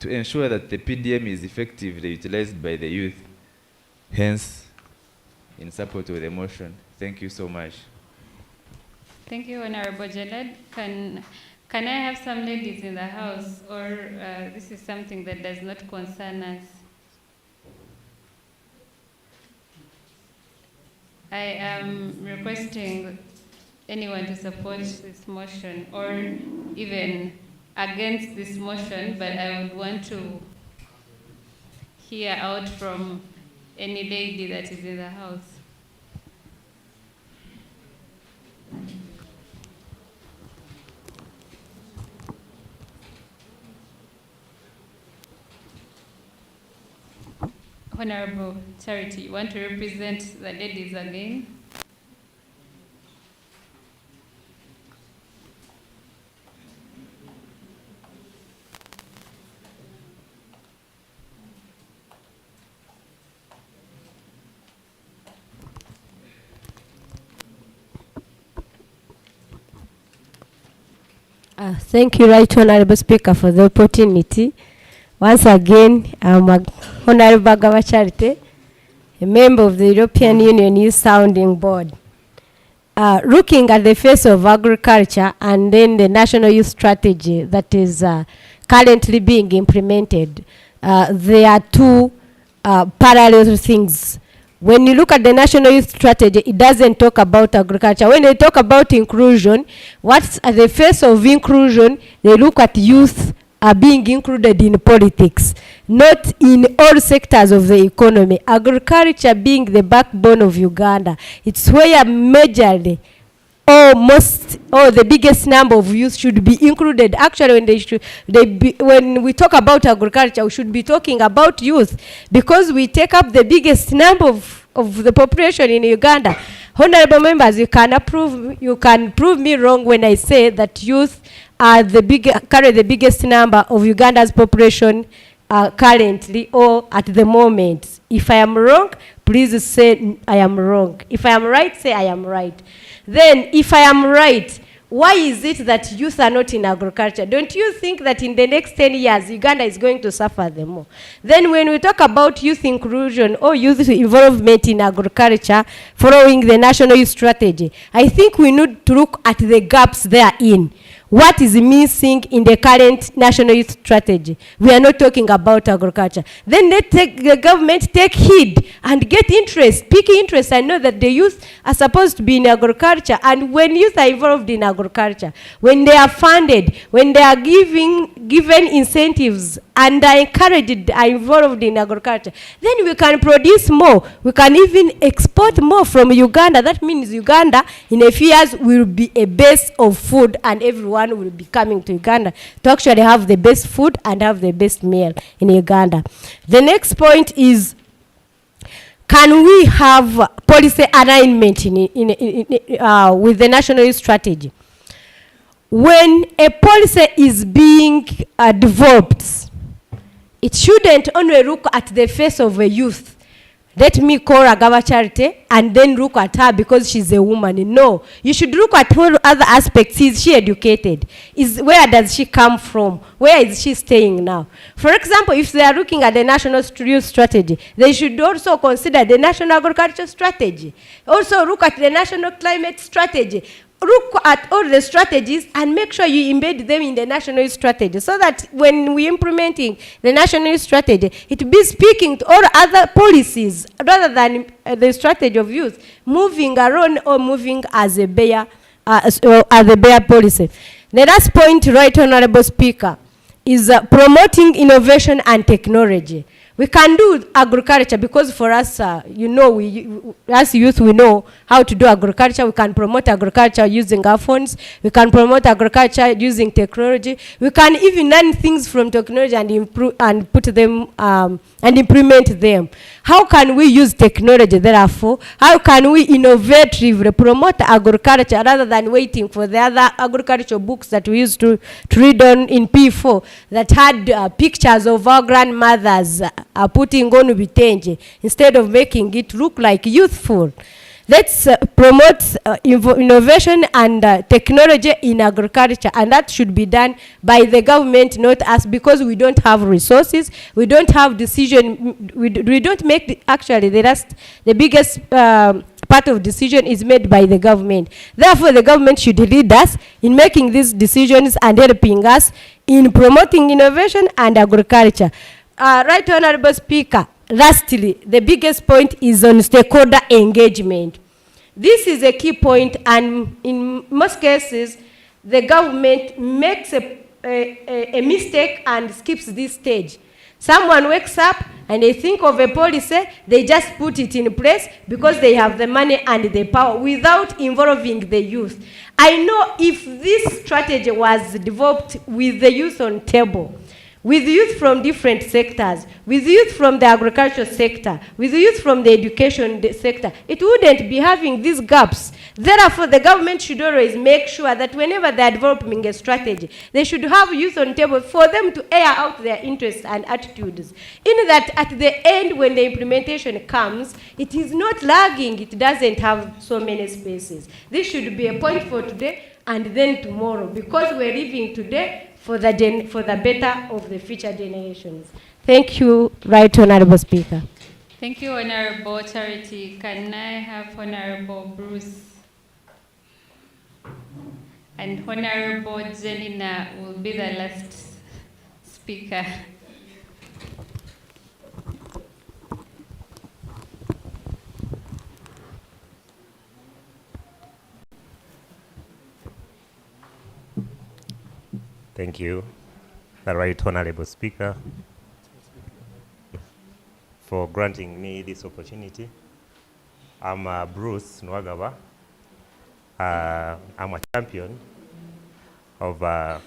[SPEAKER 9] ensure that the PDM is effectively utilized by the youth, hence in support of the motion. Thank you so much.
[SPEAKER 15] Thank you, Honorable Jalad. Can Can I have some ladies in the house, or this is something that does not concern us? I am requesting anyone to support this motion or even against this motion, but I would want to hear out from any lady that is in the house. Honorable Charity, you want to represent the ladies again?
[SPEAKER 27] Thank you, Right Honorable Speaker, for the opportunity. Once again, I'm Honorable Gava Charity, a member of the European Union Youth Sounding Board. Looking at the face of agriculture and then the National Youth Strategy that is currently being implemented, there are two parallel things. When you look at the National Youth Strategy, it doesn't talk about agriculture. When they talk about inclusion, what's at the face of inclusion, they look at youth being included in politics, not in all sectors of the economy. Agriculture being the backbone of Uganda, it's where majorly the biggest number of youth should be included. Actually, when we talk about agriculture, we should be talking about youth, because we take up the biggest number of the population in Uganda. Honorable members, you can prove me wrong when I say that youth are carry the biggest number of Uganda's population currently or at the moment. If I am wrong, please say I am wrong. If I am right, say I am right. Then, if I am right, why is it that youth are not in agriculture? Don't you think that in the next 10 years, Uganda is going to suffer the more? Then when we talk about youth inclusion or youth involvement in agriculture following the National Youth Strategy, I think we need to look at the gaps therein. What is missing in the current National Youth Strategy? We are not talking about agriculture. Then let the government take heed and get interest, pick interest, and know that the youth are supposed to be in agriculture. And when youth are involved in agriculture, when they are funded, when they are given incentives and are encouraged, are involved in agriculture, then we can produce more. We can even export more from Uganda. That means Uganda in a few years will be a base of food, and everyone will be coming to Uganda to actually have the best food and have the best meal in Uganda. The next point is, can we have policy alignment with the National Youth Strategy? When a policy is being developed, it shouldn't only look at the face of a youth. Let me call Agava Charity and then look at her because she's a woman. No, you should look at all other aspects. Is she educated? Where does she come from? Where is she staying now? For example, if they are looking at the National Youth Strategy, they should also consider the National Agriculture Strategy. Also look at the National Climate Strategy. Look at all the strategies and make sure you embed them in the National Youth Strategy, so that when we're implementing the National Youth Strategy, it be speaking to all other policies rather than the strategy of youth moving around or moving as a bare policy. The last point, Right Honorable Speaker, is promoting innovation and technology. We can do agriculture because for us, as youth, we know how to do agriculture. We can promote agriculture using our phones. We can promote agriculture using technology. We can even learn things from technology and improve and put them and implement them. How can we use technology, therefore? How can we innovatively promote agriculture rather than waiting for the other agricultural books that we used to read on in P4 that had pictures of our grandmothers putting on vitenje instead of making it look like youthful? Let's promote innovation and technology in agriculture, and that should be done by the government, not us, because we don't have resources, we don't have decision, we don't make the biggest part of decision is made by the government. Therefore, the government should lead us in making these decisions and helping us in promoting innovation and agriculture. Right Honorable Speaker, lastly, the biggest point is on stakeholder engagement. This is a key point, and in most cases, the government makes a mistake and skips this stage. Someone wakes up and they think of a policy, they just put it in place because they have the money and the power without involving the youth. I know if this strategy was developed with the youth on table, with youth from different sectors, with youth from the agriculture sector, with youth from the education sector, it wouldn't be having these gaps. Therefore, the government should always make sure that whenever they are developing a strategy, they should have youth on table for them to air out their interests and attitudes. In that, at the end, when the implementation comes, it is not lagging, it doesn't have so many spaces. This should be a point for today and then tomorrow, because we're living today for the better of the future generations. Thank you, Right Honorable Speaker.
[SPEAKER 15] Thank you, Honorable Charity. Can I have Honorable Bruce? And Honorable Janina will be the last speaker.
[SPEAKER 10] Thank you, the Right Honorable Speaker, for granting me this opportunity. I'm Bruce Nwagaba. I'm a champion of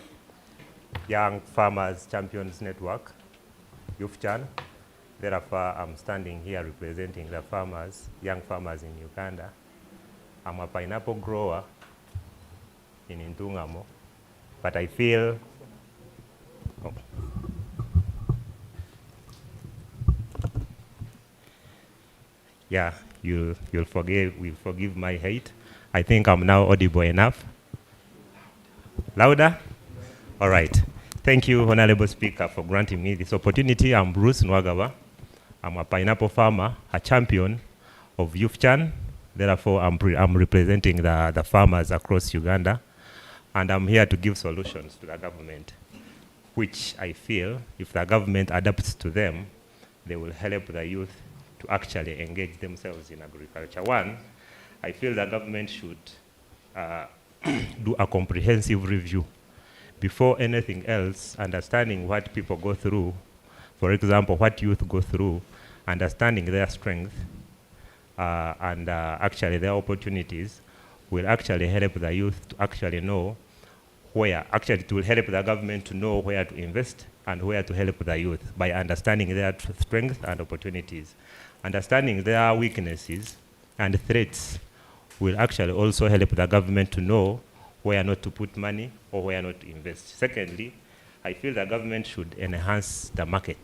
[SPEAKER 10] Young Farmers Champions Network, YouthChan. Therefore, I'm standing here representing the farmers, young farmers in Uganda. I'm a pineapple grower in Ntungamo. But I feel yeah, you'll forgive my hate. I think I'm now audible enough. Louder? All right. Thank you, Honorable Speaker, for granting me this opportunity. I'm Bruce Nwagaba. I'm a pineapple farmer, a champion of YouthChan. Therefore, I'm representing the farmers across Uganda. And I'm here to give solutions to the government, which I feel if the government adapts to them, they will help the youth to actually engage themselves in agriculture. One, I feel the government should do a comprehensive review. Before anything else, understanding what people go through, for example, what youth go through, understanding their strength and actually their opportunities will actually help the youth to actually know where, actually it will help the government to know where to invest and where to help the youth by understanding their strengths and opportunities. Understanding their weaknesses and threats will actually also help the government to know where not to put money or where not to invest. Secondly, I feel the government should enhance the market.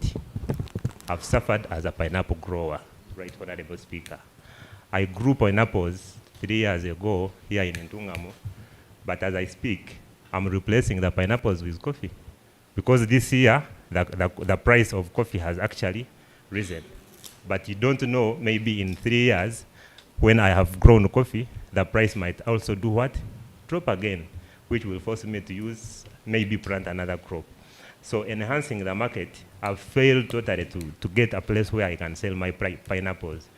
[SPEAKER 10] I've suffered as a pineapple grower, Right Honorable Speaker. I grew pineapples 3 years ago here in Ntungamo, but as I speak, I'm replacing the pineapples with coffee because this year the price of coffee has actually risen. But you don't know, maybe in 3 years, when I have grown coffee, the price might also do what? Drop again, which will force me to maybe plant another crop. So enhancing the market, I've failed totally to get a place where I can sell my pineapples.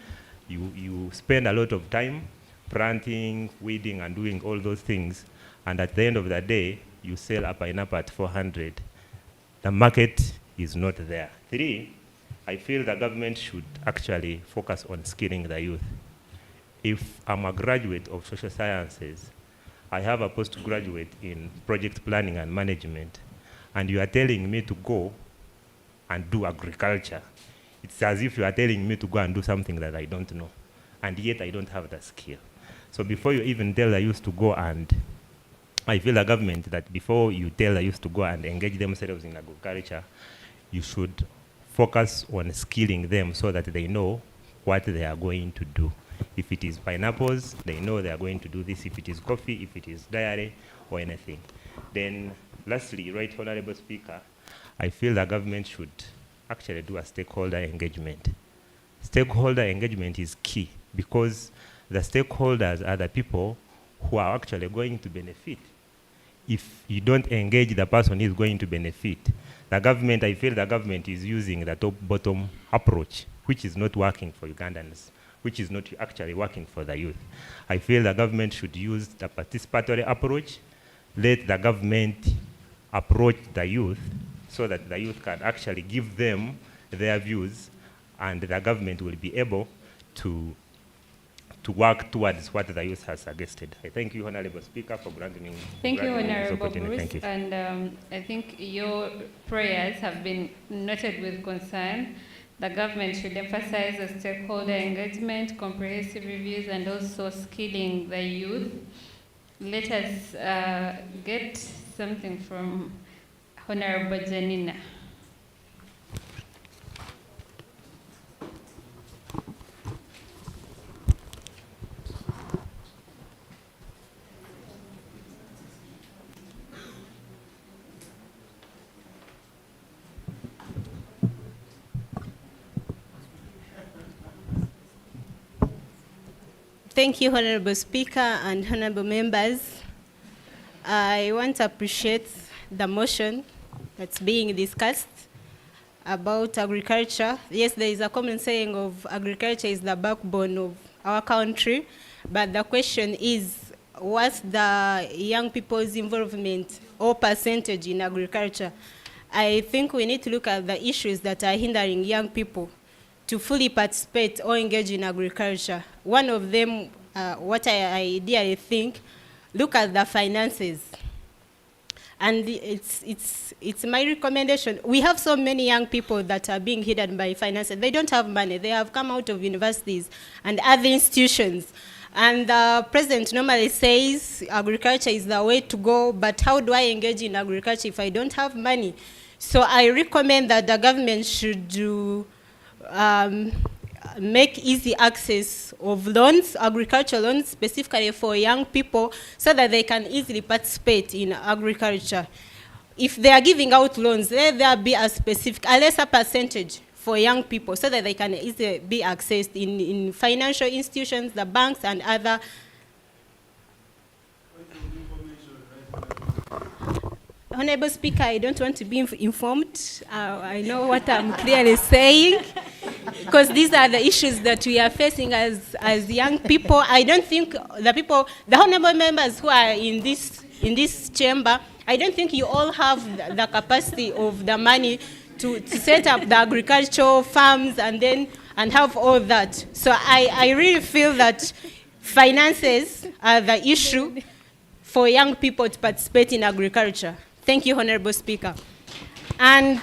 [SPEAKER 10] You spend a lot of time planting, weeding, and doing all those things, and at the end of the day, you sell a pineapple at 400. The market is not there. 3, I feel the government should actually focus on skilling the youth. If I'm a graduate of social sciences, I have a postgraduate in project planning and management, and you are telling me to go and do agriculture. It's as if you are telling me to go and do something that I don't know, and yet I don't have the skill. So before you even tell the youth to go, and I feel the government that before you tell the youth to go and engage themselves in agriculture, you should focus on skilling them so that they know what they are going to do. If it is pineapples, they know they are going to do this. If it is coffee, if it is dairy, or anything. Then lastly, Right Honorable Speaker, I feel the government should actually do a stakeholder engagement. Stakeholder engagement is key because the stakeholders are the people who are actually going to benefit. If you don't engage the person who is going to benefit, the government, I feel the government is using the top-bottom approach, which is not working for Ugandans, which is not actually working for the youth. I feel the government should use the participatory approach, let the government approach the youth so that the youth can actually give them their views, and the government will be able to work towards what the youth has suggested. I thank you, Honorable Speaker, for granting me
[SPEAKER 15] Thank you,
[SPEAKER 10] this
[SPEAKER 15] Honorable
[SPEAKER 10] opportunity.
[SPEAKER 15] Bruce.
[SPEAKER 10] Thank you.
[SPEAKER 15] And I think your prayers have been noted with concern. The government should emphasize the stakeholder engagement, comprehensive reviews, and also skilling the youth. Let us get something from Honorable Janina.
[SPEAKER 11] Thank you, Honorable Speaker and Honorable Members. I want to appreciate the motion that's being discussed about agriculture. Yes, there is a common saying of agriculture is the backbone of our country, but the question is, what's the young people's involvement or percentage in agriculture? I think we need to look at the issues that are hindering young people to fully participate or engage in agriculture. One of them, what I ideally think, look at the finances. And it's my recommendation. We have so many young people that are being hidden by finances. They don't have money. They have come out of universities and other institutions. And the president normally says agriculture is the way to go, but how do I engage in agriculture if I don't have money? So I recommend that the government should do make easy access of loans, agricultural loans, specifically for young people, so that they can easily participate in agriculture. If they are giving out loans, let there be a lesser percentage for young people, so that they can easily be accessed in financial institutions, the banks, and other. Honorable Speaker, I don't want to be informed. I know what I'm clearly saying, because these are the issues that we are facing as young people. I don't think the honorable members who are in this chamber, I don't think you all have the capacity of the money to set up the agricultural farms and have all that. So I really feel that finances are the issue for young people to participate in agriculture. Thank you, Honorable Speaker. And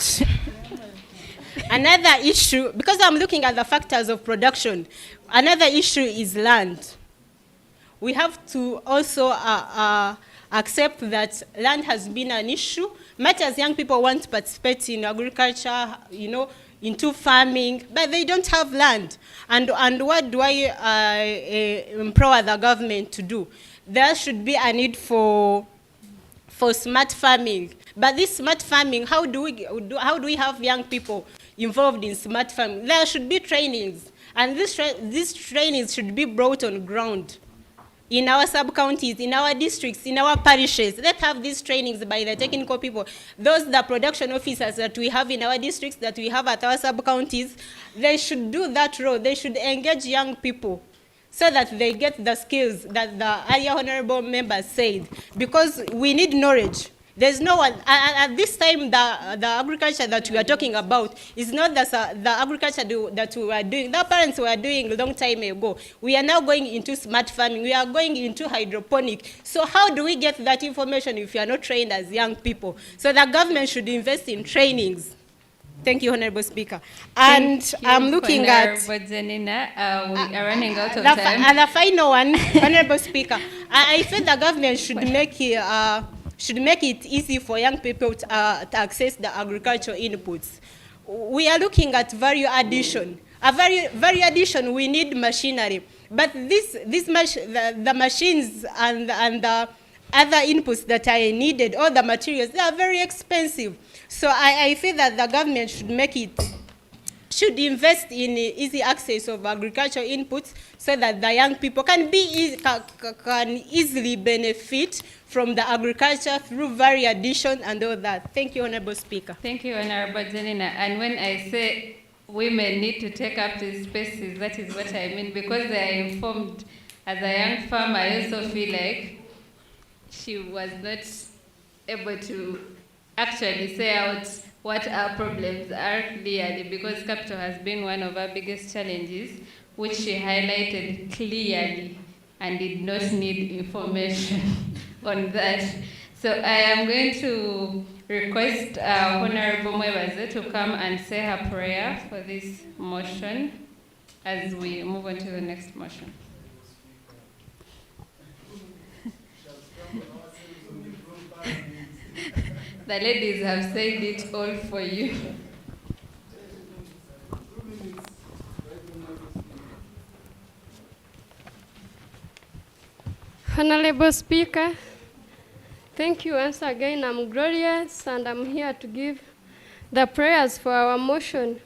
[SPEAKER 11] another issue, because I'm looking at the factors of production, another issue is land. We have to also accept that land has been an issue. Much as young people want to participate in agriculture, into farming, but they don't have land. And what do I empower the government to do? There should be a need for smart farming. But this smart farming, how do we have young people involved in smart farming? There should be trainings, and these trainings should be brought on ground in our sub-counties, in our districts, in our parishes. Let's have these trainings by the technical people. The production officers that we have in our districts, that we have at our sub-counties, they should do that role. They should engage young people so that they get the skills that the earlier honorable member said, because we need knowledge. There's no one, at this time, the agriculture that we are talking about is not the agriculture that we were doing, the parents were doing a long time ago. We are now going into smart farming, we are going into hydroponic. So how do we get that information if you are not trained as young people? So the government should invest in trainings. Thank you, Honorable Speaker. And I'm looking at...
[SPEAKER 15] Janina, we are running out of
[SPEAKER 11] time.
[SPEAKER 15] time.
[SPEAKER 11] And the final one, Honorable Speaker, I feel the government should make it easy for young people to access the agricultural inputs. We are looking at value addition. Value addition, we need machinery. But the machines and the other inputs that are needed, all the materials, they are very expensive. So I feel that the government should make it should invest in easy access of agricultural inputs so that the young people can easily benefit from the agriculture through value addition and all that. Thank you, Honorable Speaker.
[SPEAKER 15] Thank you, Honorable Janina. And when I say women need to take up these spaces, that is what I mean, because they are informed. As a young farmer, I also feel like she was not able to actually say out what our problems are clearly, because capital has been one of our biggest challenges, which she highlighted clearly and did not need information on that. So I am going to request Honorable Mwebaze to come and say her prayer for this motion as we move on to the next motion. The ladies have said it all for you.
[SPEAKER 6] Honorable Speaker, thank you once again. I'm Glorious, and I'm here to give the prayers for our motion,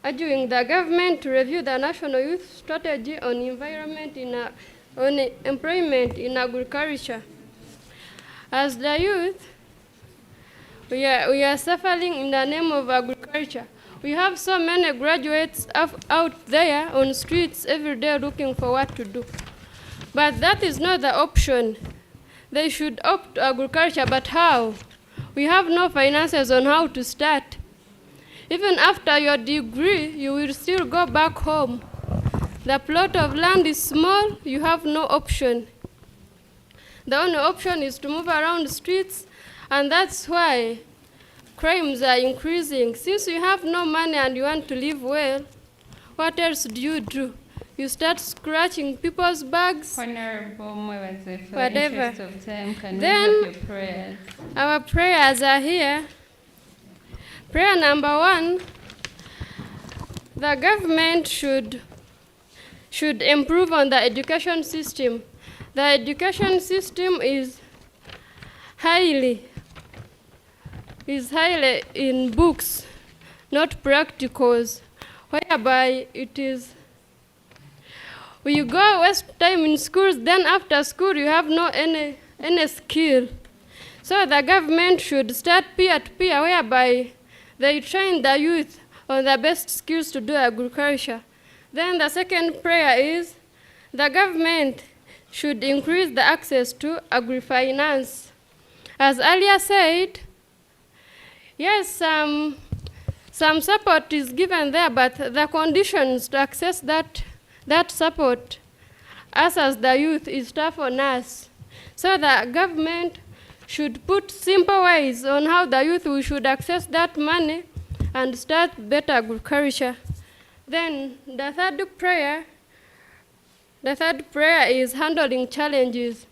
[SPEAKER 6] urging the government to review the National Youth Strategy on environment on employment in agriculture. As the youth, we are suffering in the name of agriculture. We have so many graduates out there on streets every day looking for what to do. But that is not the option. They should opt to agriculture, but how? We have no finances on how to start. Even after your degree, you will still go back home. The plot of land is small, you have no option. The only option is to move around the streets, and that's why crimes are increasing. Since you have no money and you want to live well, what else do? You start scratching people's bags.
[SPEAKER 15] Honorable Mwebaze, for
[SPEAKER 6] whatever.
[SPEAKER 15] the interest of time, can
[SPEAKER 6] Then
[SPEAKER 15] we have your prayers?
[SPEAKER 6] Our prayers are here. Prayer number 1, the government should improve on the education system. The education system is highly in books, not practicals, whereby it is you go waste time in schools, then after school you have no any skill. So the government should start peer-to-peer, whereby they train the youth on the best skills to do agriculture. Then the second prayer is the government should increase the access to agri-finance. As earlier said, yes, some support is given there, but the conditions to access that support, us as the youth, is tough on us. So the government should put simple ways on how the youth we should access that money and start better agriculture. Then the third prayer is handling challenges.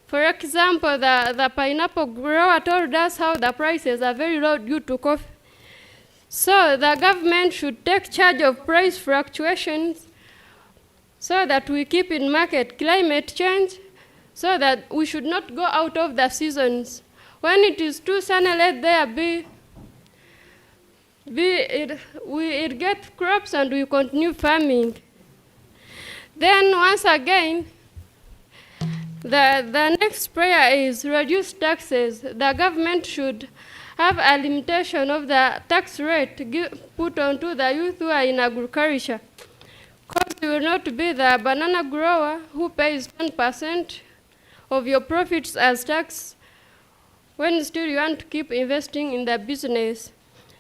[SPEAKER 6] For example, the pineapple grower told us how the prices are very low due to coffee. So the government should take charge of price fluctuations so that we keep in market climate change, so that we should not go out of the seasons. When it is too sunny, let there be we get crops and we continue farming. Then once again, the next prayer is reduce taxes. The government should have a limitation of the tax rate put onto the youth who are in agriculture. Because you will not be the banana grower who pays 10% of your profits as tax when still you want to keep investing in the business.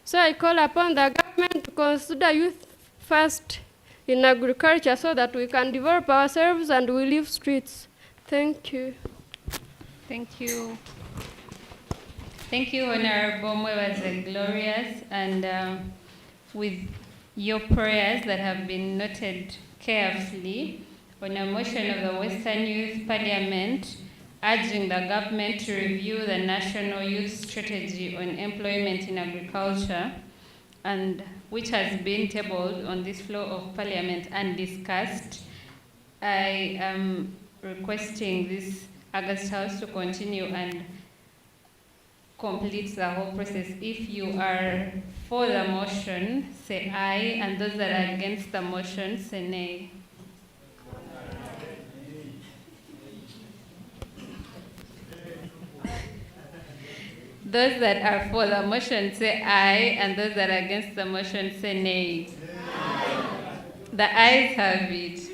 [SPEAKER 6] So I call upon the government to consider youth first in agriculture so that we can develop ourselves and we leave streets. Thank you.
[SPEAKER 15] Thank you. Thank you, Honorable Mwebaze Glorious, and with your prayers that have been noted carefully on a motion of the Western Youth Parliament urging the government to review the National Youth Strategy on Employment in Agriculture, and which has been tabled on this floor of Parliament and discussed, I am requesting this August House to continue and completes the whole process. If you are for the motion, say aye, and those that are against the motion, say nay. Those that are for the motion, say aye, and those that are against the motion, say nay. The ayes have it.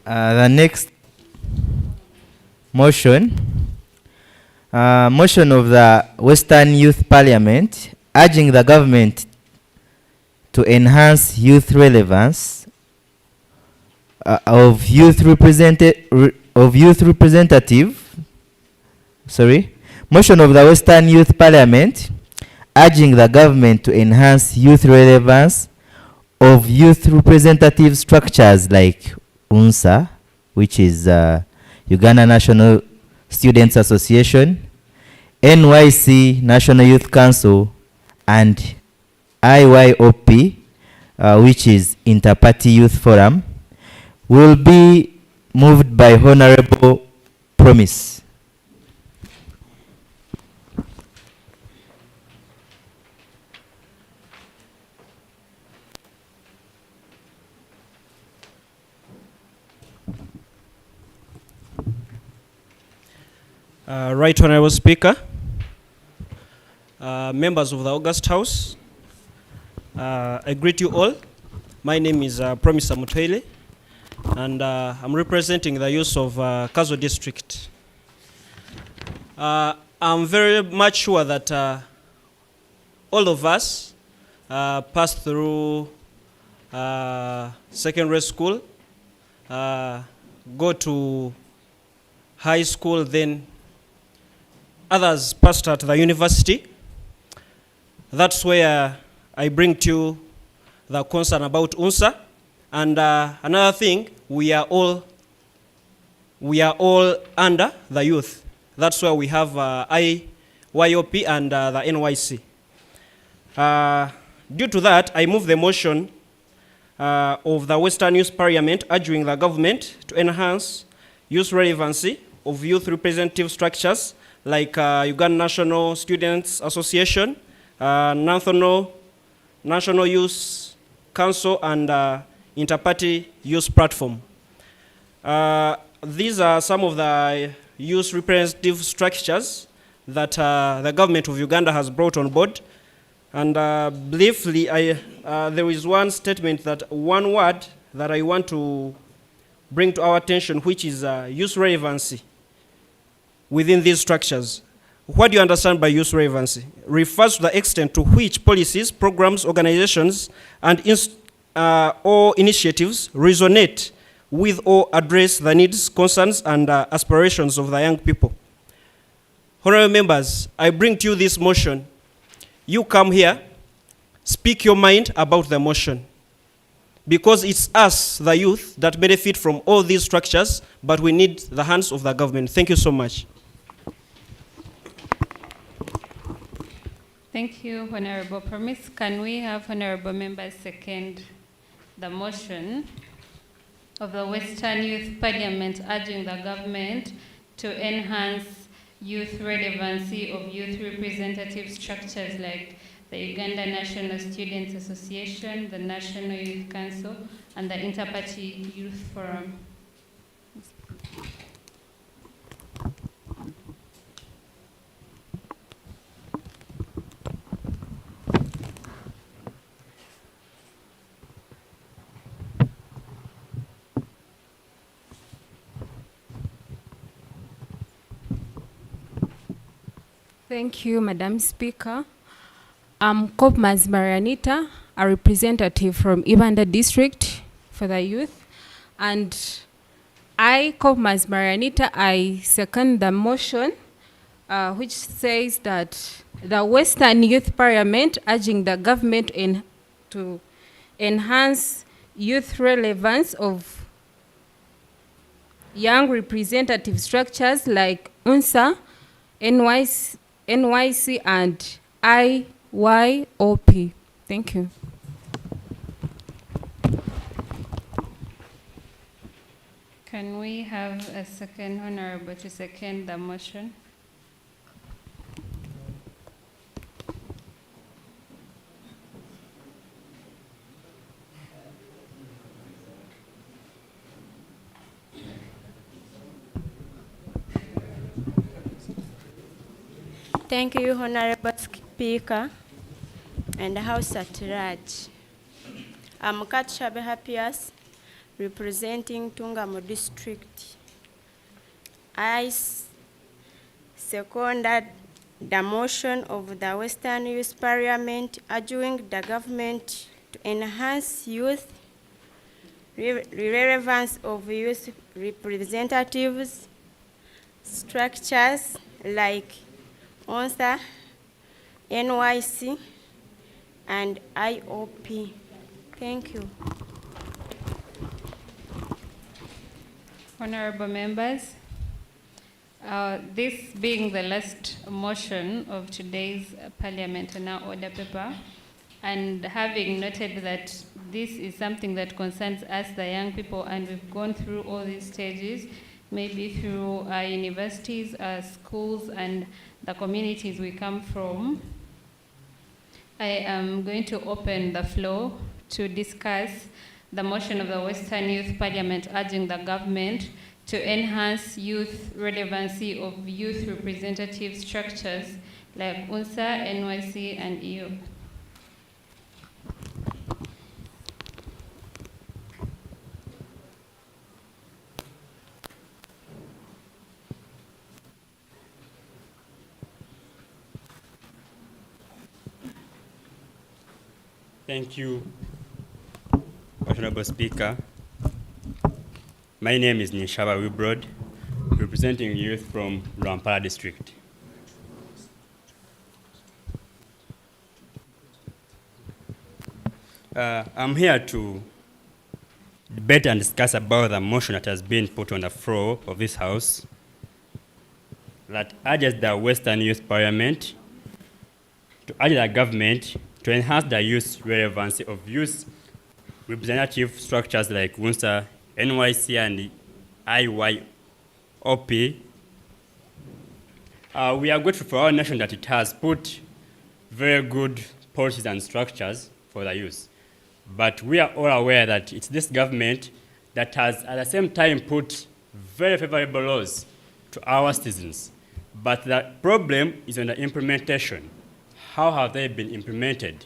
[SPEAKER 3] The next motion, motion of the Western Youth Parliament urging the government to enhance youth relevance of youth representative. Motion of the Western Youth Parliament urging the government to enhance youth relevance of youth representative structures like UNSA, which is Uganda National Students Association, NYC National Youth Council, and IYOP, which is Interparty Youth Forum, will be moved by Honorable Promise.
[SPEAKER 12] Right Honorable Speaker, members of the August House, I greet you all. My name is Promise Mutwele, and I'm representing the youth of Kazo District. I'm very much sure that all of us passed through secondary school, go to high school, then others passed at the university. That's where I bring to you the concern about UNSA. And another thing, we are all under the youth. That's why we have IYOP and the NYC. Due to that, I move the motion of the Western Youth Parliament urging the government to enhance youth relevancy of youth representative structures like Uganda National Students Association, National Youth Council, and Interparty Youth Platform. These are some of the youth representative structures that the government of Uganda has brought on board. And briefly, there is one statement, one word that I want to bring to our attention, which is youth relevancy within these structures. What do you understand by youth relevancy? Refers to the extent to which policies, programs, organizations, and or initiatives resonate with or address the needs, concerns, and aspirations of the young people. Honorable members, I bring to you this motion. You come here, speak your mind about the motion, because it's us, the youth, that benefit from all these structures, but we need the hands of the government. Thank you so much.
[SPEAKER 15] Thank you, Honorable Promise. Can we have Honorable members second the motion of the Western Youth Parliament urging the government to enhance youth relevancy of youth representative structures like the Uganda National Students Association, the National Youth Council, and the Interparty Youth Forum?
[SPEAKER 18] Thank you, Madam Speaker. I'm Mbarara, a representative from Ibanda District for the youth. And I, Mbarara, I second the motion which says that the Western Youth Parliament urging the government to enhance youth relevance of young representative structures like UNSA, NYC, and IYOP. Thank you.
[SPEAKER 15] Can we have a second honorable to second the motion?
[SPEAKER 1] Thank you, Honorable Speaker and House at Large. I'm Katshabe Happias, representing Tungamo District. I seconded the motion of the Western Youth Parliament urging the government to enhance youth relevance of youth representatives structures like ONSA, NYC, and IOP. Thank you.
[SPEAKER 15] Honorable members, this being the last motion of today's parliamentary order paper, and having noted that this is something that concerns us, the young people, and we've gone through all these stages, maybe through our universities, our schools, and the communities we come from, I am going to open the floor to discuss the motion of the Western Youth Parliament urging the government to enhance youth relevancy of youth representative structures like UNSA, NYC, and EU.
[SPEAKER 19] Thank you, Honorable Speaker. My name is Nishaba Wibrod, representing youth from Mbarara district. I'm here to debate and discuss about the motion that has been put on the floor of this House that urges the Western Youth Parliament to urge the government to enhance the youth relevancy of youth representative structures like UNSA, NYC, and IYOP. We are grateful for our nation that it has put very good policies and structures for the youth. But we are all aware that it's this government that has at the same time put very favorable laws to our citizens. But the problem is on the implementation. How have they been implemented?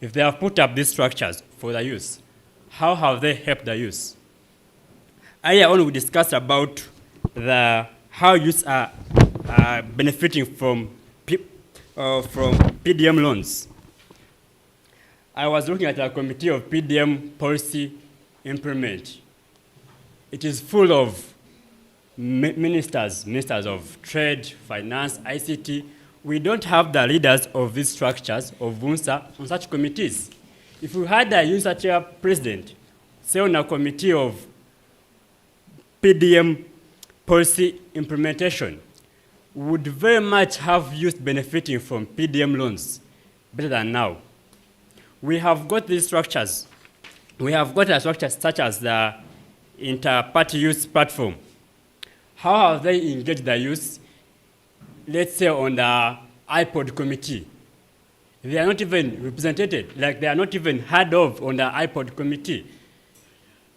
[SPEAKER 19] If they have put up these structures for the youth, how have they helped the youth? Earlier on, we discussed about how youth are benefiting from PDM loans. I was looking at a committee of PDM policy implement. It is full of ministers of trade, finance, ICT. We don't have the leaders of these structures of UNSA on such committees. If we had a UNSA chair president, say on a committee of PDM policy implementation, we would very much have youth benefiting from PDM loans better than now. We have got these structures. We have got a structure such as the inter-party youth platform. How have they engaged the youth? Let's say on the iPod committee. They are not even represented, like they are not even heard of on the iPod committee.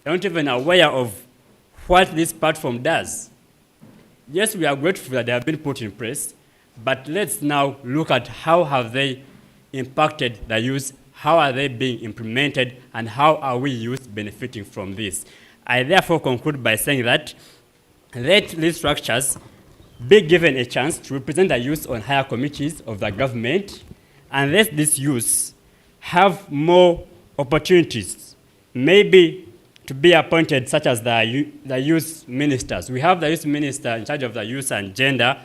[SPEAKER 19] They are not even aware of what this platform does. Yes, we are grateful that they have been put in place, but let's now look at how have they impacted the youth, how are they being implemented, and how are we youth benefiting from this. I therefore conclude by saying that let these structures be given a chance to represent the youth on higher committees of the government, and let these youth have more opportunities, maybe to be appointed such as the youth ministers. We have the youth minister in charge of the youth and gender,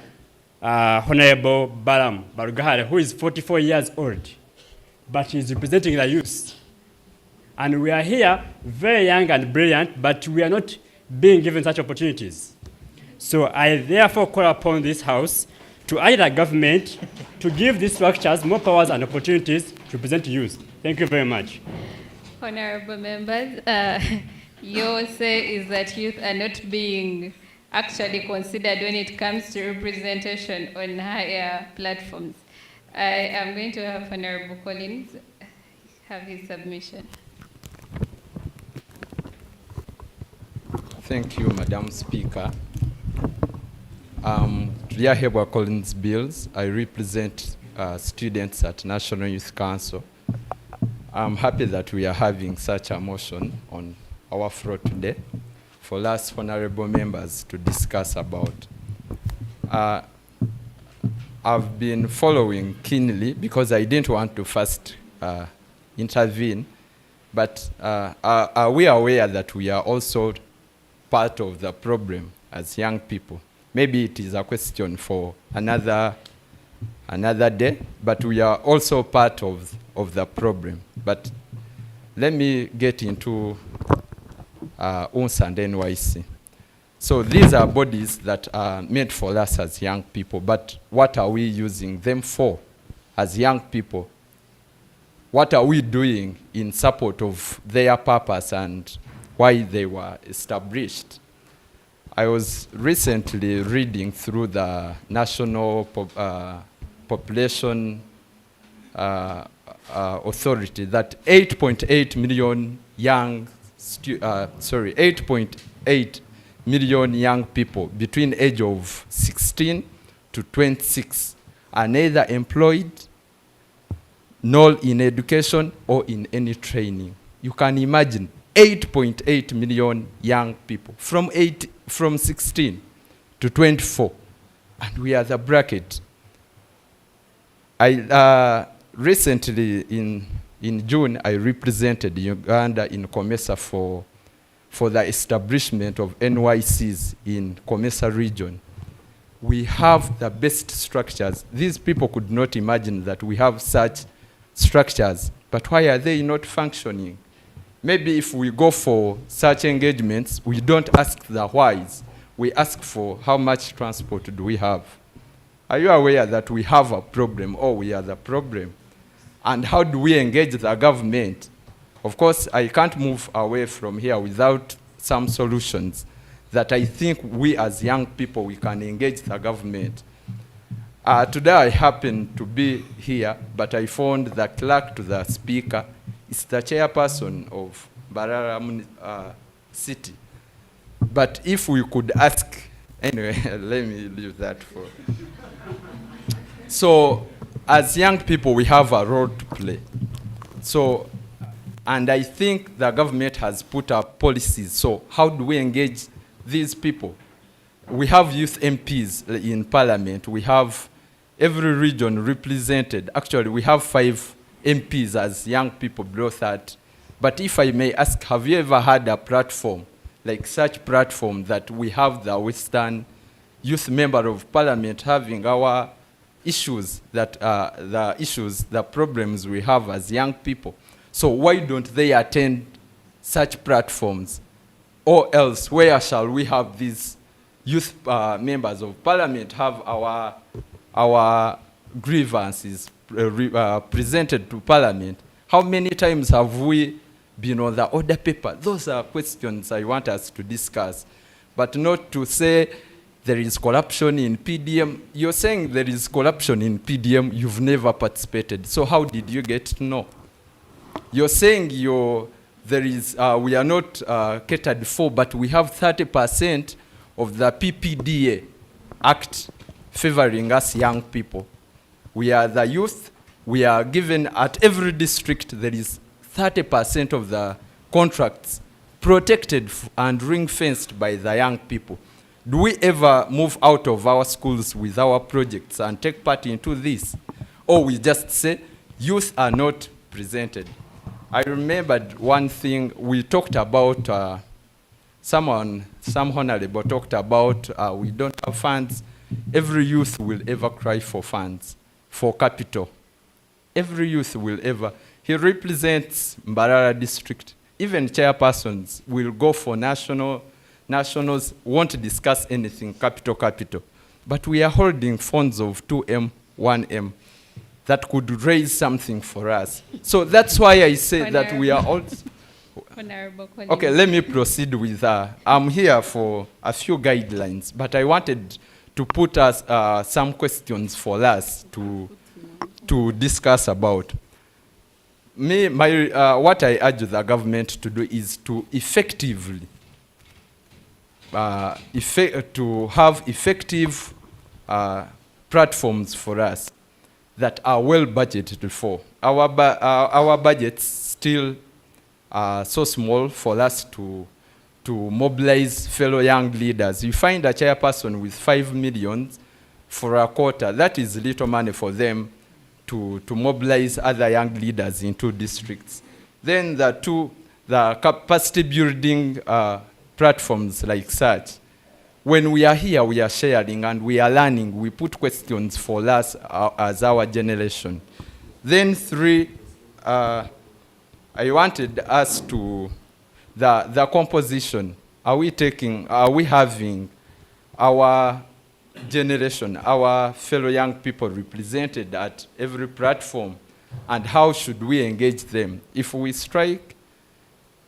[SPEAKER 19] Honorable Balam Barugahare, who is 44 years old, but he's representing the youth. And we are here, very young and brilliant, but we are not being given such opportunities. So I therefore call upon this House to urge the government to give these structures more powers and opportunities to present youth. Thank you very much.
[SPEAKER 15] Honorable members, your say is that youth are not being actually considered when it comes to representation on higher platforms. I am going to have Honorable Collins have his submission.
[SPEAKER 2] Thank you, Madam Speaker. Hebwa Collins Bills. I represent students at National Youth Council. I'm happy that we are having such a motion on our floor today for us honorable members to discuss about. I've been following keenly because I didn't want to first intervene, but are we aware that we are also part of the problem as young people? Maybe it is a question for another day, but we are also part of the problem. But let me get into UNSA and NYC. So these are bodies that are made for us as young people, but what are we using them for as young people? What are we doing in support of their purpose and why they were established? I was recently reading through the National Population Authority that 8.8 million 8.8 million young people between age of 16 to 26 are neither employed nor in education or in any training. You can imagine 8.8 million young people from 16 to 24, and we are the bracket. I recently in June I represented Uganda in COMESA for the establishment of NYCs in COMESA region. We have the best structures. These people could not imagine that we have such structures, but why are they not functioning? Maybe if we go for such engagements, we don't ask the whys. We ask for how much transport do we have. Are you aware that we have a problem or we are the problem? And how do we engage the government? Of course, I can't move away from here without some solutions that I think we as young people, we can engage the government. Today I happen to be here, but I phoned the clerk to the speaker. It's the chairperson of Mbarara city. But if we could ask, anyway, let me leave that for. So, as young people, we have a role to play. So, and I think the government has put up policies. So, how do we engage these people? We have youth MPs in parliament. We have every region represented. Actually, we have 5 MPs as young people below 30. But if I may ask, have you ever had a platform, like such platform that we have the Western Youth Member of Parliament having our issues, the problems we have as young people? So why don't they attend such platforms? Or else, where shall we have these youth members of Parliament have our grievances presented to Parliament? How many times have we been on the order paper? Those are questions I want us to discuss, but not to say there is corruption in PDM. You're saying there is corruption in PDM, you've never participated. So how did you get to know? You're saying we are not catered for, but we have 30% of the PPDA Act favoring us young people. We are the youth. We are given at every district, there is 30% of the contracts protected and ring-fenced by the young people. Do we ever move out of our schools with our projects and take part into this? Or we just say youth are not presented? I remembered one thing we talked about, some honorable talked about we don't have funds. Every youth will ever cry for funds, for capital. Every youth will ever. He represents Mbarara district. Even chairpersons will go for national nationals won't discuss anything capital. But we are holding funds of 2M, 1M that could raise something for us. So that's why I say that we are all...
[SPEAKER 15] Honorable colleague.
[SPEAKER 2] Okay, let me proceed with, I'm here for a few guidelines, but I wanted to put us some questions for us to discuss about. What I urge the government to do is to effectively, to have effective platforms for us that are well budgeted for. Our budgets still so small for us to mobilize fellow young leaders. You find a chairperson with 5 million for a quarter. That is little money for them to mobilize other young leaders in 2 districts. Then the capacity building platforms like such. When we are here, we are sharing and we are learning. We put questions for us as our generation. Then 3, I wanted us to, the composition. Are we having our generation, our fellow young people represented at every platform? And how should we engage them? If we strike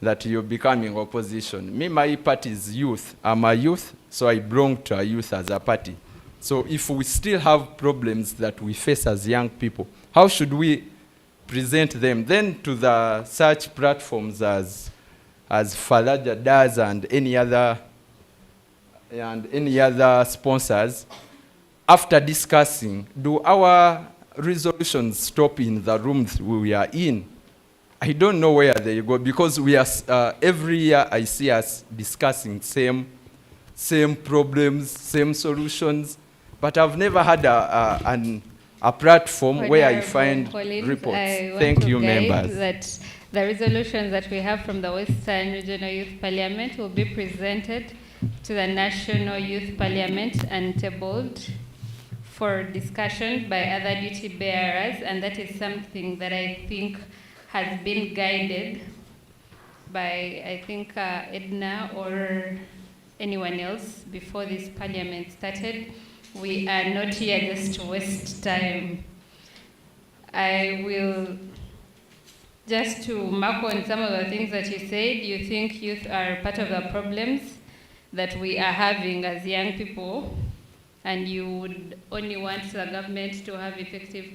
[SPEAKER 2] that you're becoming opposition. Me, my party is youth. I'm a youth, so I belong to a youth as a party. So if we still have problems that we face as young people, how should we present them? Then to the such platforms as Faraja does and any other sponsors, after discussing, do our resolutions stop in the rooms we are in? I don't know where they go, because we are every year I see us discussing same problems, same solutions, but I've never had a platform where I find reports. Thank you, members.
[SPEAKER 15] That the resolutions that we have from the Western Regional Youth Parliament will be presented to the National Youth Parliament and tabled for discussion by other duty bearers, and that is something that I think has been guided by, I think, Edna or anyone else before this parliament started. We are not here just to waste time. I will, just to mark on some of the things that you said, you think youth are part of the problems that we are having as young people, and you would only want the government to have effective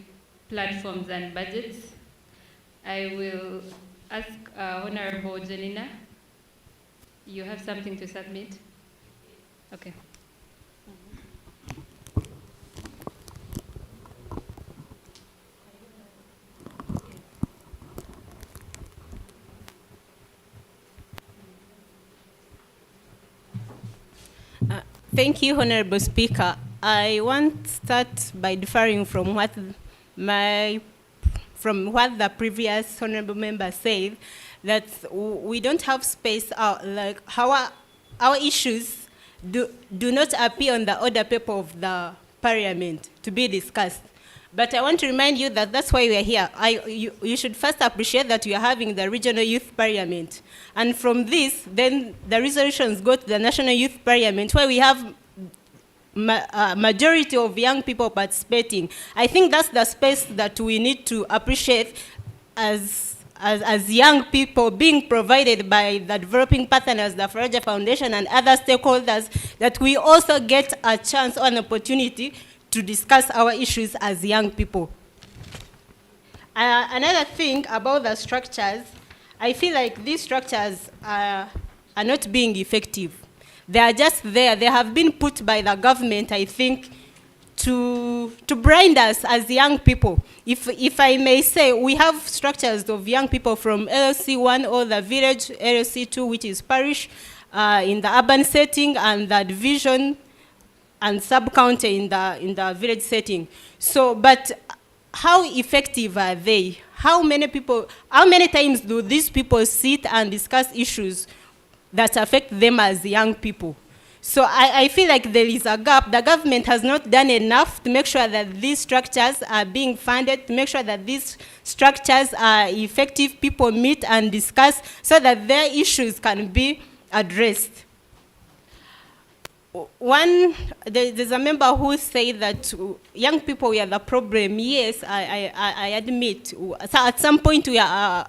[SPEAKER 15] platforms and budgets. I will ask Honorable Janina, you have something to submit? Okay.
[SPEAKER 11] Thank you, Honorable Speaker. I want to start by differing from what the previous honorable member said, that we don't have space, like our issues do not appear on the order paper of the parliament to be discussed. But I want to remind you that that's why we are here. You should first appreciate that we are having the regional youth parliament. And from this, then the resolutions go to the national youth parliament, where we have majority of young people participating. I think that's the space that we need to appreciate as young people, being provided by the developing partners, the Faraja Foundation and other stakeholders, that we also get a chance or an opportunity to discuss our issues as young people. Another thing about the structures, I feel like these structures are not being effective. They are just there. They have been put by the government, I think, to blind us as young people. If I may say, we have structures of young people from LLC 1 or the village, LLC 2, which is parish, in the urban setting, and the division and sub-county in the village setting. So, but how effective are they? How many times do these people sit and discuss issues that affect them as young people? So I feel like there is a gap. The government has not done enough to make sure that these structures are being funded, to make sure that these structures are effective, people meet and discuss so that their issues can be addressed. there's a member who said that young people we are the problem. Yes, I admit. So at some point we are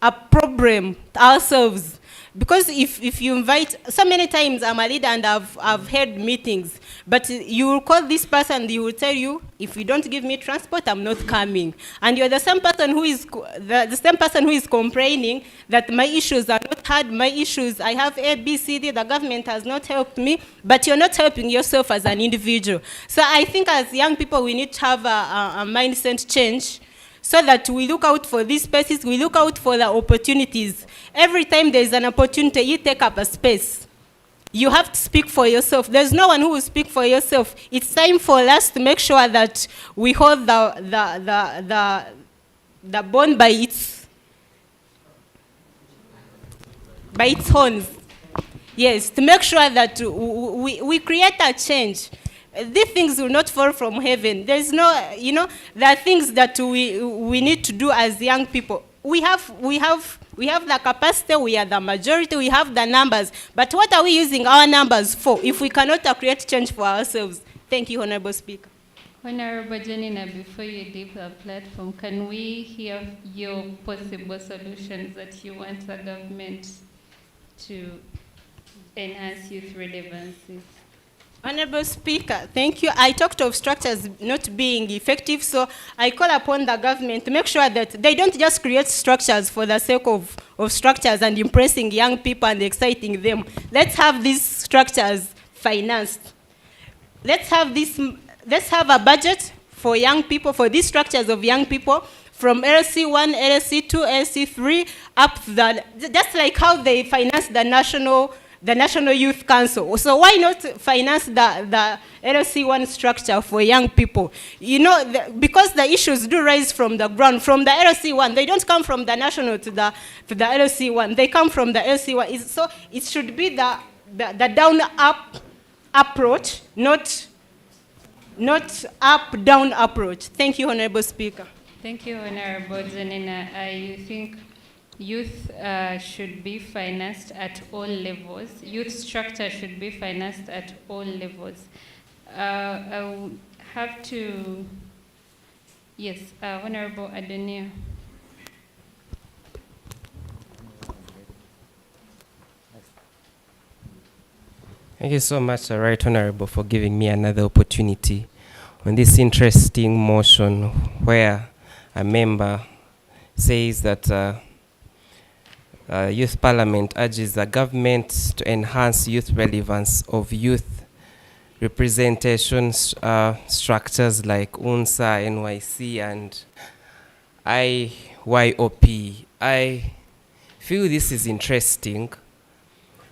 [SPEAKER 11] a problem ourselves. Because if you invite, so many times I'm a leader and I've had meetings, but you will call this person, they will tell you, if you don't give me transport, I'm not coming. And you're the same person who is the same person who is complaining that my issues are not heard, my issues, I have A, B, C, D, the government has not helped me, but you're not helping yourself as an individual. So I think as young people, we need to have a mindset change, so that we look out for these spaces, we look out for the opportunities. Every time there's an opportunity, you take up a space. You have to speak for yourself. There's no one who will speak for yourself. It's time for us to make sure that we hold the bond by its horns. Yes, to make sure that we create a change. These things will not fall from heaven. There's no, there are things that we need to do as young people. We have the capacity, we are the majority, we have the numbers. But what are we using our numbers for if we cannot create change for ourselves? Thank you, Honorable Speaker.
[SPEAKER 15] Honorable Janina, before you leave the platform, can we hear your possible solutions that you want the government to enhance youth relevancy?
[SPEAKER 11] Honorable Speaker, thank you. I talked of structures not being effective, so I call upon the government to make sure that they don't just create structures for the sake of structures and impressing young people and exciting them. Let's have these structures financed. Let's have a budget for young people, for these structures of young people, from LC1, LC2, LC3, up just like how they finance the National Youth Council. So why not finance the LC1 structure for young people? Because the issues do rise from the ground, from the LC1. They don't come from the national to the LC1. They come from the LC1. So it should be the down-up approach, not up-down approach. Thank you, Honorable Speaker.
[SPEAKER 15] Thank you, Honorable Janina. I think youth should be financed at all levels. Youth structure should be financed at all levels. I will have to, yes, Honorable Adonia.
[SPEAKER 17] Thank you so much, Right Honorable, for giving me another opportunity on this interesting motion where a member says that Youth Parliament urges the government to enhance youth relevance of youth representation structures like UNSA, NYC, and IYOP. I feel this is interesting,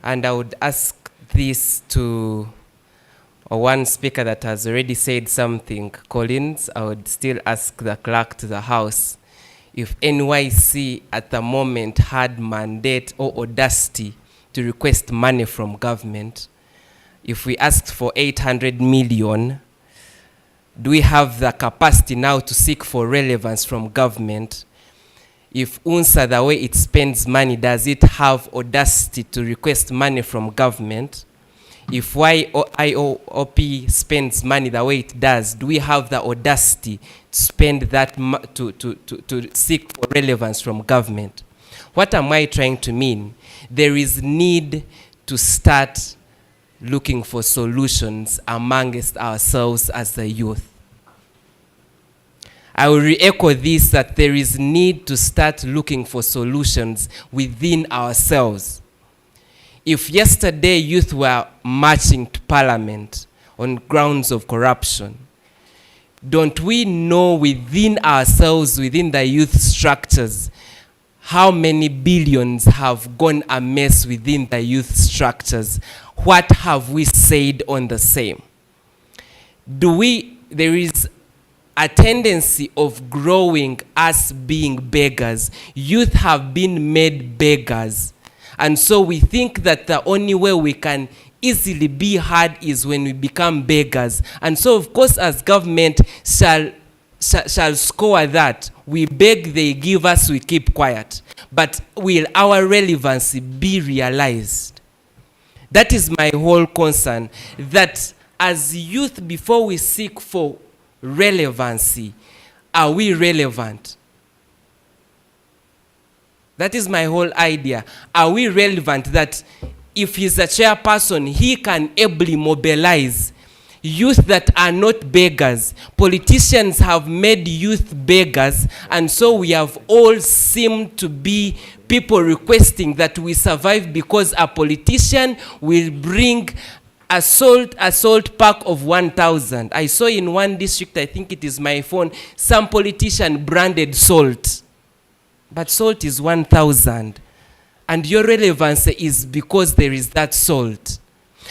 [SPEAKER 17] and I would ask this to one speaker that has already said something, Collins. I would still ask the clerk to the House if NYC at the moment had mandate or audacity to request money from government. If we asked for 800 million, do we have the capacity now to seek for relevance from government? If UNSA, the way it spends money, does it have audacity to request money from government? If IOP spends money the way it does, do we have the audacity to spend that to seek for relevance from government? What am I trying to mean? There is need to start looking for solutions amongst ourselves as the youth. I will re-echo this, that there is need to start looking for solutions within ourselves. If yesterday youth were marching to Parliament on grounds of corruption, don't we know within ourselves, within the youth structures, how many billions have gone amiss within the youth structures? What have we said on the same? There is a tendency of growing us being beggars. Youth have been made beggars. And so we think that the only way we can easily be heard is when we become beggars. And so, of course, as government shall score that, we beg, they give us, we keep quiet. But will our relevancy be realized? That is my whole concern, that as youth, before we seek for relevancy, are we relevant? That is my whole idea. Are we relevant that if he's a chairperson, he can ably mobilize youth that are not beggars? Politicians have made youth beggars, and so we have all seemed to be people requesting that we survive because a politician will bring a salt pack of 1,000. I saw in one district, I think it is my phone, some politician branded salt. But salt is 1,000. And your relevance is because there is that salt.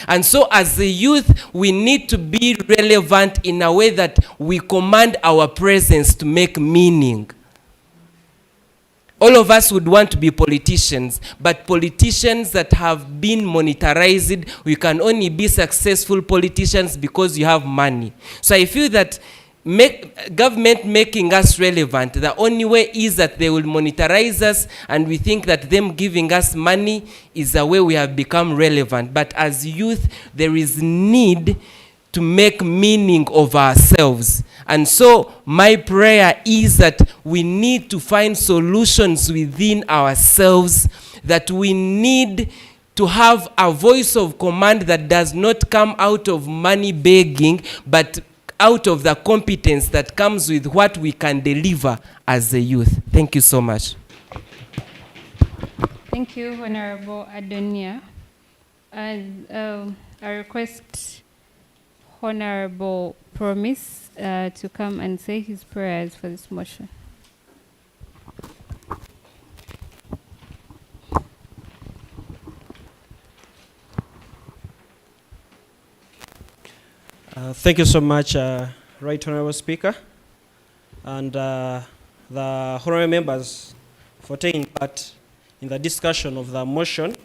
[SPEAKER 17] And so as the youth, we need to be relevant in a way that we command our presence to make meaning. All of us would want to be politicians, but politicians that have been monetarized, we can only be successful politicians because you have money. So I feel that government making us relevant, the only way is that they will monetize us, and we think that them giving us money is the way we have become relevant. But as youth, there is need to make meaning of ourselves. And so my prayer is that we need to find solutions within ourselves, that we need to have a voice of command that does not come out of money begging, but out of the competence that comes with what we can deliver as a youth. Thank you so much.
[SPEAKER 15] Thank you, Honorable Adonia. And I request Honorable Promise to come and say his prayers for this motion.
[SPEAKER 12] Thank you so much, Right Honorable Speaker, and the honorable members for taking part in the discussion of the motion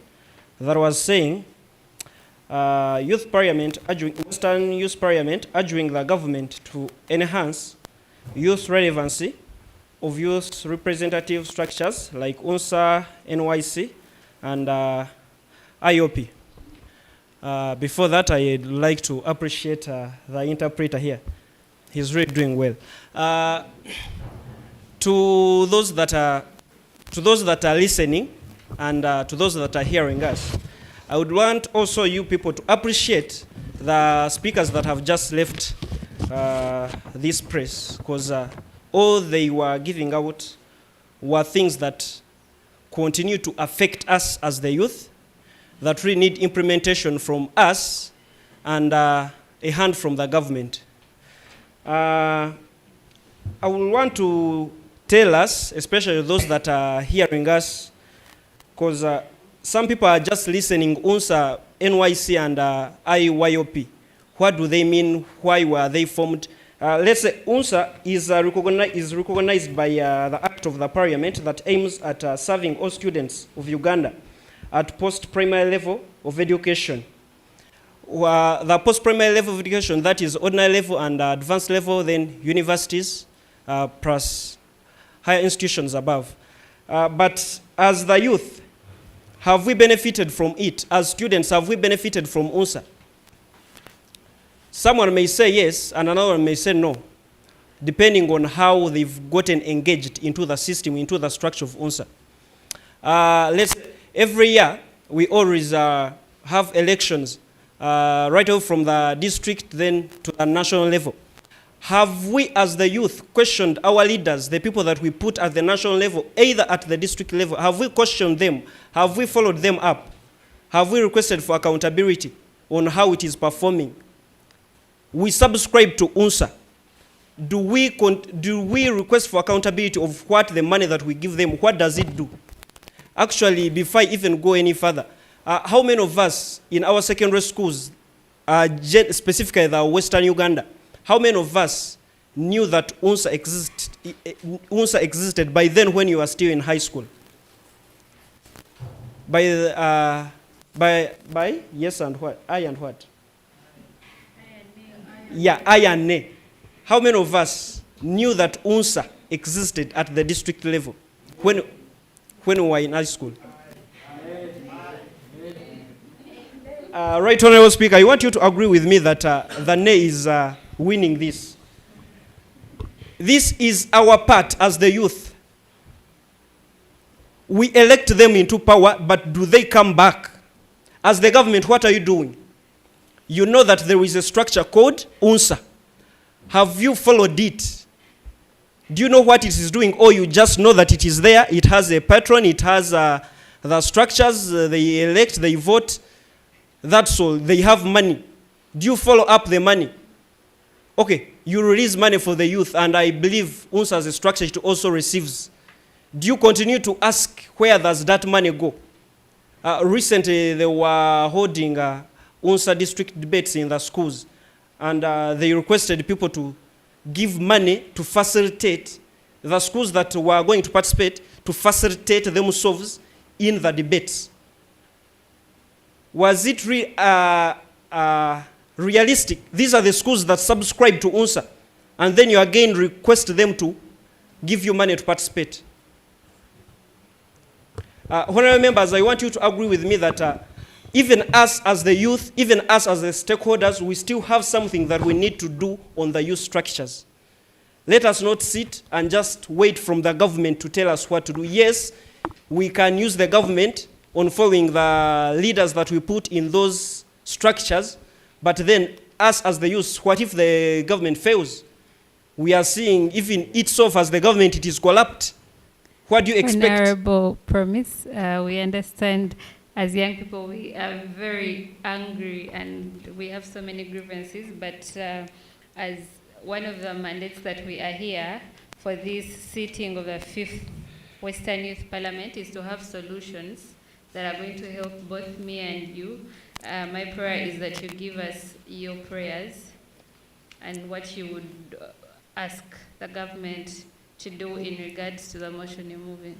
[SPEAKER 12] that was saying Youth Parliament, Western Youth Parliament, urging the government to enhance youth relevancy of youth representative structures like UNSA, NYC, and IOP. Before that, I'd like to appreciate the interpreter here. He's really doing well. To those that are listening and to those that are hearing us, I would want also you people to appreciate the speakers that have just left this press, because all they were giving out were things that continue to affect us as the youth, that really need implementation from us and a hand from the government. I would want to tell us, especially those that are hearing us, because some people are just listening, UNSA, NYC, and IYOP. What do they mean? Why were they formed? Let's say UNSA is recognized by the Act of the Parliament that aims at serving all students of Uganda at post-primary level of education. The post-primary level of education, that is ordinary level and advanced level, then universities, plus higher institutions above. But as the youth, have we benefited from it? As students, have we benefited from UNSA? Someone may say yes, and another may say no, depending on how they've gotten engaged into the system, into the structure of UNSA. Every year, we always have elections, right off from the district, then to the national level. Have we, as the youth, questioned our leaders, the people that we put at the national level, either at the district level? Have we questioned them? Have we followed them up? Have we requested for accountability on how it is performing? We subscribe to UNSA. Do we request for accountability of what the money that we give them, what does it do? Actually, before I even go any further, how many of us in our secondary schools, specifically the Western Uganda, how many of us knew that UNSA existed by then when you were still in high school? By yes and what? I and what? Yeah, I and ne. How many of us knew that UNSA existed at the district level when we were in high school? Right Honorable Speaker, I want you to agree with me that the nay is winning this. This is our part as the youth. We elect them into power, but do they come back? As the government, what are you doing? You know that there is a structure called UNSA. Have you followed it? Do you know what it is doing, or you just know that it is there, it has a patron, it has the structures, they elect, they vote, that's all, they have money. Do you follow up the money? Okay, you release money for the youth, and I believe UNSA as a structure it also receives. Do you continue to ask where does that money go? Recently, they were holding UNSA district debates in the schools, and they requested people to give money to facilitate the schools that were going to participate, to facilitate themselves in the debates. Was it realistic? These are the schools that subscribe to UNSA, and then you again request them to give you money to participate. Honorable members, I want you to agree with me that even us as the youth, even us as the stakeholders, we still have something that we need to do on the youth structures. Let us not sit and just wait from the government to tell us what to do. Yes, we can use the government on following the leaders that we put in those structures, but then us as the youth, what if the government fails? We are seeing even itself as the government, it is collapsed. What do you expect?
[SPEAKER 15] Honorable Promise, we understand as young people we are very angry and we have so many grievances, but as one of the mandates that we are here for this sitting of the 5th Western Youth Parliament is to have solutions that are going to help both me and you. My prayer is that you give us your prayers and what you would ask the government to do in regards to the motion you're moving.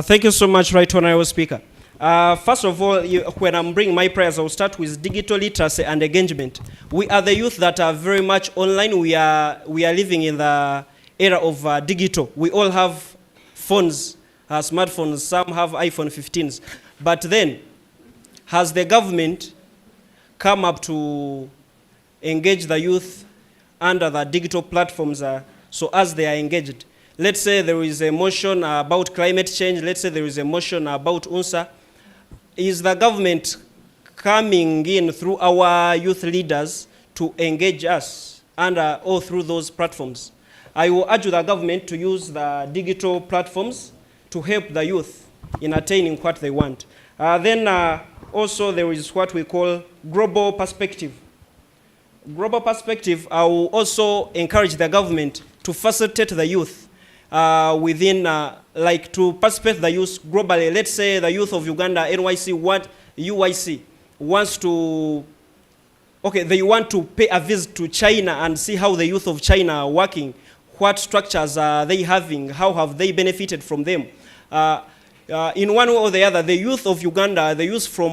[SPEAKER 12] Thank you so much, Right Honorable Speaker. First of all, when I'm bringing my prayers, I'll start with digital literacy and engagement. We are the youth that are very much online. We are living in the era of digital. We all have phones, smartphones. Some have iPhone 15s. But then, has the government come up to engage the youth under the digital platforms so as they are engaged? Let's say there is a motion about climate change. Let's say there is a motion about UNSA. Is the government coming in through our youth leaders to engage us under or through those platforms? I will urge the government to use the digital platforms to help the youth in attaining what they want. Then also there is what we call global perspective. Global perspective, I will also encourage the government to facilitate the youth within, like to participate the youth globally. Let's say the youth of Uganda, UYC wants to, okay, they want to pay a visit to China and see how the youth of China are working. What structures are they having? How have they benefited from them? In one way or the other, the youth of Uganda, the youth from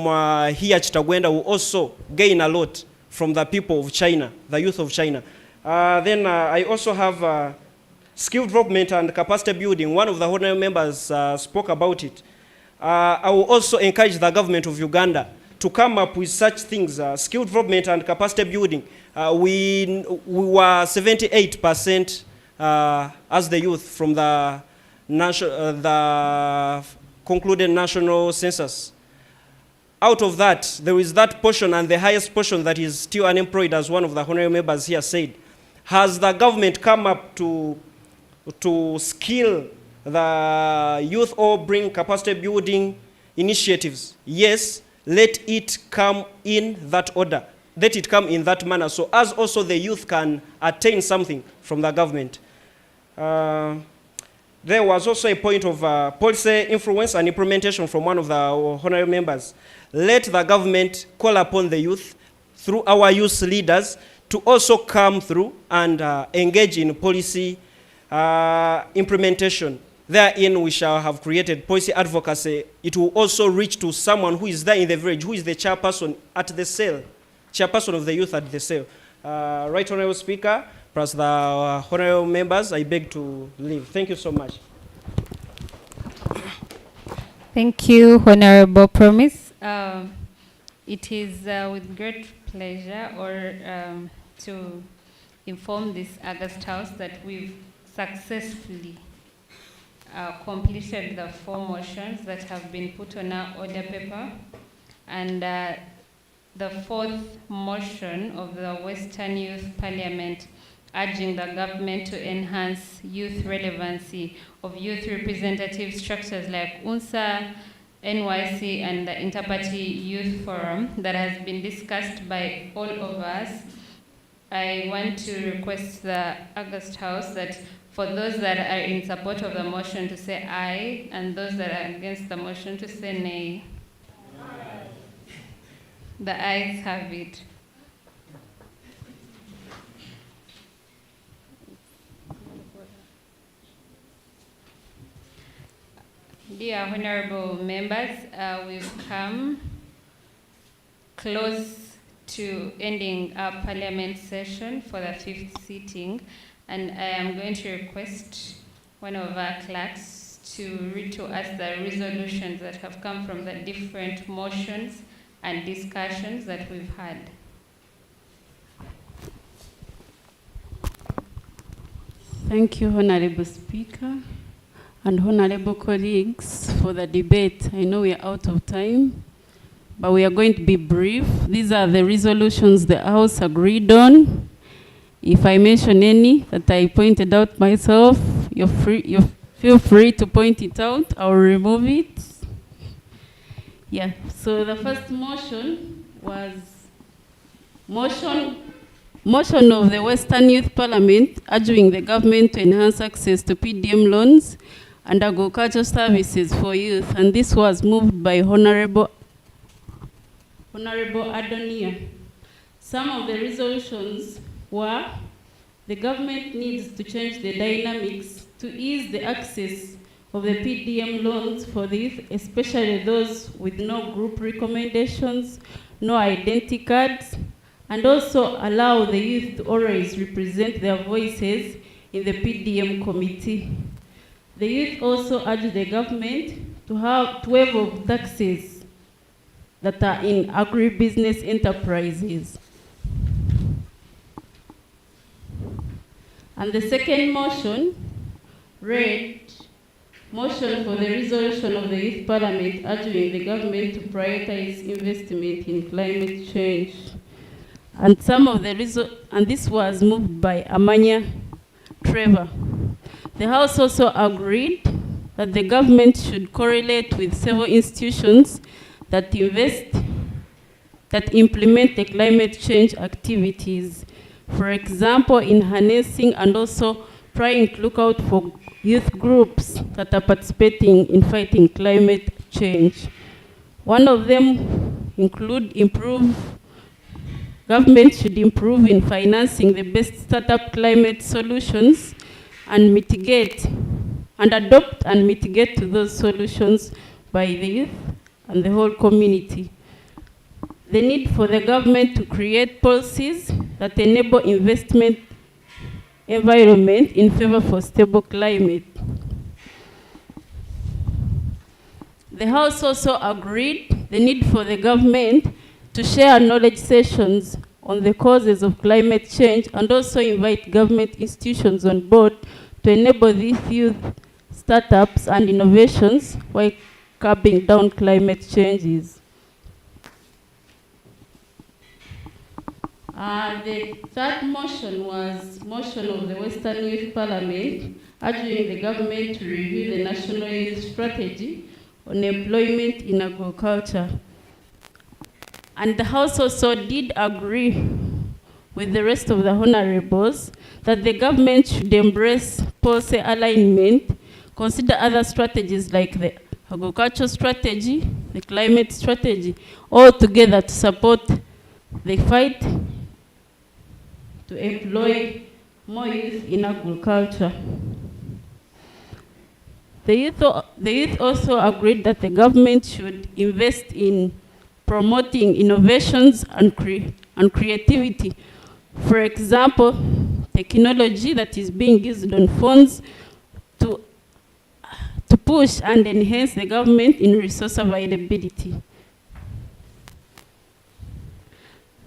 [SPEAKER 12] here, Chitagwenda, will also gain a lot from the people of China, the youth of China. Then I also have skill development and capacity building. One of the honorable members spoke about it. I will also encourage the government of Uganda to come up with such things, skill development and capacity building. We were 78% as the youth from the concluded national census. Out of that, there is that portion and the highest portion that is still unemployed, as one of the honorable members here said. Has the government come up to skill the youth or bring capacity building initiatives? Yes, let it come in that order. Let it come in that manner, so as also the youth can attain something from the government. There was also a point of policy influence and implementation from one of the honorable members. Let the government call upon the youth through our youth leaders to also come through and engage in policy implementation. Therein we shall have created policy advocacy. It will also reach to someone who is there in the village, who is the chairperson at the cell, chairperson of the youth at the cell. Right Honorable Speaker, plus the honorable members, I beg to leave. Thank you so much.
[SPEAKER 15] Thank you, Honorable Promise. It is with great pleasure to inform this August House that we've successfully completed the 4 motions that have been put on our order paper. And the 4th motion of the Western Youth Parliament urging the government to enhance youth relevancy of youth representative structures like UNSA, NYC, and the Interparty Youth Forum that has been discussed by all of us. I want to request the August House that for those that are in support of the motion to say aye, and those that are against the motion to say nay. Aye. The ayes have it. Dear honorable members, we've come close to ending our parliament session for the 5th sitting, and I am going to request one of our clerks to read to us the resolutions that have come from the different motions and discussions that we've had.
[SPEAKER 13] Thank you, Honorable Speaker and honorable colleagues, for the debate. I know we are out of time, but we are going to be brief. These are the resolutions the House agreed on. If I mention any that I pointed out myself, you feel free to point it out. I'll remove it. Yeah, so the first motion was motion of the Western Youth Parliament urging the government to enhance access to PDM loans and agricultural services for youth, and this was moved by Honorable Adonia. Some of the resolutions were: the government needs to change the dynamics to ease the access of the PDM loans for the youth, especially those with no group recommendations, no identity cards, and also allow the youth to always represent their voices in the PDM committee. The youth also urge the government to waive of taxes that are in agribusiness enterprises. And the second motion read, motion for the resolution of the Youth Parliament urging the government to prioritize investment in climate change. And and this was moved by Amanya Trevor. The House also agreed that the government should correlate with several institutions that implement the climate change activities. For example, in harnessing and also trying to look out for youth groups that are participating in fighting climate change. One of them government should improve in financing the best startup climate solutions and adopt and mitigate to those solutions by the youth and the whole community. The need for the government to create policies that enable investment environment in favor for stable climate. The House also agreed the need for the government to share knowledge sessions on the causes of climate change and also invite government institutions on board to enable these youth startups and innovations while curbing down climate changes. The third motion was motion of the Western Youth Parliament urging the government to review the National Youth Strategy on employment in agriculture. And the House also did agree with the rest of the honorables that the government should embrace policy alignment, consider other strategies like the agricultural strategy, the climate strategy, all together to support the fight to employ more youth in agriculture. The youth also agreed that the government should invest in promoting innovations and creativity. For example, technology that is being used on phones to push and enhance the government in resource availability.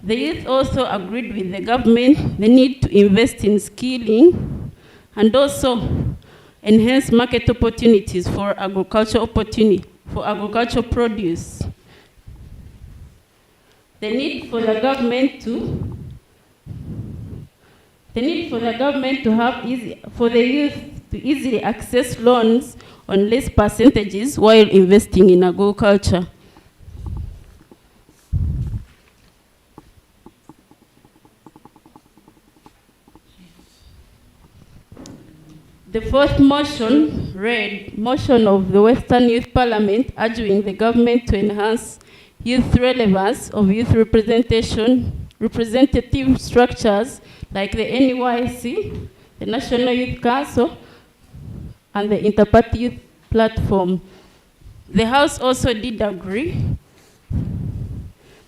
[SPEAKER 13] The youth also agreed with the government the need to invest in skilling and also enhance market opportunities for agricultural produce. The need for the government to have for the youth to easily access loans on less percentages while investing in agriculture. The fourth motion read, motion of the Western Youth Parliament urging the government to enhance youth relevance of youth representative structures like the NYC, the National Youth Council, and the Interparty Youth Platform. The House also did agree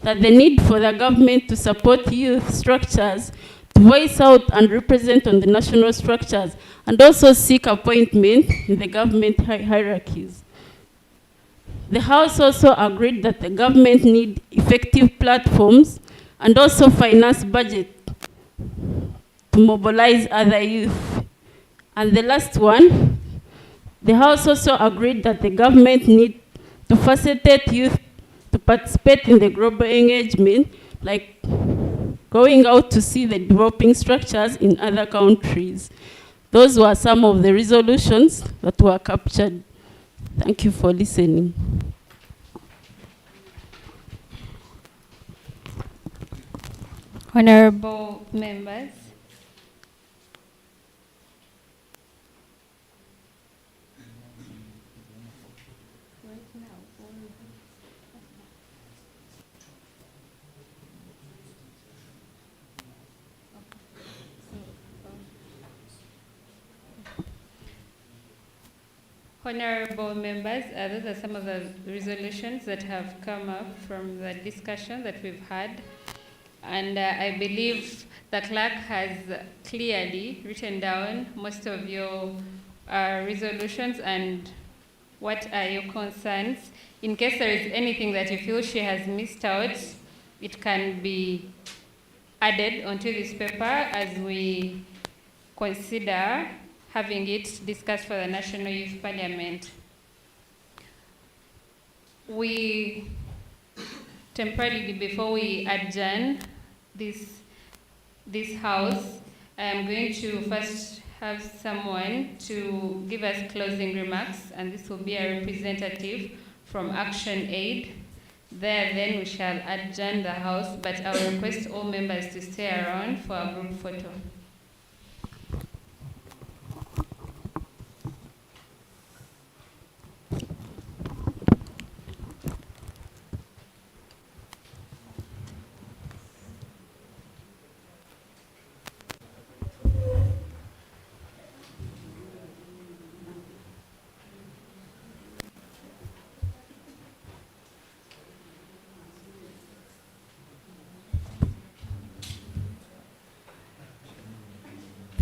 [SPEAKER 13] that the need for the government to support youth structures to voice out and represent on the national structures and also seek appointment in the government hierarchies. The House also agreed that the government need effective platforms and also finance budget to mobilize other youth. And the last one, the House also agreed that the government need to facilitate youth to participate in the global engagement, like going out to see the developing structures in other countries. Those were some of the resolutions that were captured. Thank you for listening.
[SPEAKER 15] Honorable members, Honorable members, those are some of the resolutions that have come up from the discussion that we've had. And I believe the clerk has clearly written down most of your resolutions and what are your concerns. In case there is anything that you feel she has missed out, it can be added onto this paper as we consider having it discussed for the National Youth Parliament. We temporarily, before we adjourn this house, I am going to first have someone to give us closing remarks, and this will be a representative from Action Aid. Then we shall adjourn the house, but I will request all members to stay around for a group photo.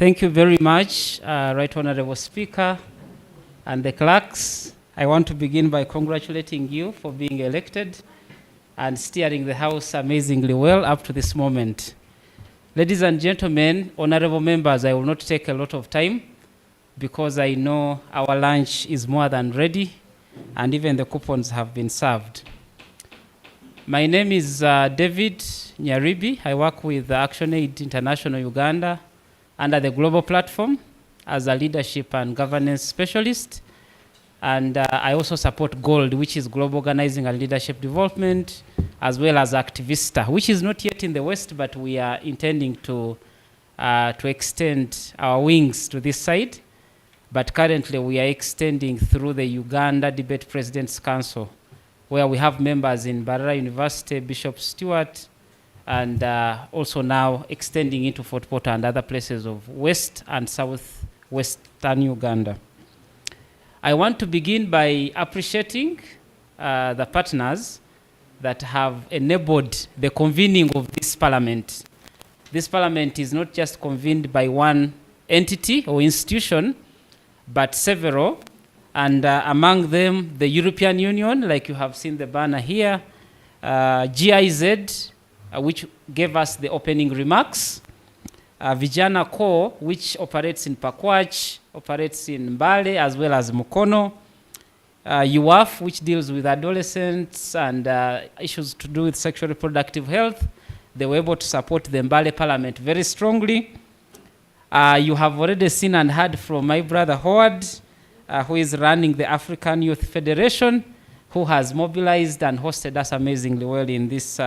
[SPEAKER 14] Thank you very much, Right Honorable Speaker and the clerks. I want to begin by congratulating you for being elected and steering the House amazingly well up to this moment. Ladies and gentlemen, honorable members, I will not take a lot of time because I know our lunch is more than ready and even the coupons have been served. My name is David Nyaribi. I work with Action Aid International Uganda under the global platform as a leadership and governance specialist. And I also support GOLD, which is Global Organizing and Leadership Development, as well as Activista, which is not yet in the West, but we are intending to extend our wings to this side. But currently we are extending through the Uganda Debate President's Council, where we have members in Mbarara University, Bishop Stewart, and also now extending into Fort Porter and other places of West and Southwestern Uganda. I want to begin by appreciating the partners that have enabled the convening of this parliament. This parliament is not just convened by one entity or institution, but several, and among them the European Union, like you have seen the banner here, GIZ, which gave us the opening remarks. Vijana Core, which operates in Pakwach, operates in Mbale as well as Mukono. UAF, which deals with adolescents and issues to do with sexual reproductive health. They were able to support the Mbale Parliament very strongly. You have already seen and heard from my brother Howard, who is running the African Youth Federation, who has mobilized and hosted us amazingly well in this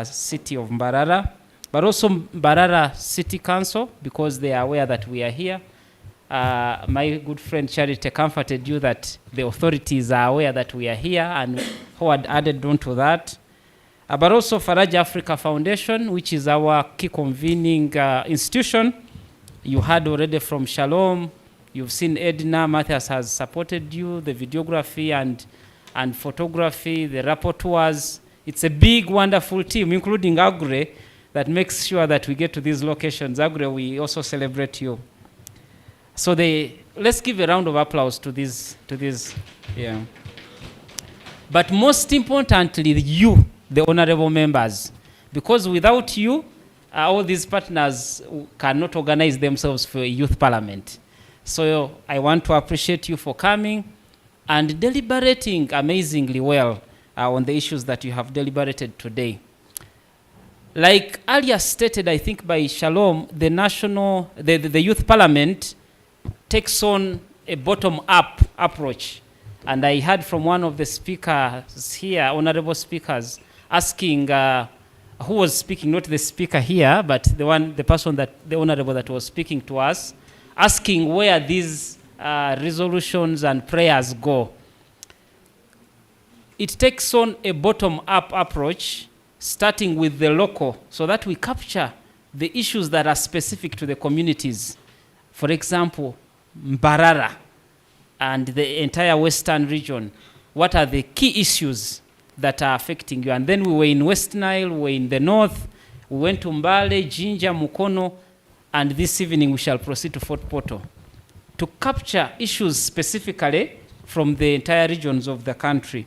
[SPEAKER 14] city of Mbarara. But also Mbarara City Council, because they are aware that we are here. My good friend Charity comforted you that the authorities are aware that we are here, and Howard added on to that. But also Faraja Africa Foundation, which is our key convening institution. You heard already from Shalom. You've seen Edna. Matthias has supported you, the videography and photography, the rapporteurs. It's a big, wonderful team, including Agre, that makes sure that we get to these locations. Agre, we also celebrate you. So let's give a round of applause to this. Yeah. But most importantly, you, the honorable members, because without you, all these partners cannot organize themselves for a youth parliament. So I want to appreciate you for coming and deliberating amazingly well on the issues that you have deliberated today. Like earlier stated, I think by Shalom, the youth parliament takes on a bottom-up approach. And I heard from one of the speakers here, honorable speakers, asking who was speaking, not the speaker here, but the honorable that was speaking to us, asking where these resolutions and prayers go. It takes on a bottom-up approach, starting with the local, so that we capture the issues that are specific to the communities. For example, Mbarara and the entire Western region. What are the key issues that are affecting you? And then we were in West Nile, we were in the north, we went to Mbale, Jinja, Mukono, and this evening we shall proceed to Fort Portal to capture issues specifically from the entire regions of the country.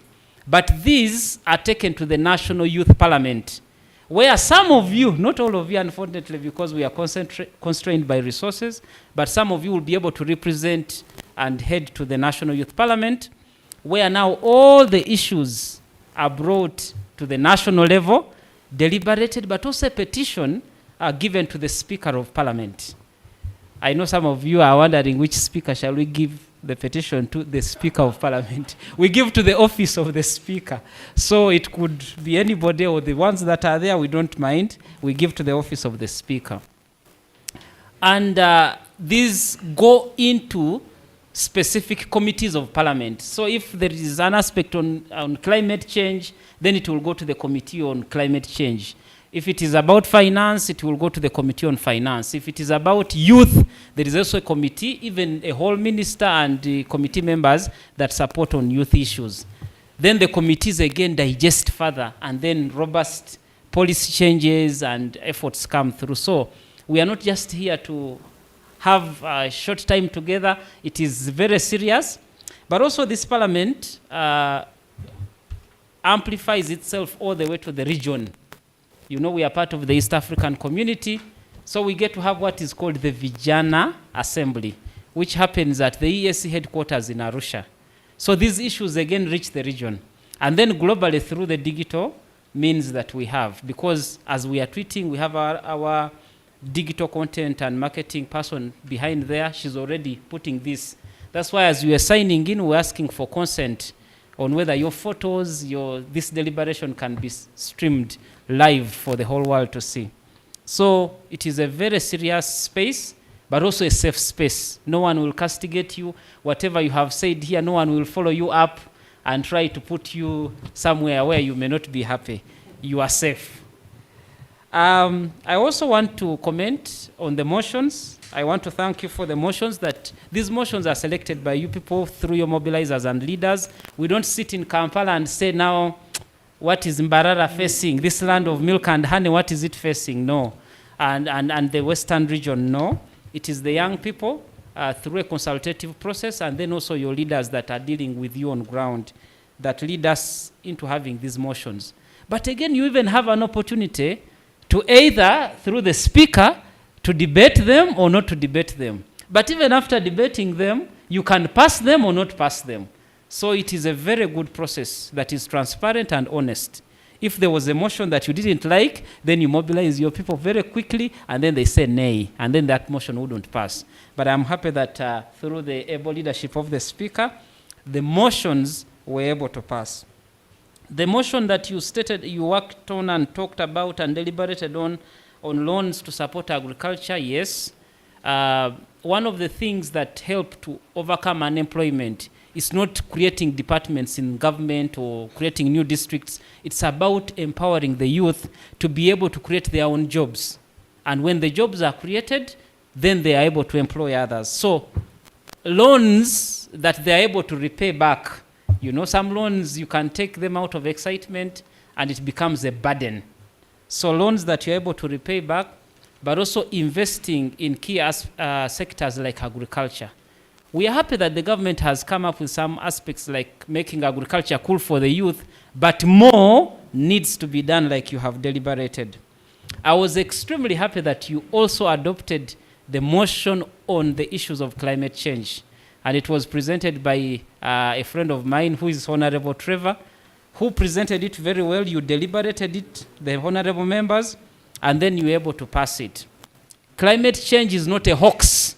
[SPEAKER 14] But these are taken to the National Youth Parliament, where some of you, not all of you unfortunately because we are constrained by resources, but some of you will be able to represent and head to the National Youth Parliament, where now all the issues are brought to the national level, deliberated, but also a petition given to the Speaker of Parliament. I know some of you are wondering which speaker shall we give the petition to. The Speaker of Parliament. We give to the office of the Speaker. So it could be anybody or the ones that are there, we don't mind. We give to the office of the Speaker. And these go into specific committees of Parliament. So if there is an aspect on climate change, then it will go to the Committee on Climate Change. If it is about finance, it will go to the Committee on Finance. If it is about youth, there is also a committee, even a whole minister and the committee members that support on youth issues. Then the committees again digest further, and then robust policy changes and efforts come through. So we are not just here to have a short time together. It is very serious. But also this parliament amplifies itself all the way to the region. You know, we are part of the East African community, so we get to have what is called the Vijana Assembly, which happens at the EAC headquarters in Arusha. So these issues again reach the region. And then globally through the digital means that we have, because as we are tweeting, we have our digital content and marketing person behind there. She's already putting this. That's why as you are signing in, we're asking for consent on whether your photos, this deliberation can be streamed live for the whole world to see. So it is a very serious space, but also a safe space. No one will castigate you. Whatever you have said here, no one will follow you up and try to put you somewhere where you may not be happy. You are safe. I also want to comment on the motions. I want to thank you for the motions, that these motions are selected by you people through your mobilizers and leaders. We don't sit in Kampala and say now, what is Mbarara facing? This land of milk and honey, what is it facing? No. And the Western region, no. It is the young people through a consultative process, and then also your leaders that are dealing with you on ground that lead us into having these motions. But again, you even have an opportunity to either, through the speaker, to debate them or not to debate them. But even after debating them, you can pass them or not pass them. So it is a very good process that is transparent and honest. If there was a motion that you didn't like, then you mobilize your people very quickly, and then they say nay, and then that motion wouldn't pass. But I'm happy that through the able leadership of the speaker, the motions were able to pass. The motion that you stated you worked on and talked about and deliberated on loans to support agriculture, yes. One of the things that help to overcome unemployment is not creating departments in government or creating new districts. It's about empowering the youth to be able to create their own jobs. And when the jobs are created, then they are able to employ others. So loans that they are able to repay back, you know, some loans you can take them out of excitement and it becomes a burden. So loans that you're able to repay back, but also investing in key sectors like agriculture. We are happy that the government has come up with some aspects like making agriculture cool for the youth, but more needs to be done like you have deliberated. I was extremely happy that you also adopted the motion on the issues of climate change. And it was presented by a friend of mine who is Honorable Trevor, who presented it very well. You deliberated it, the honorable members, and then you were able to pass it. Climate change is not a hoax.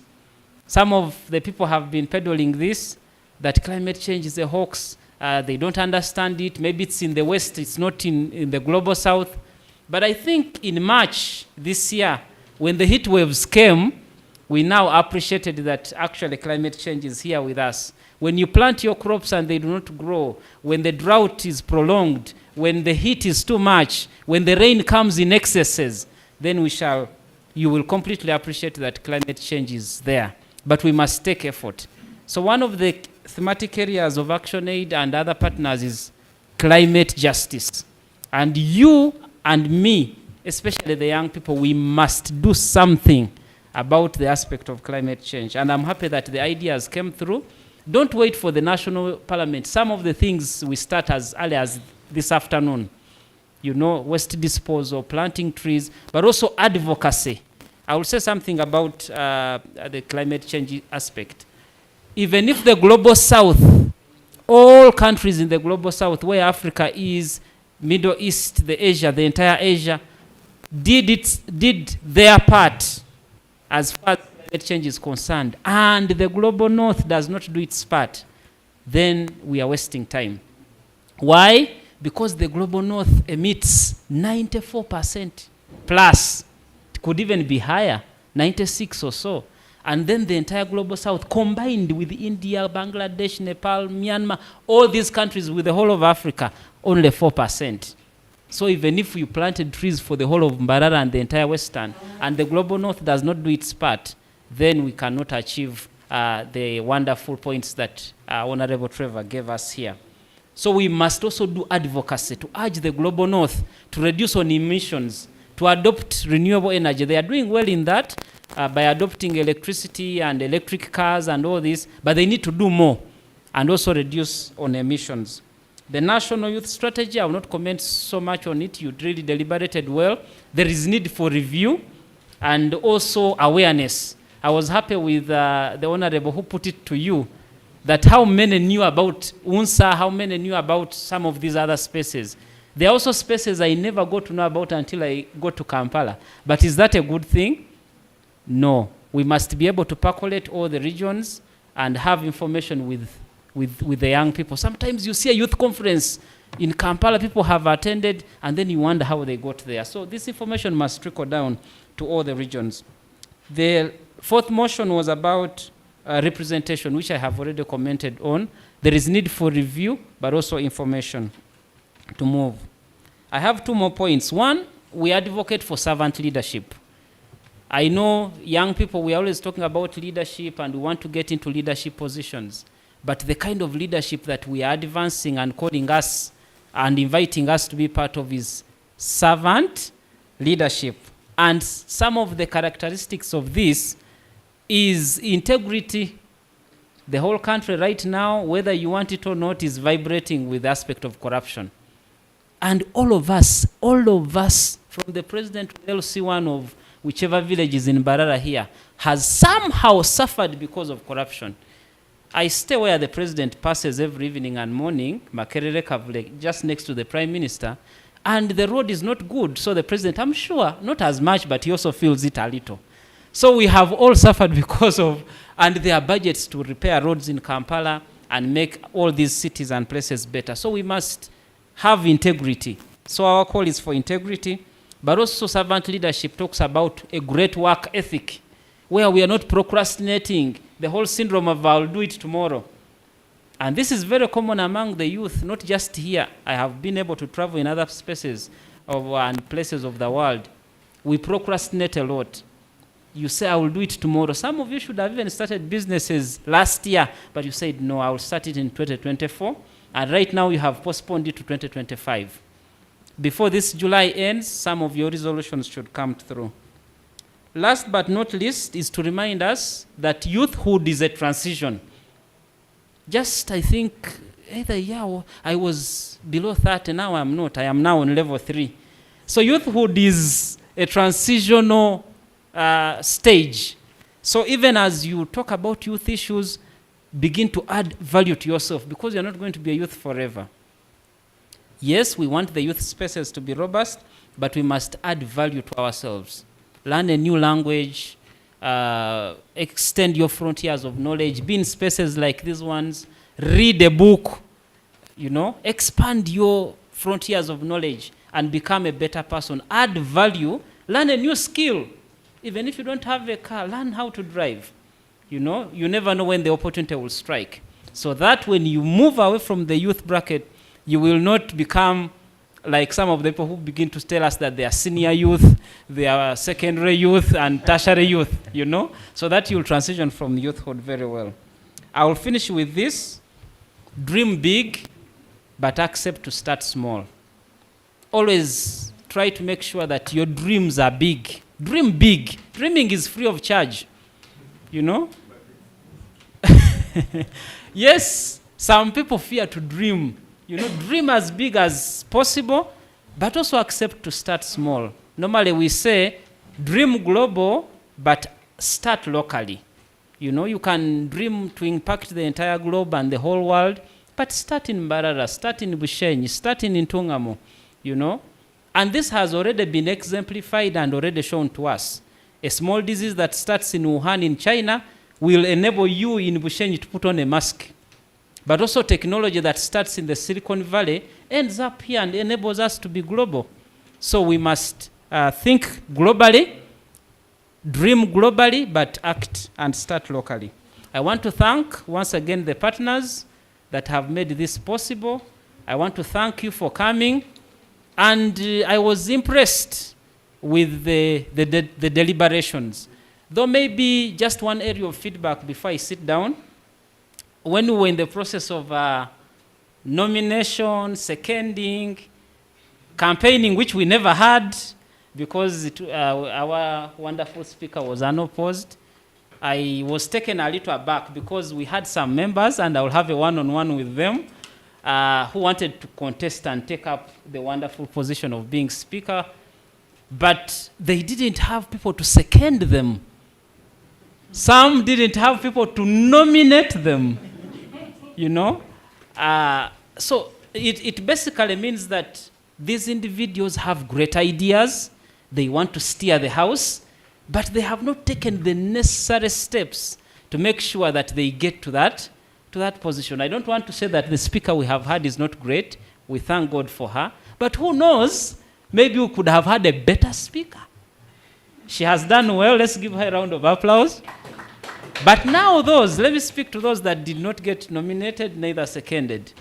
[SPEAKER 14] Some of the people have been peddling this, that climate change is a hoax. They don't understand it. Maybe it's in the West, it's not in the global South. But I think in March this year, when the heat waves came, we now appreciated that actually climate change is here with us. When you plant your crops and they do not grow, when the drought is prolonged, when the heat is too much, when the rain comes in excesses, then you will completely appreciate that climate change is there. But we must take effort. So one of the thematic areas of ActionAid and other partners is climate justice. And you and me, especially the young people, we must do something about the aspect of climate change. And I'm happy that the ideas came through. Don't wait for the national parliament. Some of the things we start as early as this afternoon. You know, waste disposal, planting trees, but also advocacy. I will say something about the climate change aspect. Even if the global South, all countries in the global South, where Africa is, Middle East, the Asia, the entire Asia, did their part as far as climate change is concerned, and the global North does not do its part, then we are wasting time. Why? Because the global North emits 94% plus. It could even be higher, 96 or so. And then the entire global South, combined with India, Bangladesh, Nepal, Myanmar, all these countries with the whole of Africa, only 4%. So even if you planted trees for the whole of Mbarara and the entire Western, and the global North does not do its part, then we cannot achieve the wonderful points that Honorable Trevor gave us here. So we must also do advocacy to urge the global North to reduce on emissions, to adopt renewable energy. They are doing well in that by adopting electricity and electric cars and all this, but they need to do more and also reduce on emissions. The National Youth Strategy, I will not comment so much on it. You really deliberated well. There is need for review and also awareness. I was happy with the Honorable who put it to you that how many knew about UNSA, how many knew about some of these other spaces. There are also spaces I never got to know about until I go to Kampala. But is that a good thing? No. We must be able to percolate all the regions and have information with the young people. Sometimes you see a youth conference in Kampala, people have attended, and then you wonder how they got there. So this information must trickle down to all the regions. The fourth motion was about representation, which I have already commented on. There is need for review, but also information to move. I have two more points. One, we advocate for servant leadership. I know young people, we are always talking about leadership and we want to get into leadership positions. But the kind of leadership that we are advancing and calling us and inviting us to be part of is servant leadership. And some of the characteristics of this is integrity. The whole country right now, whether you want it or not, is vibrating with the aspect of corruption. And all of us, from the president to LC1 of whichever village is in Mbarara here, has somehow suffered because of corruption. I stay where the president passes every evening and morning, Makerere Kavule, just next to the prime minister, and the road is not good. So the president, I'm sure, not as much, but he also feels it a little. So we have all suffered because of, and there are budgets to repair roads in Kampala and make all these cities and places better. So we must have integrity. So our call is for integrity, but also servant leadership talks about a great work ethic, where we are not procrastinating, the whole syndrome of I'll do it tomorrow. And this is very common among the youth, not just here. I have been able to travel in other spaces and places of the world. We procrastinate a lot. You say, I will do it tomorrow. Some of you should have even started businesses last year, but you said, no, I will start it in 2024. And right now you have postponed it to 2025. Before this July ends, some of your resolutions should come through. Last but not least is to remind us that youthhood is a transition. Just, I think, either I was below 30, now I'm not. I am now on level 3. So youthhood is a transitional stage. So even as you talk about youth issues, begin to add value to yourself, because you're not going to be a youth forever. Yes, we want the youth spaces to be robust, but we must add value to ourselves. Learn a new language, extend your frontiers of knowledge, be in spaces like these ones, read a book, expand your frontiers of knowledge and become a better person. Add value, learn a new skill. Even if you don't have a car, learn how to drive. You never know when the opportunity will strike. So that when you move away from the youth bracket, you will not become like some of the people who begin to tell us that they are senior youth, they are secondary youth and tertiary youth, so that you'll transition from youthhood very well. I will finish with this. Dream big, but accept to start small. Always try to make sure that your dreams are big. Dream big. Dreaming is free of charge, Yes, some people fear to dream. Dream as big as possible, but also accept to start small. Normally we say, dream global, but start locally. You can dream to impact the entire globe and the whole world, but start in Mbarara, start in Bushenyi, start in Ntungamo, And this has already been exemplified and already shown to us. A small disease that starts in Wuhan in China will enable you in Bushenyi to put on a mask. But also technology that starts in the Silicon Valley ends up here and enables us to be global. So we must think globally, dream globally, but act and start locally. I want to thank once again the partners that have made this possible. I want to thank you for coming. And I was impressed with the deliberations. Though maybe just one area of feedback before I sit down. When we were in the process of nomination, seconding, campaigning, which we never had because our wonderful speaker was unopposed, I was taken a little aback because we had some members, and I will have a one-on-one with them, who wanted to contest and take up the wonderful position of being speaker, but they didn't have people to second them. Some didn't have people to nominate them, So it basically means that these individuals have great ideas, they want to steer the house, but they have not taken the necessary steps to make sure that they get to that position. I don't want to say that the speaker we have had is not great. We thank God for her. But who knows, maybe we could have had a better speaker. She has done well. Let's give her a round of applause. But now let me speak to those that did not get nominated, neither seconded.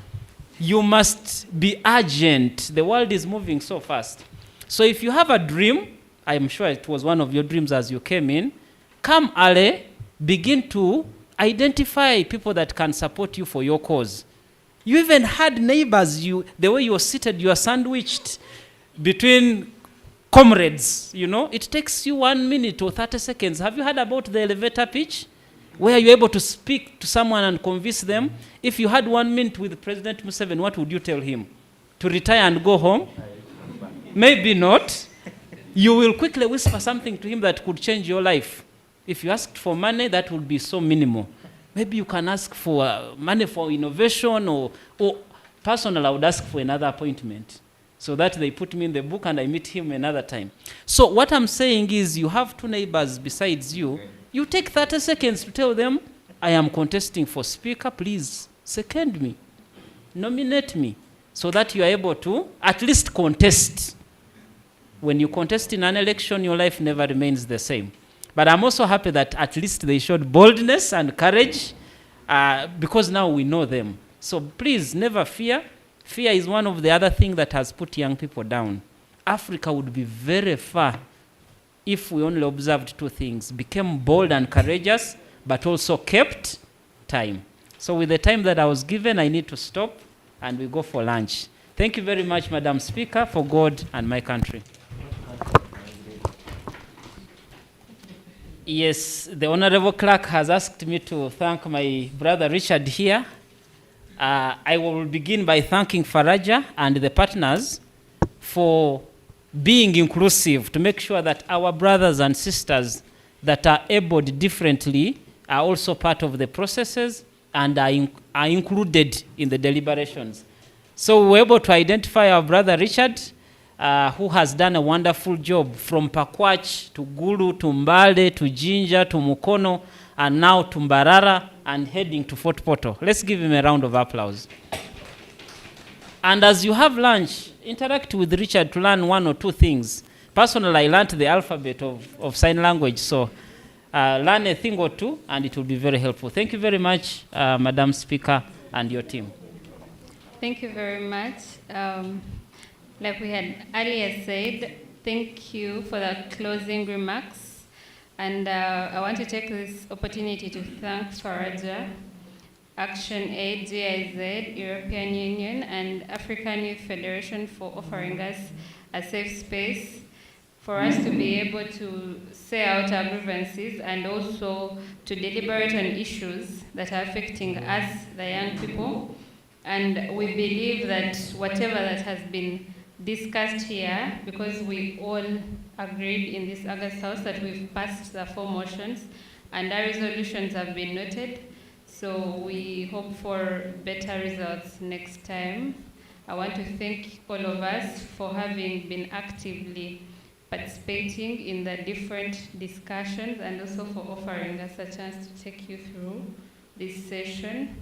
[SPEAKER 14] You must be urgent. The world is moving so fast. So if you have a dream, I'm sure it was one of your dreams as you came in, come early, begin to identify people that can support you for your cause. You even had neighbors, the way you were seated, you are sandwiched between comrades, It takes you 1 minute or 30 seconds. Have you heard about the elevator pitch? Where you're able to speak to someone and convince them. If you had 1 minute with President Museveni, what would you tell him? to retire and go home? Maybe not. You will quickly whisper something to him that could change your life. If you asked for money, that would be so minimal. Maybe you can ask for money for innovation, or personally, I would ask for another appointment so that they put me in the book and I meet him another time. So what I'm saying is, you have 2 neighbors besides you. You take 30 seconds to tell them, I am contesting for speaker, please second me, nominate me, so that you are able to at least contest. When you contest in an election, your life never remains the same. But I'm also happy that at least they showed boldness and courage, because now we know them. So please, never fear. Fear is one of the other things that has put young people down. Africa would be very far if we only observed 2 things: became bold and courageous, but also kept time. So with the time that I was given, I need to stop and we go for lunch. Thank you very much, Madam Speaker, for God and my country. Yes, the Honorable Clerk has asked me to thank my brother Richard here. I will begin by thanking Faraja and the partners for being inclusive, to make sure that our brothers and sisters that are abled differently are also part of the processes and are included in the deliberations. So we were able to identify our brother Richard, who has done a wonderful job from Pakwach to Gulu to Mbale to Jinja to Mukono and now to Mbarara and heading to Fort Portal. Let's give him a round of applause. And as you have lunch, interact with Richard to learn 1 or 2 things. Personally, I learned the alphabet of sign language, so learn a thing or 2 and it will be very helpful. Thank you very much, Madam Speaker and your team.
[SPEAKER 15] Thank you very much. Like we had earlier said, thank you for the closing remarks. And I want to take this opportunity to thank Faraja, Action Aid, GIZ, European Union, and African Youth Federation for offering us a safe space for us to be able to say out our grievances and also to deliberate on issues that are affecting us, the young people. And we believe that whatever that has been discussed here, because we all agreed in this August House that we've passed the 4 motions and our resolutions have been noted. So we hope for better results next time. I want to thank all of us for having been actively participating in the different discussions and also for offering us a chance to take you through this session.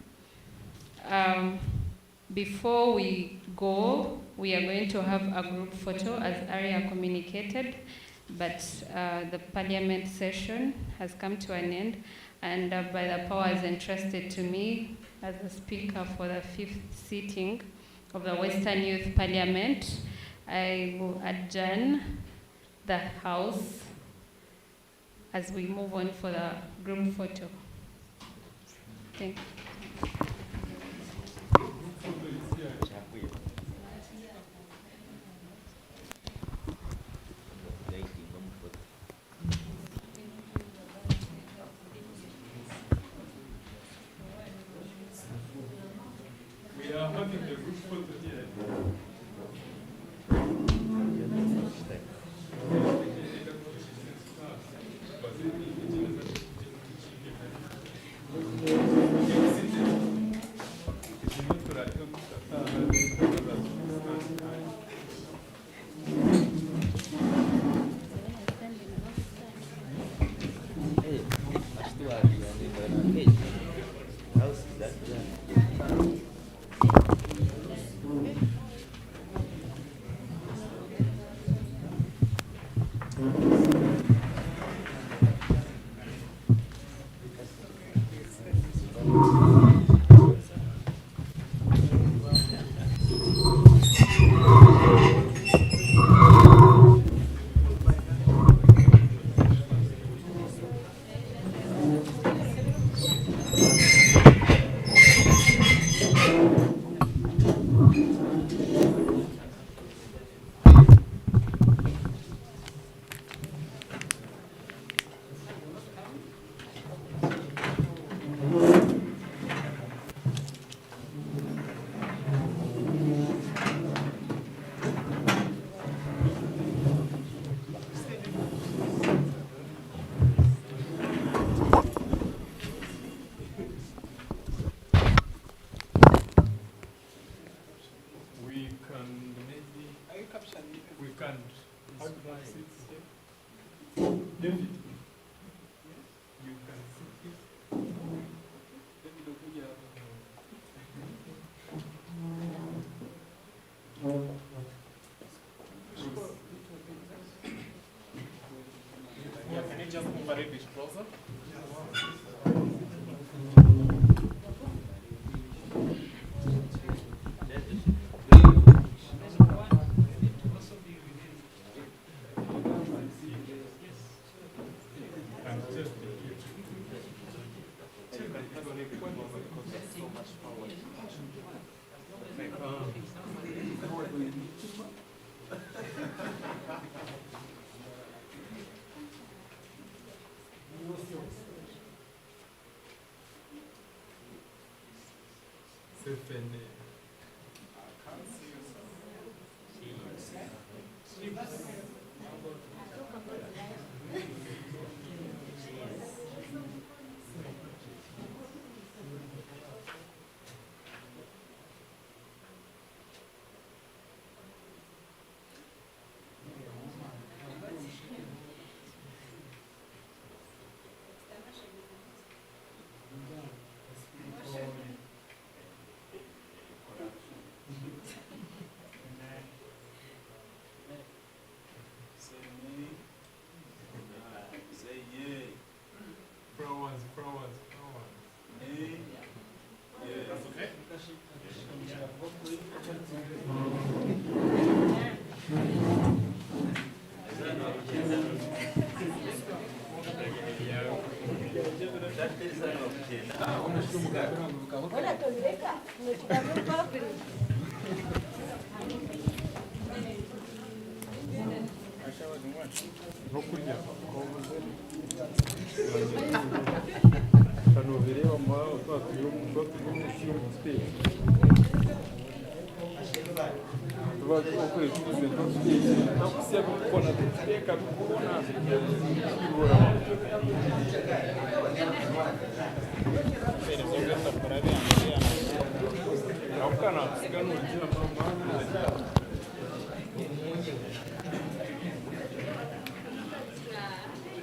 [SPEAKER 15] Before we go, we are going to have a group photo as Aria communicated, but the parliament session has come to an end, and by the powers entrusted to me as the speaker for the 5th sitting of the Western Youth Parliament, I will adjourn the House as we move on for the group photo. Thank you.
[SPEAKER 5] We are having a group photo here. We can't. How do you sit here? David. You can sit here. David, ukuja yeah, can you just move a little bit closer?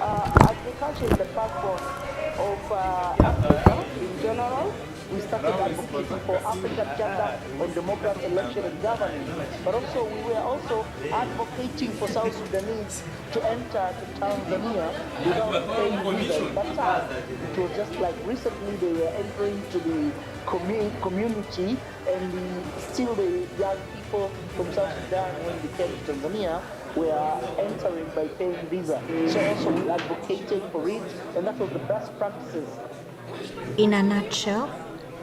[SPEAKER 16] Agriculture is the backbone of Africa in general. We started advocating for African agenda on democracy, election, and governance. But also, we were also advocating for South Sudanese to enter to Tanzania without paying visa. At that time, it was just like recently they were entering to the community, and still the young people from South Sudan, when they came to Tanzania, were entering by paying visa. So also we advocated for it, and that was the best practices.
[SPEAKER 20] In a nutshell,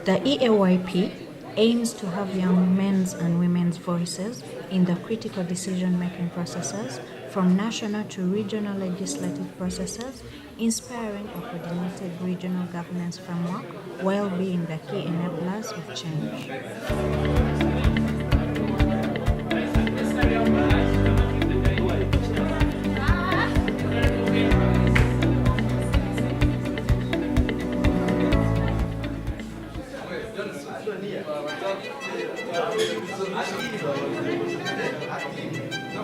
[SPEAKER 20] the EAYP aims to have young men's and women's voices in the critical decision-making processes from national to regional legislative processes, inspiring a coordinated regional governance framework while being the key enablers of change.